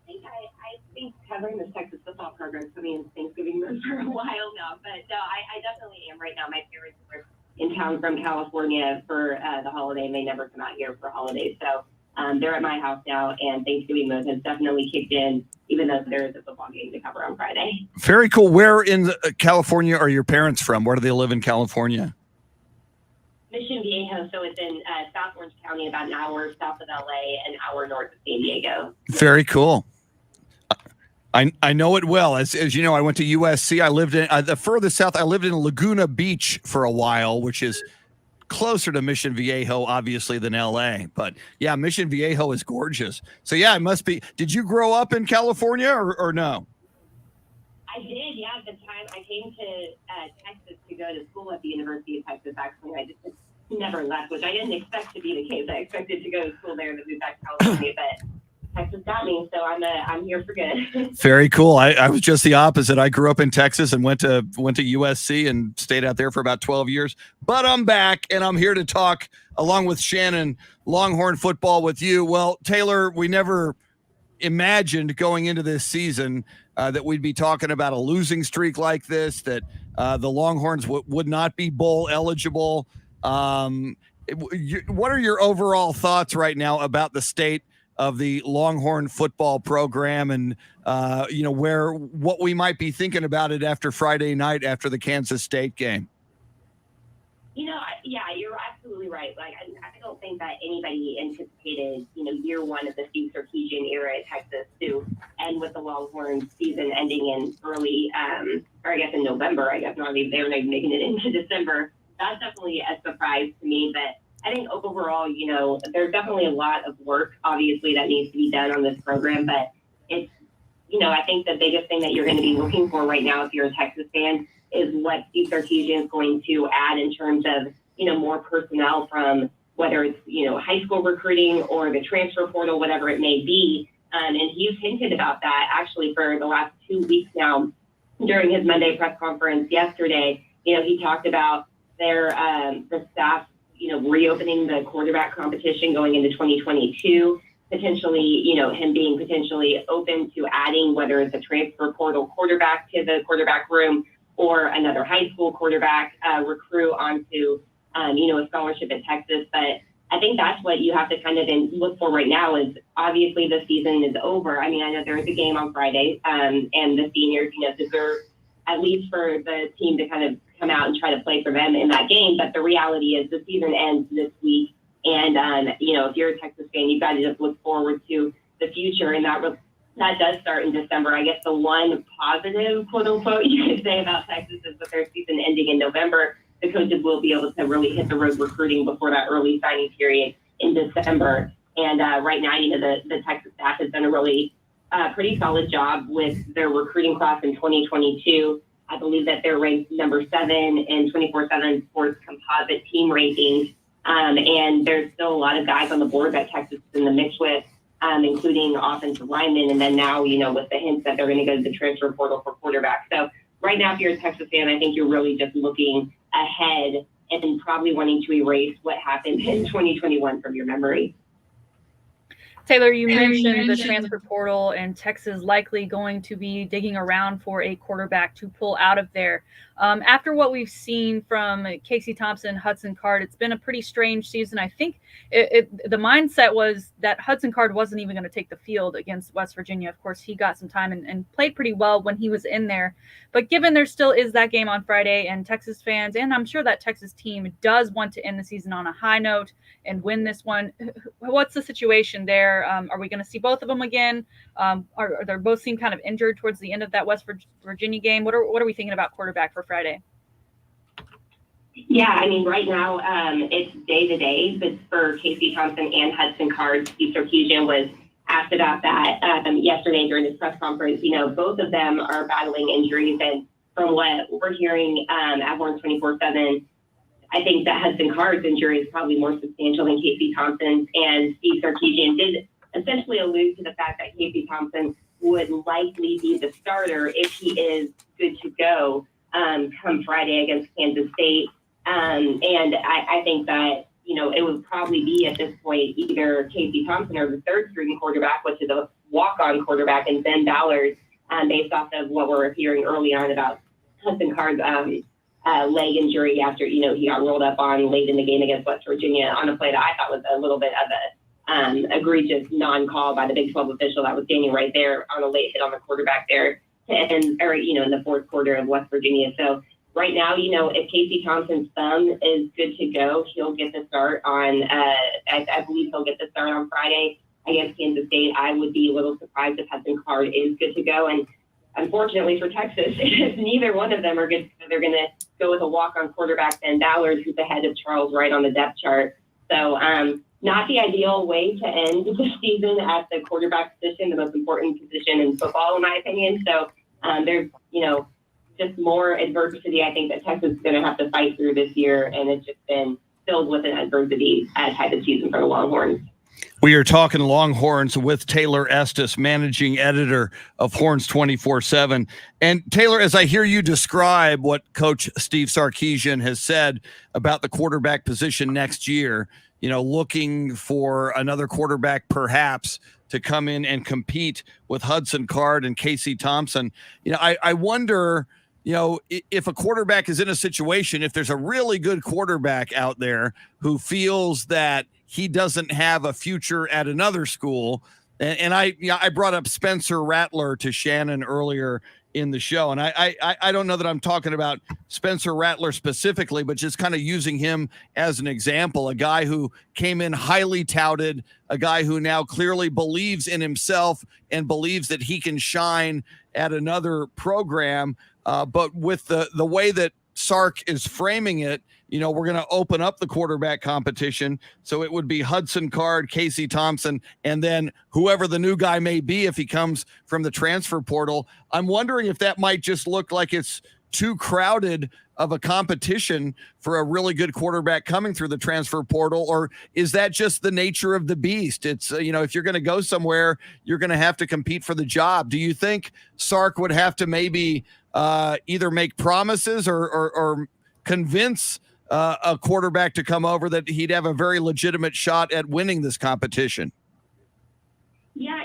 Speaker 7: think covering the Texas football program is coming in Thanksgiving mode for a while now. But no, I definitely am right now. My parents are in town from California for the holiday, and they never come out here for holidays. So they're at my house now, and Thanksgiving mode has definitely kicked in, even though there is a football game to cover on Friday.
Speaker 1: Very cool. Where in California are your parents from? Where do they live in California?
Speaker 7: Mission Viejo, so it's in South Orange County, about an hour south of LA, an hour north of San Diego.
Speaker 1: Very cool. I know it well. As you know, I went to USC. I lived in the furthest south. I lived in Laguna Beach for a while, which is closer to Mission Viejo, obviously, than LA. But yeah, Mission Viejo is gorgeous. So yeah, it must be. Did you grow up in California or no?
Speaker 7: I did, yeah. At the time I came to Texas to go to school at the University of Texas, actually. I just never left, which I didn't expect to be the case. I expected to go to school there and then move back to California, but Texas got me, so I'm here for good.
Speaker 1: Very cool. I was just the opposite. I grew up in Texas and went to USC and stayed out there for about 12 years. But I'm back, and I'm here to talk, along with Shannon, Longhorn football with you. Well, Taylor, we never imagined going into this season that we'd be talking about a losing streak like this, that the Longhorns would not be bowl eligible. What are your overall thoughts right now about the state of the Longhorn football program, and what we might be thinking about it after Friday night after the Kansas State game?
Speaker 7: Yeah, you're absolutely right. Like, I don't think that anybody anticipated, year one of the Steve Sarkisian era at Texas to end with the Longhorns season ending in early, or I guess in November. I guess not even, they were not even making it into December. That's definitely a surprise to me, but I think overall, there's definitely a lot of work, obviously, that needs to be done on this program. But it's, I think the biggest thing that you're going to be looking for right now, if you're a Texas fan, is what Steve Sarkisian is going to add in terms of, more personnel from whether it's, high school recruiting or the transfer portal, whatever it may be. And he's hinted about that actually for the last 2 weeks now. During his Monday press conference yesterday, he talked about the staff, reopening the quarterback competition going into 2022, potentially, him being potentially open to adding whether it's a transfer portal quarterback to the quarterback room or another high school quarterback recruit onto, a scholarship at Texas. But I think that's what you have to kind of look for right now is obviously the season is over. I mean, I know there is a game on Friday and the seniors, deserve at least for the team to kind of come out and try to play for them in that game. But the reality is the season ends this week. And, if you're a Texas fan, you've got to just look forward to the future. And that does start in December. I guess the one positive, quote unquote, you could say about Texas is with their season ending in November, the coaches will be able to really hit the road recruiting before that early signing period in December. And right now, the Texas staff has done a really pretty solid job with their recruiting class in 2022. I believe that they're ranked number 7 in 24/7 Sports composite team rankings. And there's still a lot of guys on the board that Texas is in the mix with, including offensive linemen. And then now, with the hints that they're going to go to the transfer portal for quarterback. So right now, if you're a Texas fan, I think you're really just looking ahead and probably wanting to erase what happened in 2021 from your memory.
Speaker 2: Taylor, you mentioned the transfer portal and Texas likely going to be digging around for a quarterback to pull out of there. After what we've seen from Casey Thompson, Hudson Card, it's been a pretty strange season. I think the mindset was that Hudson Card wasn't even going to take the field against West Virginia. Of course, he got some time and played pretty well when he was in there. But given there still is that game on Friday, and Texas fans, and I'm sure that Texas team does want to end the season on a high note and win this one, what's the situation there? Are we going to see both of them again? Are they both seem kind of injured towards the end of that West Virginia game? What are we thinking about quarterback for Friday?
Speaker 7: Yeah, I mean, right now it's day to day, but for Casey Thompson and Hudson Card, Steve Sarkisian was asked about that yesterday during his press conference. Both of them are battling injuries, and from what we're hearing at Horns 24/7, I think that Hudson Card's injury is probably more substantial than Casey Thompson's, and Steve Sarkisian did essentially allude to the fact that Casey Thompson would likely be the starter if he is good to go come Friday against Kansas State. And I think that, it would probably be at this point either Casey Thompson or the third string quarterback, which is a walk-on quarterback, and Ben Ballard, based off of what we're hearing early on about Hudson Card's leg injury after, he got rolled up on late in the game against West Virginia on a play that I thought was a little bit of a egregious non-call by the Big 12 official that was standing right there on a late hit on the quarterback there in the fourth quarter of West Virginia. So right now, if Casey Thompson's thumb is good to go, he'll get the start on, I believe he'll get the start on Friday against Kansas State. I would be a little surprised if Hudson Card is good to go. And unfortunately for Texas, if neither one of them are good, they're going to go with a walk-on quarterback, Ben Ballard, who's ahead of Charles Wright on the depth chart. So not the ideal way to end the season at the quarterback position, the most important position in football, in my opinion. So there's, just more adversity, I think, that Texas is going to have to fight through this year. And it's just been filled with an adversity type of season for the Longhorns.
Speaker 1: We are talking Longhorns with Taylor Estes, managing editor of Horns 24/7. And Taylor, as I hear you describe what Coach Steve Sarkisian has said about the quarterback position next year, looking for another quarterback perhaps to come in and compete with Hudson Card and Casey Thompson. I wonder, if a quarterback is in a situation, if there's a really good quarterback out there who feels that he doesn't have a future at another school. And I brought up Spencer Rattler to Shannon earlier in the show. And I don't know that I'm talking about Spencer Rattler specifically, but just kind of using him as an example, a guy who came in highly touted, a guy who now clearly believes in himself and believes that he can shine at another program. But with the way that Sark is framing it, we're going to open up the quarterback competition. So it would be Hudson Card, Casey Thompson, and then whoever the new guy may be if he comes from the transfer portal. I'm wondering if that might just look like it's too crowded of a competition for a really good quarterback coming through the transfer portal, or is that just the nature of the beast? It's, if you're going to go somewhere, you're going to have to compete for the job. Do you think Sark would have to maybe either make promises or convince a quarterback to come over that he'd have a very legitimate shot at winning this competition?
Speaker 7: Yeah,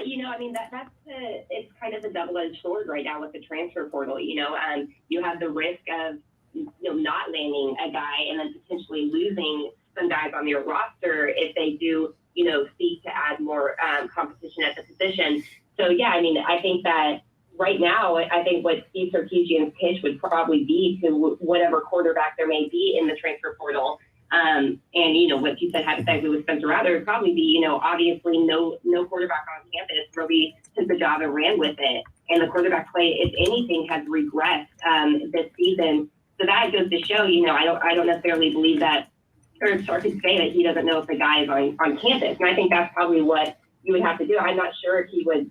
Speaker 7: it's kind of a double-edged sword right now with the transfer portal. You have the risk of not landing a guy and then potentially losing some guys on your roster if they do seek to add more competition at the position. So yeah, I think that right now, I think what Steve Sarkisian's pitch would probably be to whatever quarterback there may be in the transfer portal. And what you said hypothetically with Spencer Rattler would probably be, obviously no quarterback on campus really took the job and ran with it. And the quarterback play, if anything, has regressed this season. So that goes to show, I don't necessarily believe that, or Sark could say that he doesn't know if the guy is on campus. And I think that's probably what you would have to do. I'm not sure if he would,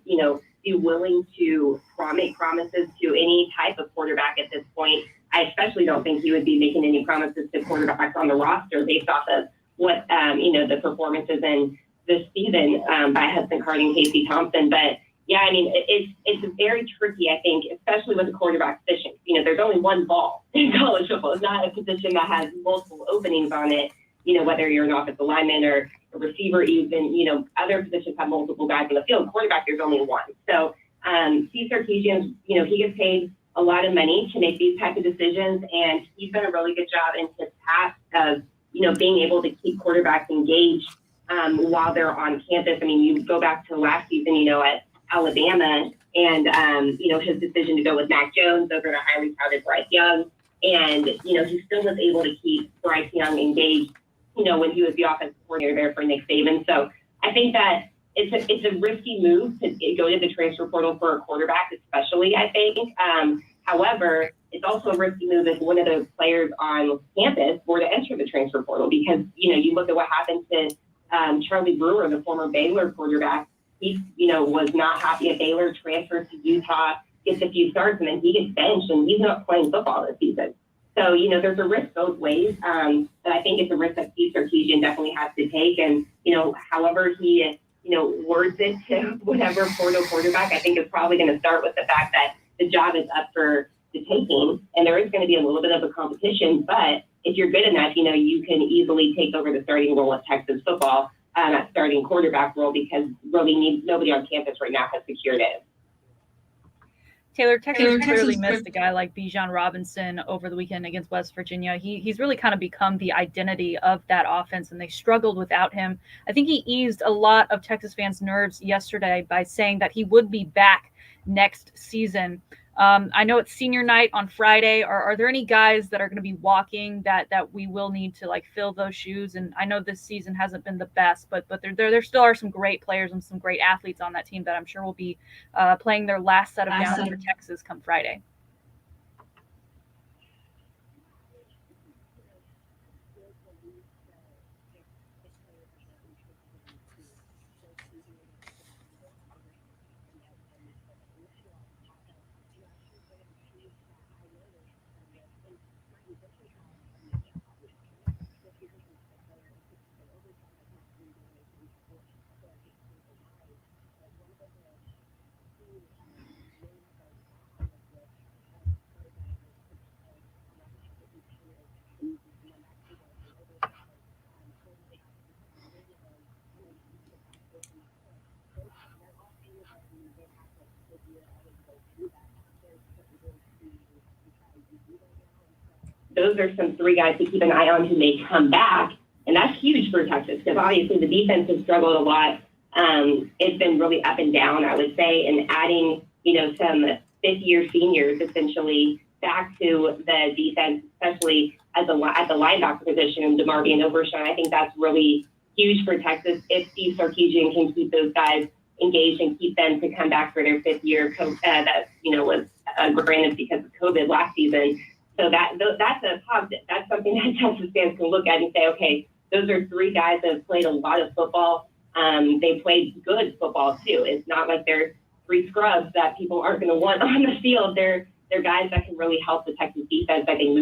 Speaker 7: be willing to make promises to any type of quarterback at this point. I especially don't think he would be making any promises to quarterbacks on the roster based off of what, the performances in this season by Hudson Card and Casey Thompson. But yeah, it's very tricky, I think, especially with the quarterback position. There's only one ball in college football. It's not a position that has multiple openings on it, whether you're an offensive lineman or a receiver, even, other positions have multiple guys in the field. Quarterback, there's only one. So Steve Sarkisian, he gets paid a lot of money to make these types of decisions, and he's done a really good job in his past of, being able to keep quarterbacks engaged while they're on campus. You go back to last season, at Alabama, and, his decision to go with Mac Jones over to highly touted Bryce Young. And, he still was able to keep Bryce Young engaged, when he was the offensive coordinator there for Nick Saban. So I think that it's a risky move to go to the transfer portal for a quarterback, especially, I think. However, it's also a risky move if one of the players on campus were to enter the transfer portal because, you look at what happened to Charlie Brewer, the former Baylor quarterback. He, was not happy at Baylor, transferred to Utah, gets a few starts, and then he gets benched, and he's not playing football this season. So, there's a risk both ways. But I think it's a risk that Steve Sarkisian definitely has to take. And, however he, words it to whatever portal quarterback, I think it's probably going to start with the fact that the job is up for the taking. And there is going to be a little bit of a competition. But if you're good enough, you can easily take over the starting role at Texas football, that starting quarterback role, because really nobody on campus right now has secured it.
Speaker 2: Taylor, Texas clearly missed a guy like Bijan Robinson over the weekend against West Virginia. He's really kind of become the identity of that offense, and they struggled without him. I think he eased a lot of Texas fans' nerves yesterday by saying that he would be back next season. I know it's senior night on Friday. Are there any guys that are going to be walking that we will need to fill those shoes? And I know this season hasn't been the best, but there still are some great players and some great athletes on that team that I'm sure will be playing their last set of downs for Texas come Friday.
Speaker 7: Those are some three guys to keep an eye on who may come back. And that's huge for Texas, because obviously the defense has struggled a lot. It's been really up and down, I would say, and adding, some fifth-year seniors essentially back to the defense, especially at the linebacker position in DeMarvion Overshawn. I think that's really huge for Texas if Steve Sarkisian can keep those guys engaged and keep them to come back for their fifth year. That was granted because of COVID last season. So that's a positive. That's something that Texas fans can look at and say, okay, those are three guys that have played a lot of football. They played good football too. It's not like they're three scrubs that people aren't going to want on the field. They're guys that can really help the Texas defense, I think,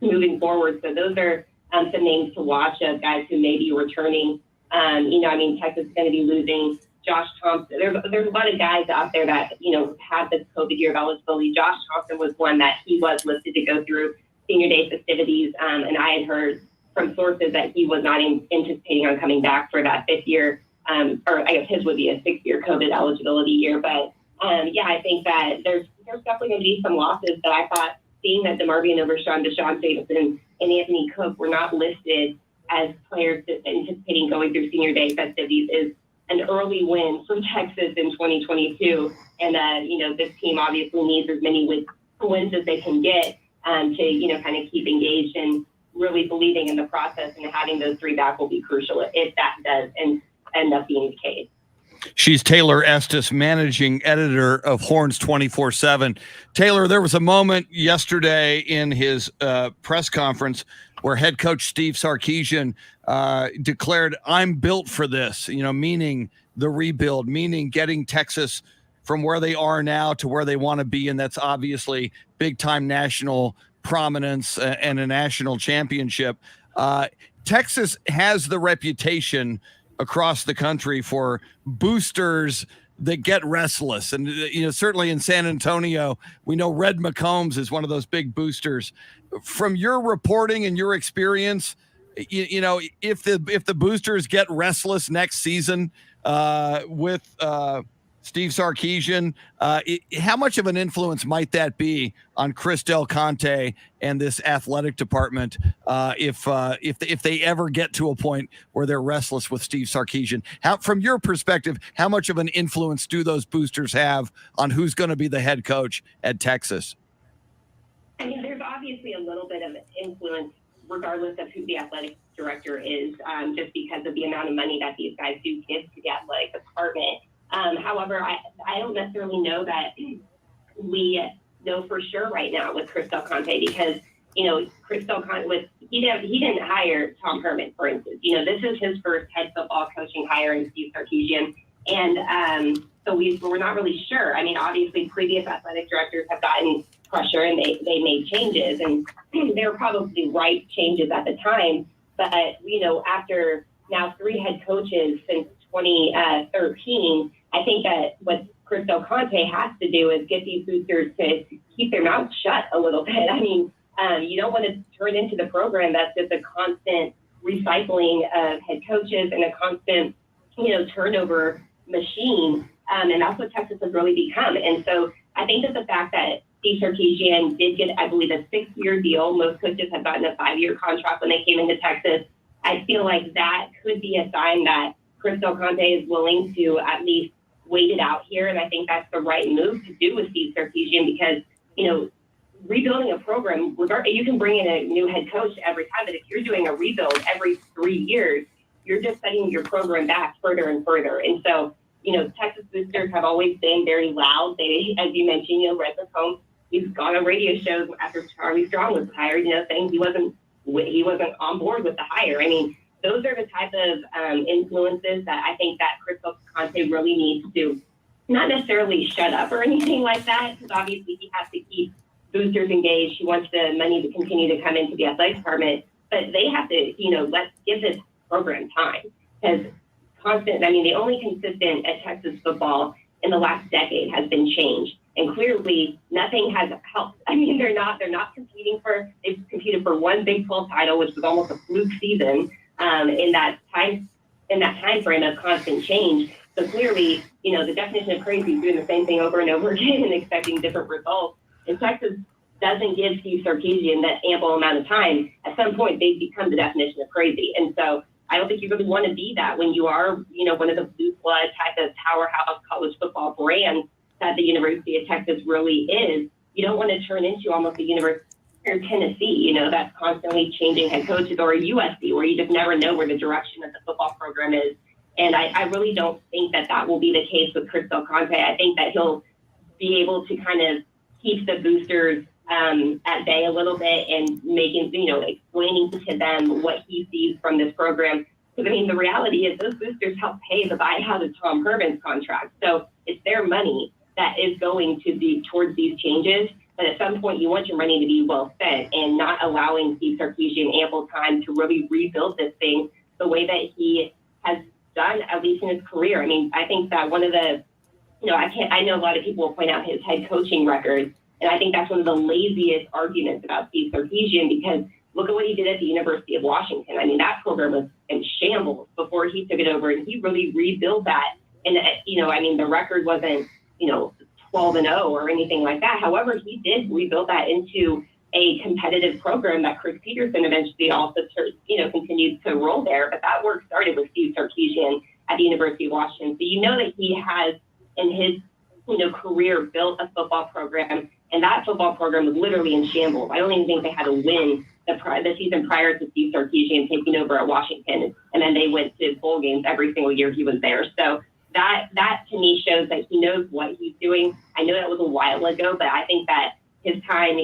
Speaker 7: moving forward. So those are some names to watch of guys who may be returning. Texas is going to be losing Josh Thompson. There's a lot of guys out there that, had this COVID year of eligibility. Josh Thompson was one that he was listed to go through senior day festivities. And I had heard from sources that he was not anticipating on coming back for that fifth year, or I guess his would be a sixth-year COVID eligibility year. But I think that there's definitely going to be some losses that I thought, seeing that DeMarvion Overshawn, Deshaun Davidson, and Anthony Cook were not listed as players anticipating going through senior day festivities is an early win for Texas in 2022. And, this team obviously needs as many wins as they can get to, kind of keep engaged and really believing in the process, and having those three back will be crucial if that does end up being the case.
Speaker 1: She's Taylor Estes, managing editor of Horns 24/7. Taylor, there was a moment yesterday in his press conference where head coach Steve Sarkisian declared, "I'm built for this," meaning the rebuild, meaning getting Texas from where they are now to where they want to be. And that's obviously big time national prominence and a national championship. Texas has the reputation across the country for boosters that get restless. And, certainly in San Antonio, we know Red McCombs is one of those big boosters. From your reporting and your experience, if the boosters get restless next season with Steve Sarkisian, how much of an influence might that be on Chris Del Conte and this athletic department if they ever get to a point where they're restless with Steve Sarkisian? From your perspective, how much of an influence do those boosters have on who's going to be the head coach at Texas?
Speaker 7: There's obviously a little bit of influence regardless of who the athletic director is, just because of the amount of money that these guys do give to the athletic department. However, I don't necessarily know that we know for sure right now with Chris Del Conte, because, Chris Del Conte he didn't hire Tom Herman, for instance. This is his first head football coaching hire in Steve Sarkisian. And so we're not really sure. Obviously previous athletic directors have gotten pressure, and they made changes, and they were probably right changes at the time. But, after now 3 head coaches since 2013, I think that what Chris Del Conte has to do is get these boosters to keep their mouths shut a little bit. I mean, you don't want to turn into the program that's just a constant recycling of head coaches and a constant, turnover machine. And that's what Texas has really become. And so I think that the fact that Steve Sarkisian did get, I believe, a 6-year deal. Most coaches have gotten a 5-year contract when they came into Texas. I feel like that could be a sign that Chris Del Conte is willing to at least wait it out here. And I think that's the right move to do with Steve Sarkisian because, rebuilding a program, you can bring in a new head coach every time, but if you're doing a rebuild every 3 years, you're just setting your program back further and further. And so, Texas boosters have always been very loud. They, as you mentioned, Rattler Holmes, he's gone on radio shows after Charlie Strong was hired, saying he wasn't on board with the hire. I mean, those are the type of influences that I think that Chris Del Conte really needs to not necessarily shut up or anything like that, because obviously he has to keep boosters engaged. He wants the money to continue to come into the athletic department, but they have to, let's give this program time. Because the only consistent at Texas football in the last decade has been change. And clearly nothing has helped. I mean, they're not they've competed for one Big 12 title, which was almost a fluke season in that time frame of constant change. So clearly, the definition of crazy is doing the same thing over and over again and expecting different results. And Texas doesn't give Steve Sarkisian that ample amount of time. At some point, they become the definition of crazy. And so I don't think you really want to be that when you are, one of the blue blood type of powerhouse college football brands that the University of Texas really is. You don't want to turn into almost a University of Tennessee, that's constantly changing head coaches, or a USC where you just never know where the direction of the football program is. And I really don't think that will be the case with Chris Del Conte. I think that he'll be able to kind of keep the boosters at bay a little bit and making, explaining to them what he sees from this program. Because, the reality is those boosters help pay the buyout of Tom Herman's contract. So it's their money that is going to be towards these changes. But at some point, you want your money to be well spent and not allowing Steve Sarkisian ample time to really rebuild this thing the way that he has done, at least in his career. I think that one of the, I know a lot of people will point out his head coaching record. And I think that's one of the laziest arguments about Steve Sarkisian, because look at what he did at the University of Washington. That program was in shambles before he took it over, and he really rebuilt that. And, the record wasn't, 12-0 or anything like that. However, he did rebuild that into a competitive program that Chris Peterson eventually also, continued to roll there. But that work started with Steve Sarkisian at the University of Washington. So that he has, in his career, built a football program, and that football program was literally in shambles. I don't even think they had a win the season prior to Steve Sarkisian taking over at Washington, and then they went to bowl games every single year he was there. So that to me shows that he knows what he's doing. I know that was a while ago, but I think that his time,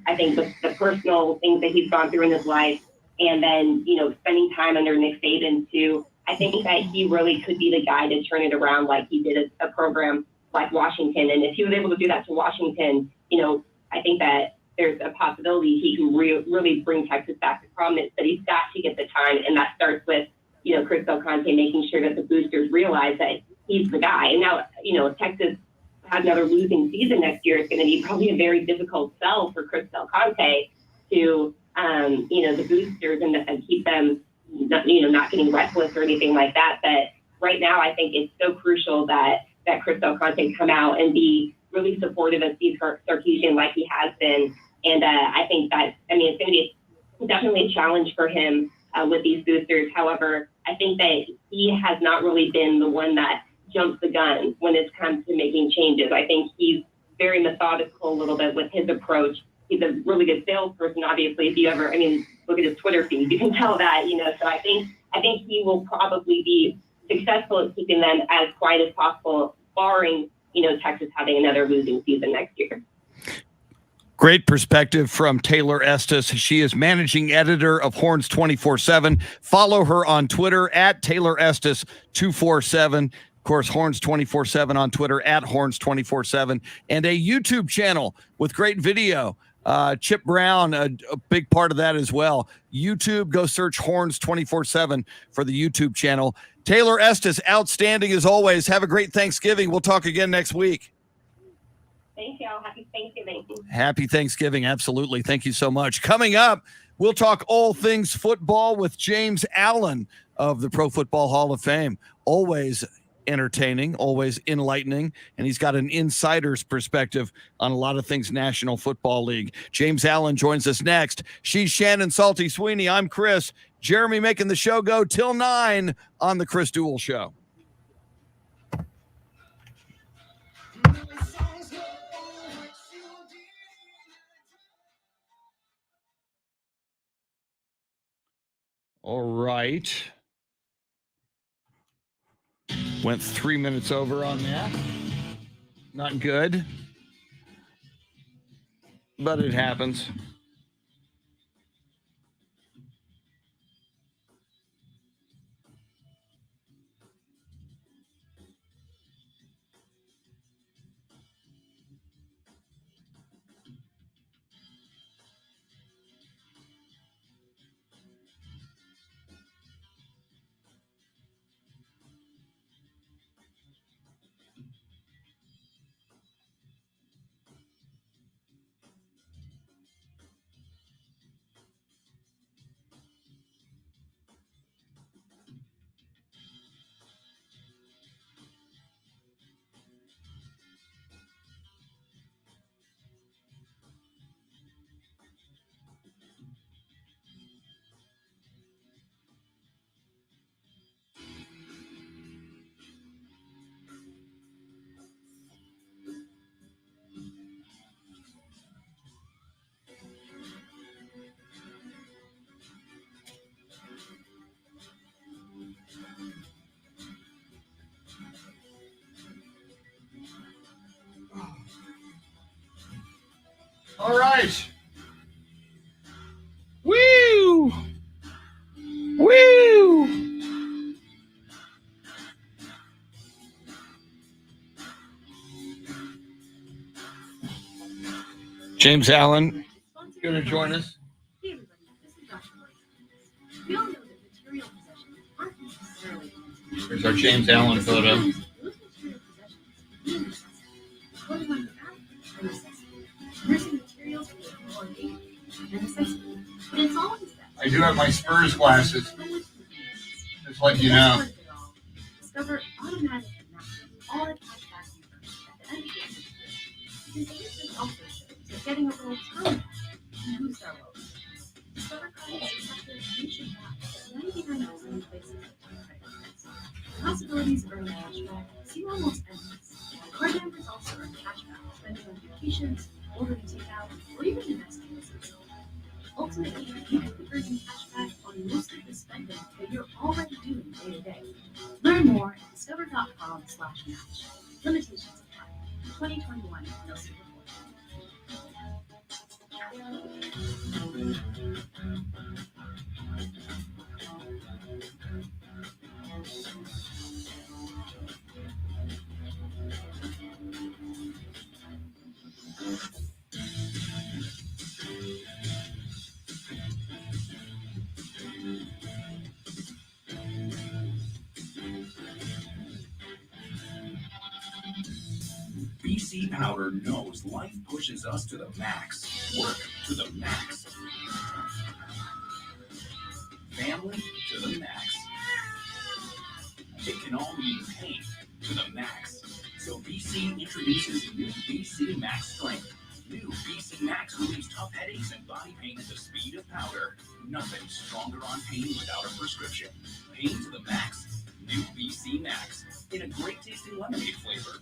Speaker 7: I think with the personal things that he's gone through in his life, and then, spending time under Nick Saban too, I think that he really could be the guy to turn it around like he did a program like Washington. And if he was able to do that to Washington, I think that there's a possibility he can really bring Texas back to prominence, but he's got to get the time. And that starts with, Chris Del Conte making sure that the boosters realize that he's the guy. And now, if Texas has another losing season next year, it's going to be probably a very difficult sell for Chris Del Conte to, the boosters and keep them, not getting reckless or anything like that. But right now, I think it's so crucial that Chris Del Conte come out and be really supportive of Steve Sarkisian like he has been. And I think that, it's going to be definitely a challenge for him with these boosters. However, I think that he has not really been the one that jumps the gun when it comes to making changes. I think he's very methodical a little bit with his approach. He's a really good salesperson, obviously. If you ever, look at his Twitter feed, you can tell that, So I think he will probably be successful at keeping them as quiet as possible, barring, Texas having another losing season next year.
Speaker 1: Great perspective from Taylor Estes. She is managing editor of Horns 24/7. Follow her on Twitter at Taylor Estes 247. Of course, Horns 24/7 on Twitter, at Horns 24/7, and a YouTube channel with great video. Chip Brown, a big part of that as well. YouTube, go search Horns 24/7 for the YouTube channel. Taylor Estes, outstanding as always. Have a great Thanksgiving. We'll talk again next week.
Speaker 7: Thank y'all. Happy Thanksgiving.
Speaker 1: Happy Thanksgiving. Absolutely. Thank you so much. Coming up, we'll talk all things football with James Allen of the Pro Football Hall of Fame. Always entertaining, always enlightening, and he's got an insider's perspective on a lot of things National Football League. James Allen joins us next. She's Shannon, Salty Sweeney. I'm Chris. Jeremy making the show go till 9 on the Chris Duel Show. All right. Went 3 minutes over on that. Not good. But it happens. All right. Woo! Woo! James Allen, going to join us.
Speaker 5: Hey everybody, this is Dr. Blake. We all know that material possessions aren't necessarily
Speaker 1: Here's our James Allen photo.
Speaker 5: those material possessions being necessary. Clothing on your back are necessity. Nursing materials are a necessity. But it's always that.
Speaker 1: I do have my Spurs glasses, just like you know.
Speaker 5: Discover automatic matching all the cashback you earn at the end of the year. This research also shows that getting a little time can boost our loans. Discover credit is accepted nationwide at 99% of places with credit cards. Possibilities of earning cashback seem almost endless. Card members also earn cashback spending on vacations, ordering takeout, or even investing in business. Ultimately, you could be earning cashback on most of the spending that you're already doing day to day. Learn more at discover.com/match. Limitations apply. 2021 Nelson Report.
Speaker 3: BC Powder knows life pushes us to the max. Work to the max. Family to the max. It can all mean pain to the max. So BC introduces new BC Max Strength. New BC Max relieves tough headaches and body pain at the speed of powder. Nothing stronger on pain without a prescription. Pain to the max. New BC Max in a great tasting lemonade flavor.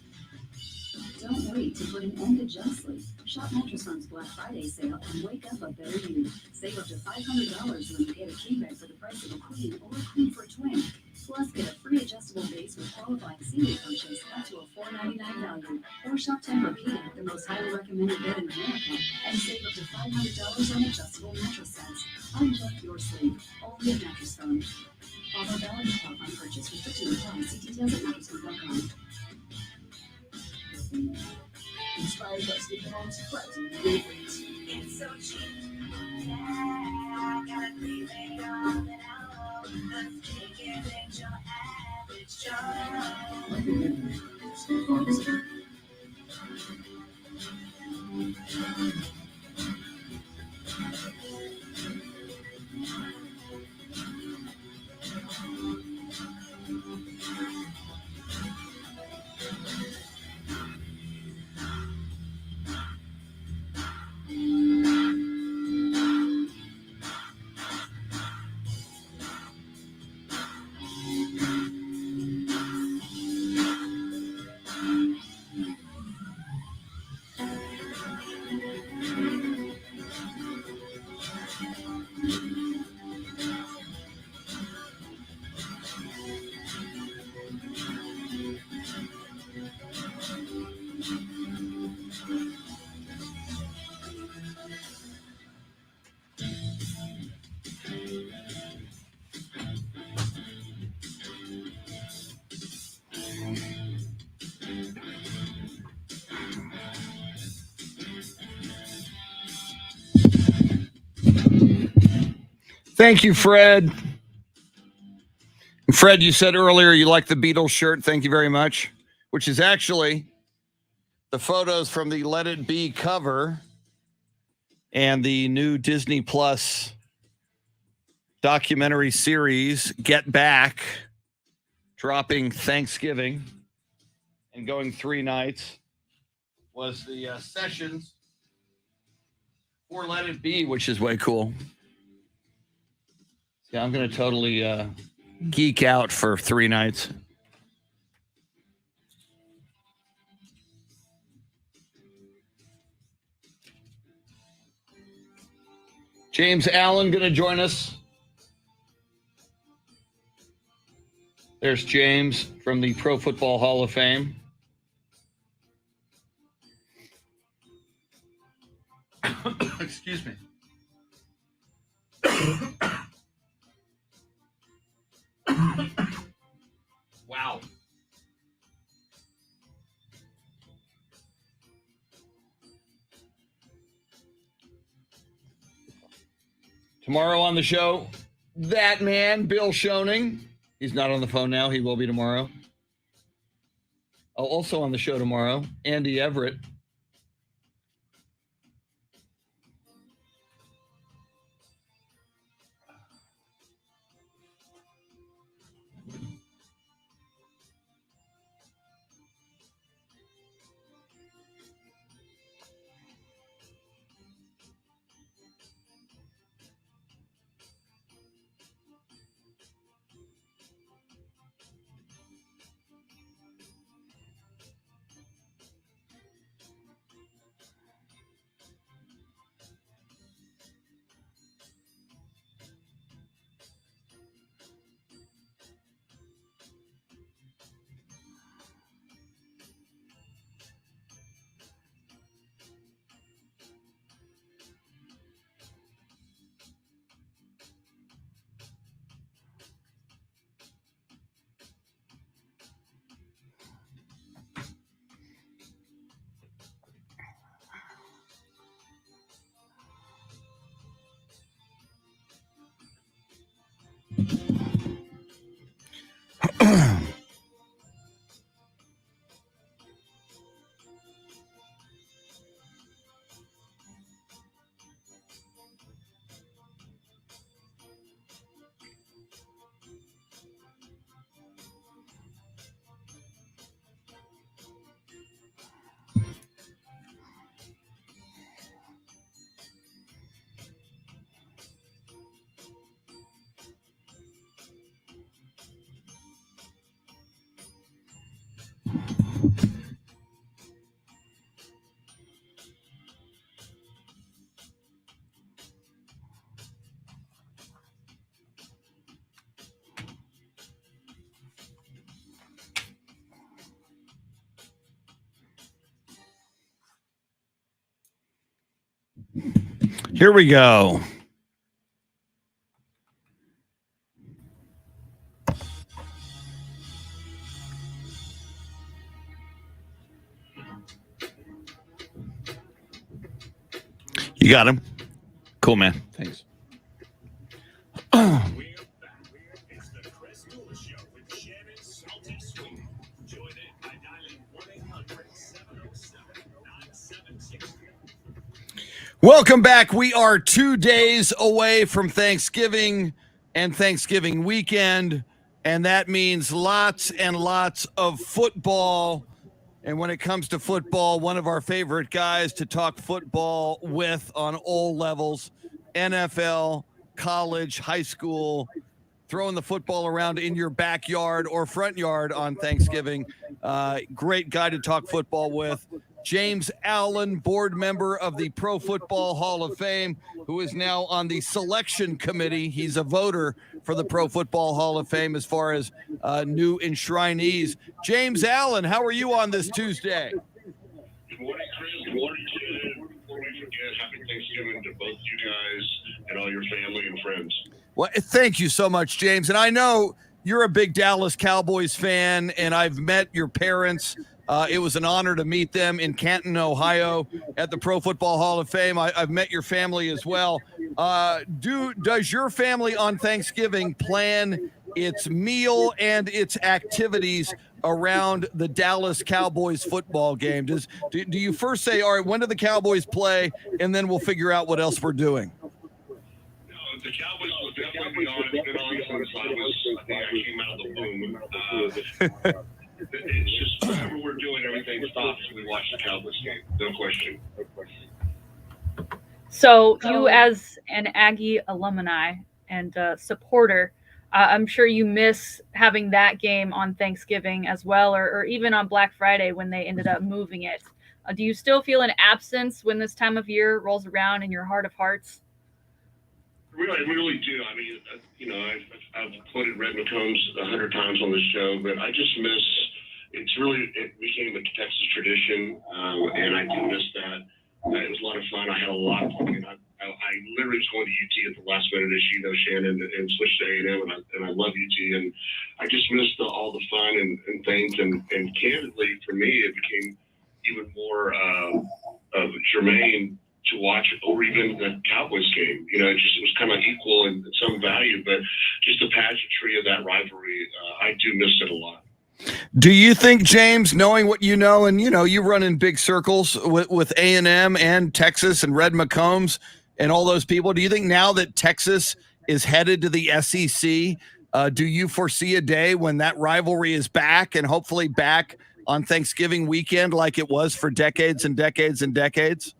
Speaker 5: Don't wait to put an end to junk sleep. Shop Mattress Firm's Black Friday sale and wake up a better you. Save up to $500 when you get a king bed for the price of a queen or a queen for a twin. Plus, get a free adjustable base with qualifying seating purchase up to a $4.99 value. Or shop Tempur-Pedic, the most highly recommended bed in America, and save up to $500 on adjustable mattress sets. Unjunk your sleep, only at Mattress Firm. Offer valid and qualifying purchase. Restrictions apply. See details at mattressfirm.com.
Speaker 3: Inspired by Stephen Holmes' surprising favorites.
Speaker 8: It's so cheap. Yeah, I got a craving all that I love. Let's take it at your average Joe.
Speaker 1: Thank you, Fred. Fred, you said earlier you like the Beatles shirt. Thank you very much. Which is actually the photos from the Let It Be cover and the new Disney Plus documentary series, Get Back, dropping Thanksgiving and going 3 nights, was the sessions for Let It Be, which is way cool. Yeah, I'm going to totally geek out for 3 nights. James Allen going to join us. There's James from the Pro Football Hall of Fame. Excuse me. Wow. Tomorrow on the show, that man, Bill Schoening. He's not on the phone now. He will be tomorrow. Also on the show tomorrow, Andy Everett. Here we go. You got him. Cool, man. Thanks.
Speaker 3: We're back. It's the Chris Duel Show with Shannon, Salty, Sweeney. Join in by dialing 1-800-707-9760.
Speaker 1: Welcome back. We are 2 days away from Thanksgiving and Thanksgiving weekend, and that means lots and lots of football. And when it comes to football, one of our favorite guys to talk football with on all levels, NFL, college, high school, throwing the football around in your backyard or front yard on Thanksgiving. Great guy to talk football with. James Allen, board member of the Pro Football Hall of Fame, who is now on the selection committee. He's a voter for the Pro Football Hall of Fame as far as new enshrinees. James Allen, how are you on this Tuesday?
Speaker 9: Good morning, Chris. Good morning, Shannon. Before we forget, happy Thanksgiving to both you guys and all your family and friends.
Speaker 1: Well, thank you so much, James. And I know you're a big Dallas Cowboys fan, and I've met your parents. It was an honor to meet them in Canton, Ohio, at the Pro Football Hall of Fame. I've met your family as well. Does your family on Thanksgiving plan its meal and its activities around the Dallas Cowboys football game? Do you first say, all right, when do the Cowboys play, and then we'll figure out what else we're doing?
Speaker 9: The Cowboys will definitely be on. It's been on since I came out of the womb. It's just whatever we're doing, everything stops and we watch the Cowboys game. No question.
Speaker 2: So you, as an Aggie alumni and supporter, I'm sure you miss having that game on Thanksgiving as well, or even on Black Friday when they ended up moving it. Do you still feel an absence when this time of year rolls around in your heart of hearts?
Speaker 9: I really do. I mean, I've quoted Red McCombs 100 times on this show, but I just miss. It became a Texas tradition, and I do miss that. It was a lot of fun. I had a lot of fun. I literally was going to UT at the last minute, as you know, Shannon, and switched to A&M, and I love UT, and I just missed all the fun and things. And candidly, for me, it became even more germane to watch over even the Cowboys game. It was kind of equal in some value, but just the pageantry of that rivalry, I do miss it a lot.
Speaker 1: Do you think, James, knowing what you know, and you run in big circles with A&M and Texas and Red McCombs and all those people, do you think now that Texas is headed to the SEC, do you foresee a day when that rivalry is back and hopefully back on Thanksgiving weekend like it was for decades and decades and decades?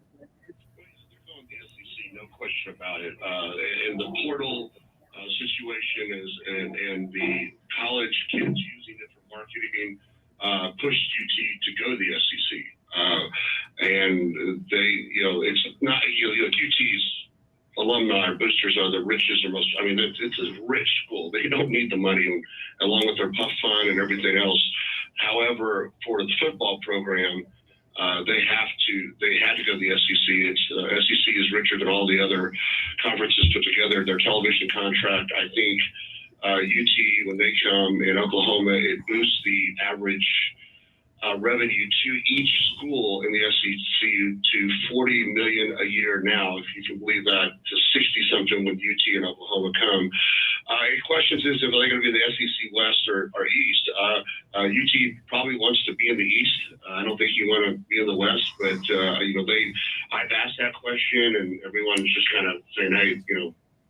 Speaker 9: No question about it. And the portal situation and the college kids using it for marketing pushed UT to go to the SEC. And they, it's not, UT's alumni or boosters are the richest or most, it's a rich school. They don't need the money along with their puff fund and everything else. However, for the football program, they had to go to the SEC. SEC is richer than all the other conferences put together. Their television contract, I think, UT, when they come in Oklahoma, it boosts the average revenue to each school in the SEC to $40 million a year now, if you can believe that, to 60 something when UT and Oklahoma come. Questions is if they're going to be in the SEC West or East. UT probably wants to be in the East. I don't think you want to be in the West, but I've asked that question, and everyone's just kind of saying, hey,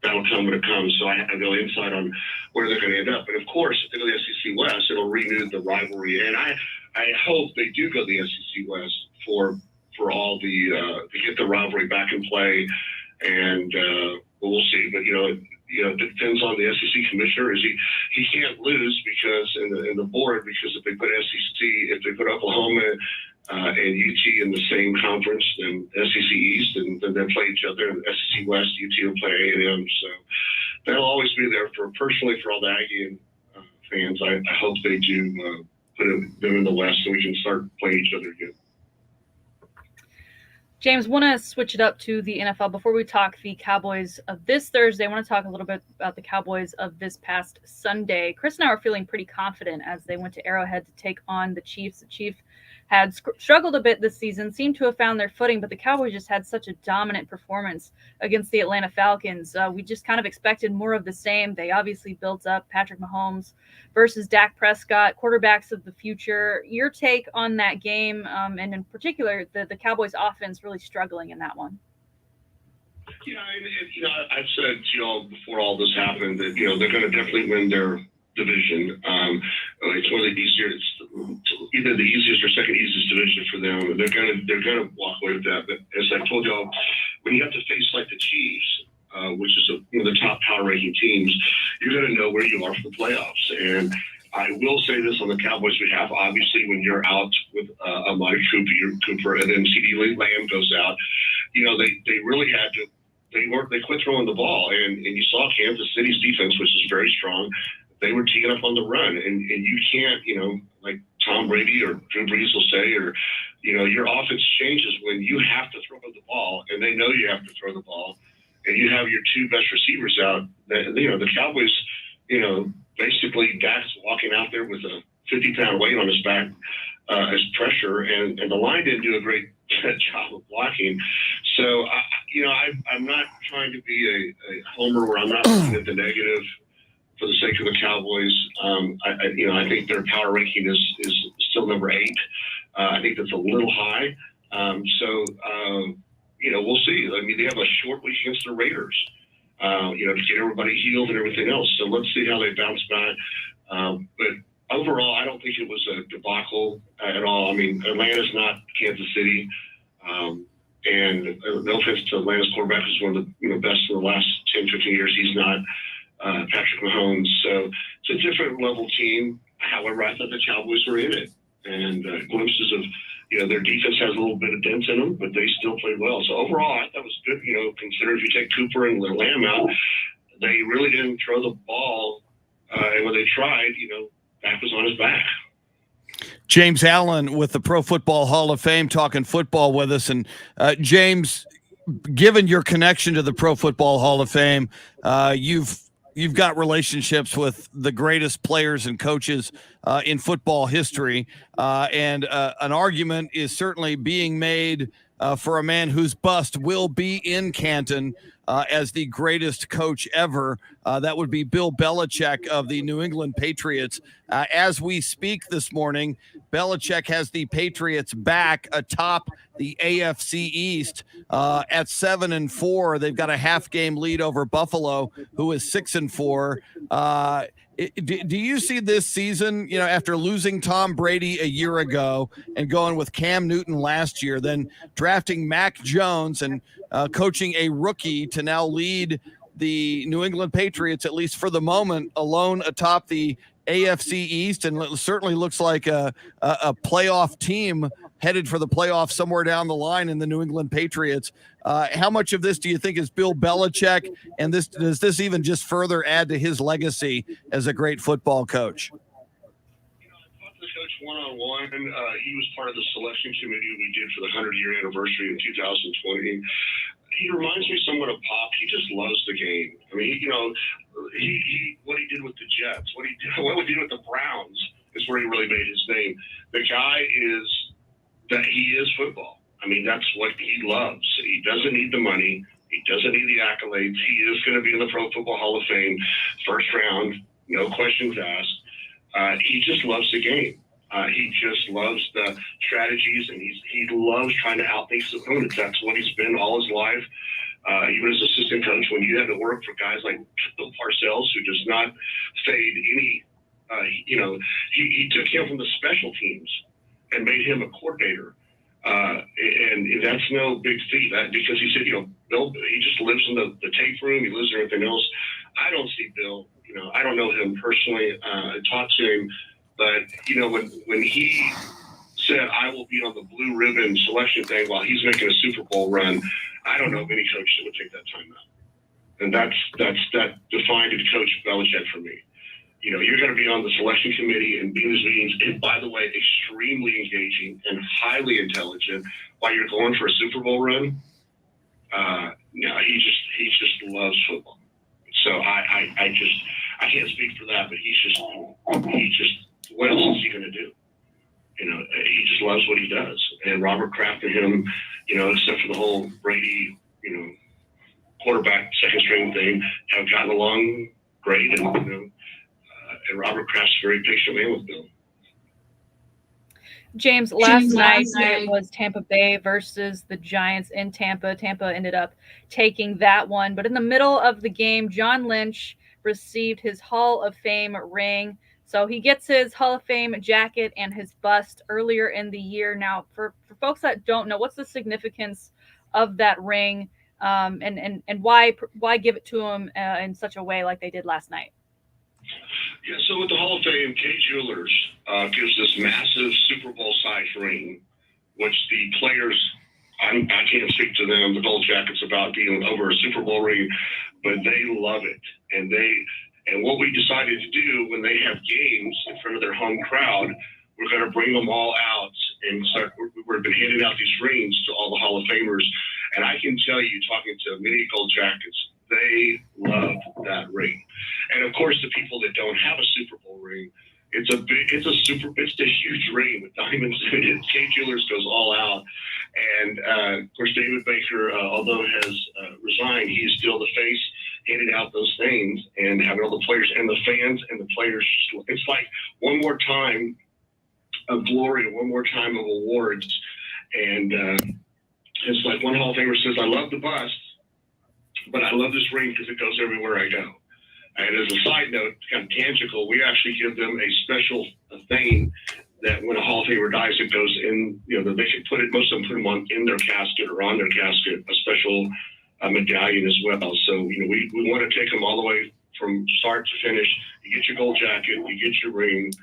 Speaker 9: that'll come when it comes. So I have no insight on where they're going to end up. But of course, if they go to the SEC West, it'll renew the rivalry. And I hope they do go to the SEC West for all the to get the rivalry back in play. And we'll see. But it depends on the SEC commissioner. He can't lose because in the board, because if they put Oklahoma and UT in the same conference, then SEC East, and then they play each other. And SEC West, UT will play A&M. So that'll always be there personally for all the Aggie fans. I hope they do put them in the West so we can start playing each other again.
Speaker 2: James, want to switch it up to the NFL. Before we talk the Cowboys of this Thursday, I want to talk a little bit about the Cowboys of this past Sunday. Chris and I were feeling pretty confident as they went to Arrowhead to take on the Chiefs. The Chiefs had struggled a bit this season, seemed to have found their footing, but the Cowboys just had such a dominant performance against the Atlanta Falcons. We just kind of expected more of the same. They obviously built up Patrick Mahomes versus Dak Prescott, quarterbacks of the future. Your take on that game, and in particular, the Cowboys offense really struggling in that one?
Speaker 9: Yeah, I've said to y'all before all this happened that, they're going to definitely win their division. It's one of the either the easiest or second easiest division for them. They're going to walk away with that. But as I told y'all, when you have to face like the Chiefs, which is one of the top power ranking teams, you're going to know where you are for the playoffs. And I will say this on the Cowboys' behalf. Obviously, when you're out with Amari Cooper and then CeeDee Lamb goes out, they really had to. They quit throwing the ball, and you saw Kansas City's defense, which is very strong. They were teeing up on the run, and you can't, like Tom Brady or Drew Brees will say, or your offense changes when you have to throw the ball, and they know you have to throw the ball, and you have your two best receivers out. The Cowboys, basically Dak's walking out there with a 50-pound weight on his back as pressure, and the line didn't do a great job of blocking. So, I'm not trying to be a homer where I'm not looking at the negative for the sake of the Cowboys. I think their power ranking is still number 8. I think that's a little high. We'll see. I mean, they have a short week against the Raiders, to get everybody healed and everything else. So let's see how they bounce back. But overall, I don't think it was a debacle at all. I mean, Atlanta's not Kansas City. And no offense to Atlanta's quarterback, who's one of the best in the last 10, 15 years. He's not Patrick Mahomes. So it's a different level team. However, I thought the Cowboys were in it. And glimpses of, their defense has a little bit of dents in them, but they still played well. So overall, I thought it was good, considering if you take Cooper and Lamb out, they really didn't throw the ball. And when they tried, Dak was on his back.
Speaker 1: James Allen with the Pro Football Hall of Fame talking football with us. And James, given your connection to the Pro Football Hall of Fame, you've got relationships with the greatest players and coaches in football history. And an argument is certainly being made for a man whose bust will be in Canton as the greatest coach ever. That would be Bill Belichick of the New England Patriots. As we speak this morning, Belichick has the Patriots back atop the AFC East at 7-4. They've got a half-game lead over Buffalo, who is 6-4. Do you see this season, after losing Tom Brady a year ago and going with Cam Newton last year, then drafting Mac Jones and coaching a rookie to now lead the New England Patriots, at least for the moment, alone atop the AFC East, and it certainly looks like a playoff team headed for the playoffs somewhere down the line in the New England Patriots. How much of this do you think is Bill Belichick, and does this even just further add to his legacy as a great football coach?
Speaker 9: I talked to the coach one-on-one. He was part of the selection committee we did for the 100-year anniversary in 2020. He reminds me somewhat of Pop. He just loves the game. I mean, he what he did with the Jets, what he did with the Browns is where he really made his name. The guy he is football. I mean, that's what he loves. He doesn't need the money. He doesn't need the accolades. He is going to be in the Pro Football Hall of Fame, first round, no questions asked. He just loves the game. He just loves the strategies, and he loves trying to outthink his opponents. That's what he's been all his life. Even as assistant coach, when you had to work for guys like Bill Parcells, who does not fade any, he took him from the special teams and made him a coordinator. And that's no big feat, because he said, Bill, he just lives in the tape room. He lives in everything else. I don't see Bill, I don't know him personally. I talked to him. But, when he said, I will be on the blue ribbon selection thing while he's making a Super Bowl run, I don't know of any coach that would take that time out. And that defined Coach Belichick for me. you're going to be on the selection committee and be in these meetings. And by the way, extremely engaging and highly intelligent while you're going for a Super Bowl run. He just loves football. So I can't speak for that, but what else is he going to do? He just loves what he does. And Robert Kraft and him, except for the whole Brady, quarterback second string thing, have gotten along great. And, and Robert Kraft's a very patient man with Bill.
Speaker 2: James, last night it was Tampa Bay versus the Giants in Tampa. Tampa ended up taking that one. But in the middle of the game, John Lynch received his Hall of Fame ring. So he gets his Hall of Fame jacket and his bust earlier in the year. Now, for folks that don't know, what's the significance of that ring, and why give it to him in such a way like they did last night?
Speaker 9: Yeah, so with the Hall of Fame, Kay Jewelers gives this massive Super Bowl size ring, which the players, I can't speak to them, the Gold Jackets, about being over a Super Bowl ring, but they love it. And what we decided to do when they have games in front of their home crowd, we're going to bring them all out and start. We've been handing out these rings to all the Hall of Famers, and I can tell you, talking to many Gold Jackets, they love that ring. And of course, the people that don't have a Super Bowl ring, it's a huge ring with diamonds in it. Kay Jewelers goes all out. And of course, David Baker, although has resigned, he's still the face, handing out those things and having all the players and the fans and the players. It's like one more time of glory, one more time of awards. And it's like one Hall of Famer says, I love the bust, but I love this ring because it goes everywhere I go. And as a side note, kind of tangible, we actually give them a special thing that when a Hall of Famer dies, it goes in, that they can put it, most of them put them in their casket or on their casket, a special medallion as well. So, we want to take them all the way from start to finish. You get your gold jacket, you get your ring,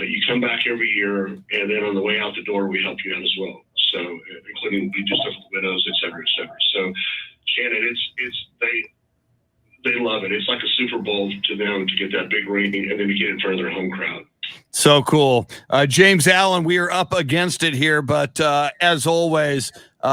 Speaker 9: you come back every year, and then on the way out the door, we help you out as well. So, including we do stuff with widows, et cetera, et cetera. So, Shannon, they love it. It's like a Super Bowl to them to get that big ring and then to get in front of their home crowd.
Speaker 1: So cool. James Allen, we are up against it here, but as always,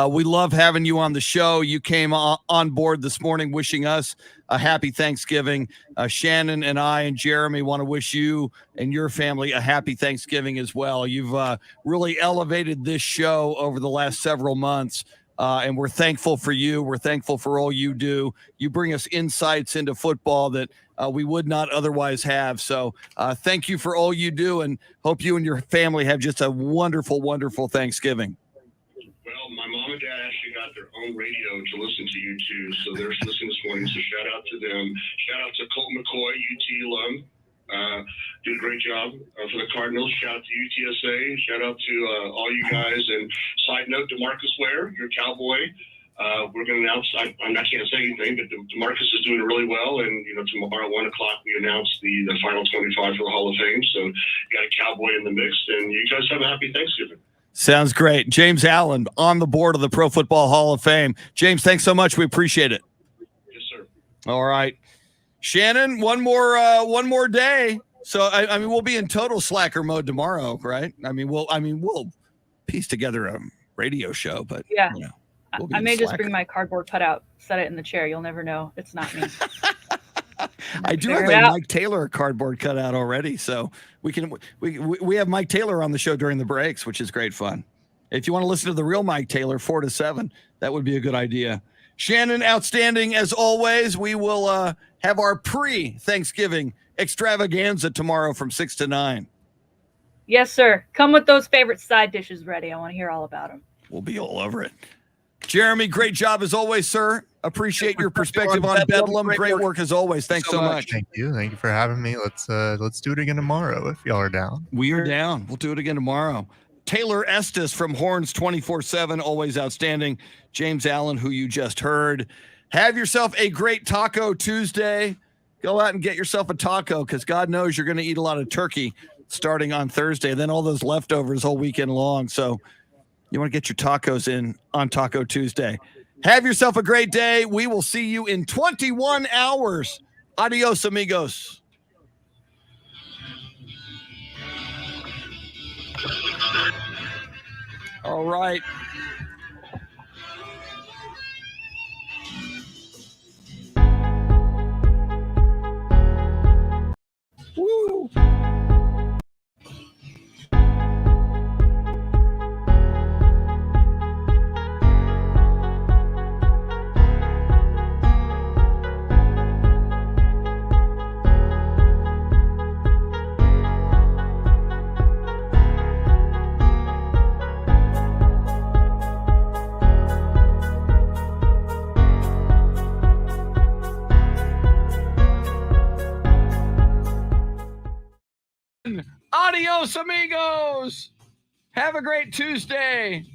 Speaker 1: we love having you on the show. You came on board this morning wishing us a happy Thanksgiving. Shannon and I and Jeremy want to wish you and your family a happy Thanksgiving as well. You've really elevated this show over the last several months. And we're thankful for you. We're thankful for all you do. You bring us insights into football that we would not otherwise have. So thank you for all you do, and hope you and your family have just a wonderful, wonderful Thanksgiving.
Speaker 9: Well, my mom and dad actually got their own radio to listen to you too, so they're listening this morning. So shout out to them. Shout out to Colt McCoy, UT alum. Did a great job for the Cardinals. Shout out to UTSA. Shout out to all you guys. And side note, DeMarcus Ware, your Cowboy. We're going to announce. I can't say anything, but DeMarcus is doing really well. And tomorrow at 1:00 we announce the final 25 for the Hall of Fame. So you got a Cowboy in the mix, and you guys have a happy Thanksgiving.
Speaker 1: Sounds great. James Allen on the board of the Pro Football Hall of Fame. James, thanks so much. We appreciate it.
Speaker 9: Yes, sir.
Speaker 1: All right. Shannon, one more day. So I mean, we'll be in total slacker mode tomorrow, right? We'll piece together a radio show, but
Speaker 2: yeah,
Speaker 1: we'll
Speaker 2: I may just bring my cardboard cutout, set it in the chair. You'll never know. It's not me.
Speaker 1: I do have a Mike Taylor cardboard cutout already, so we have Mike Taylor on the show during the breaks, which is great fun. If you want to listen to the real Mike Taylor 4 to 7, that would be a good idea. Shannon, outstanding as always. We will have our pre-Thanksgiving extravaganza tomorrow from 6 to 9.
Speaker 2: Yes, sir. Come with those favorite side dishes ready. I want to hear all about them.
Speaker 1: We'll be all over it. Jeremy, great job as always, sir. Appreciate your perspective on Bedlam. Great work as always. Thanks so much.
Speaker 4: Thank you. Thank you for having me. Let's do it again tomorrow if y'all are down.
Speaker 1: We are down. We'll do it again tomorrow. Taylor Estes from Horns 24/7, always outstanding. James Allen, who you just heard. Have yourself a great Taco Tuesday. Go out and get yourself a taco, because God knows you're going to eat a lot of turkey starting on Thursday, and then all those leftovers all weekend long. So you want to get your tacos in on Taco Tuesday. Have yourself a great day. We will see you in 21 hours. Adios, amigos. All right. Woo. Adios, amigos. Have a great Tuesday.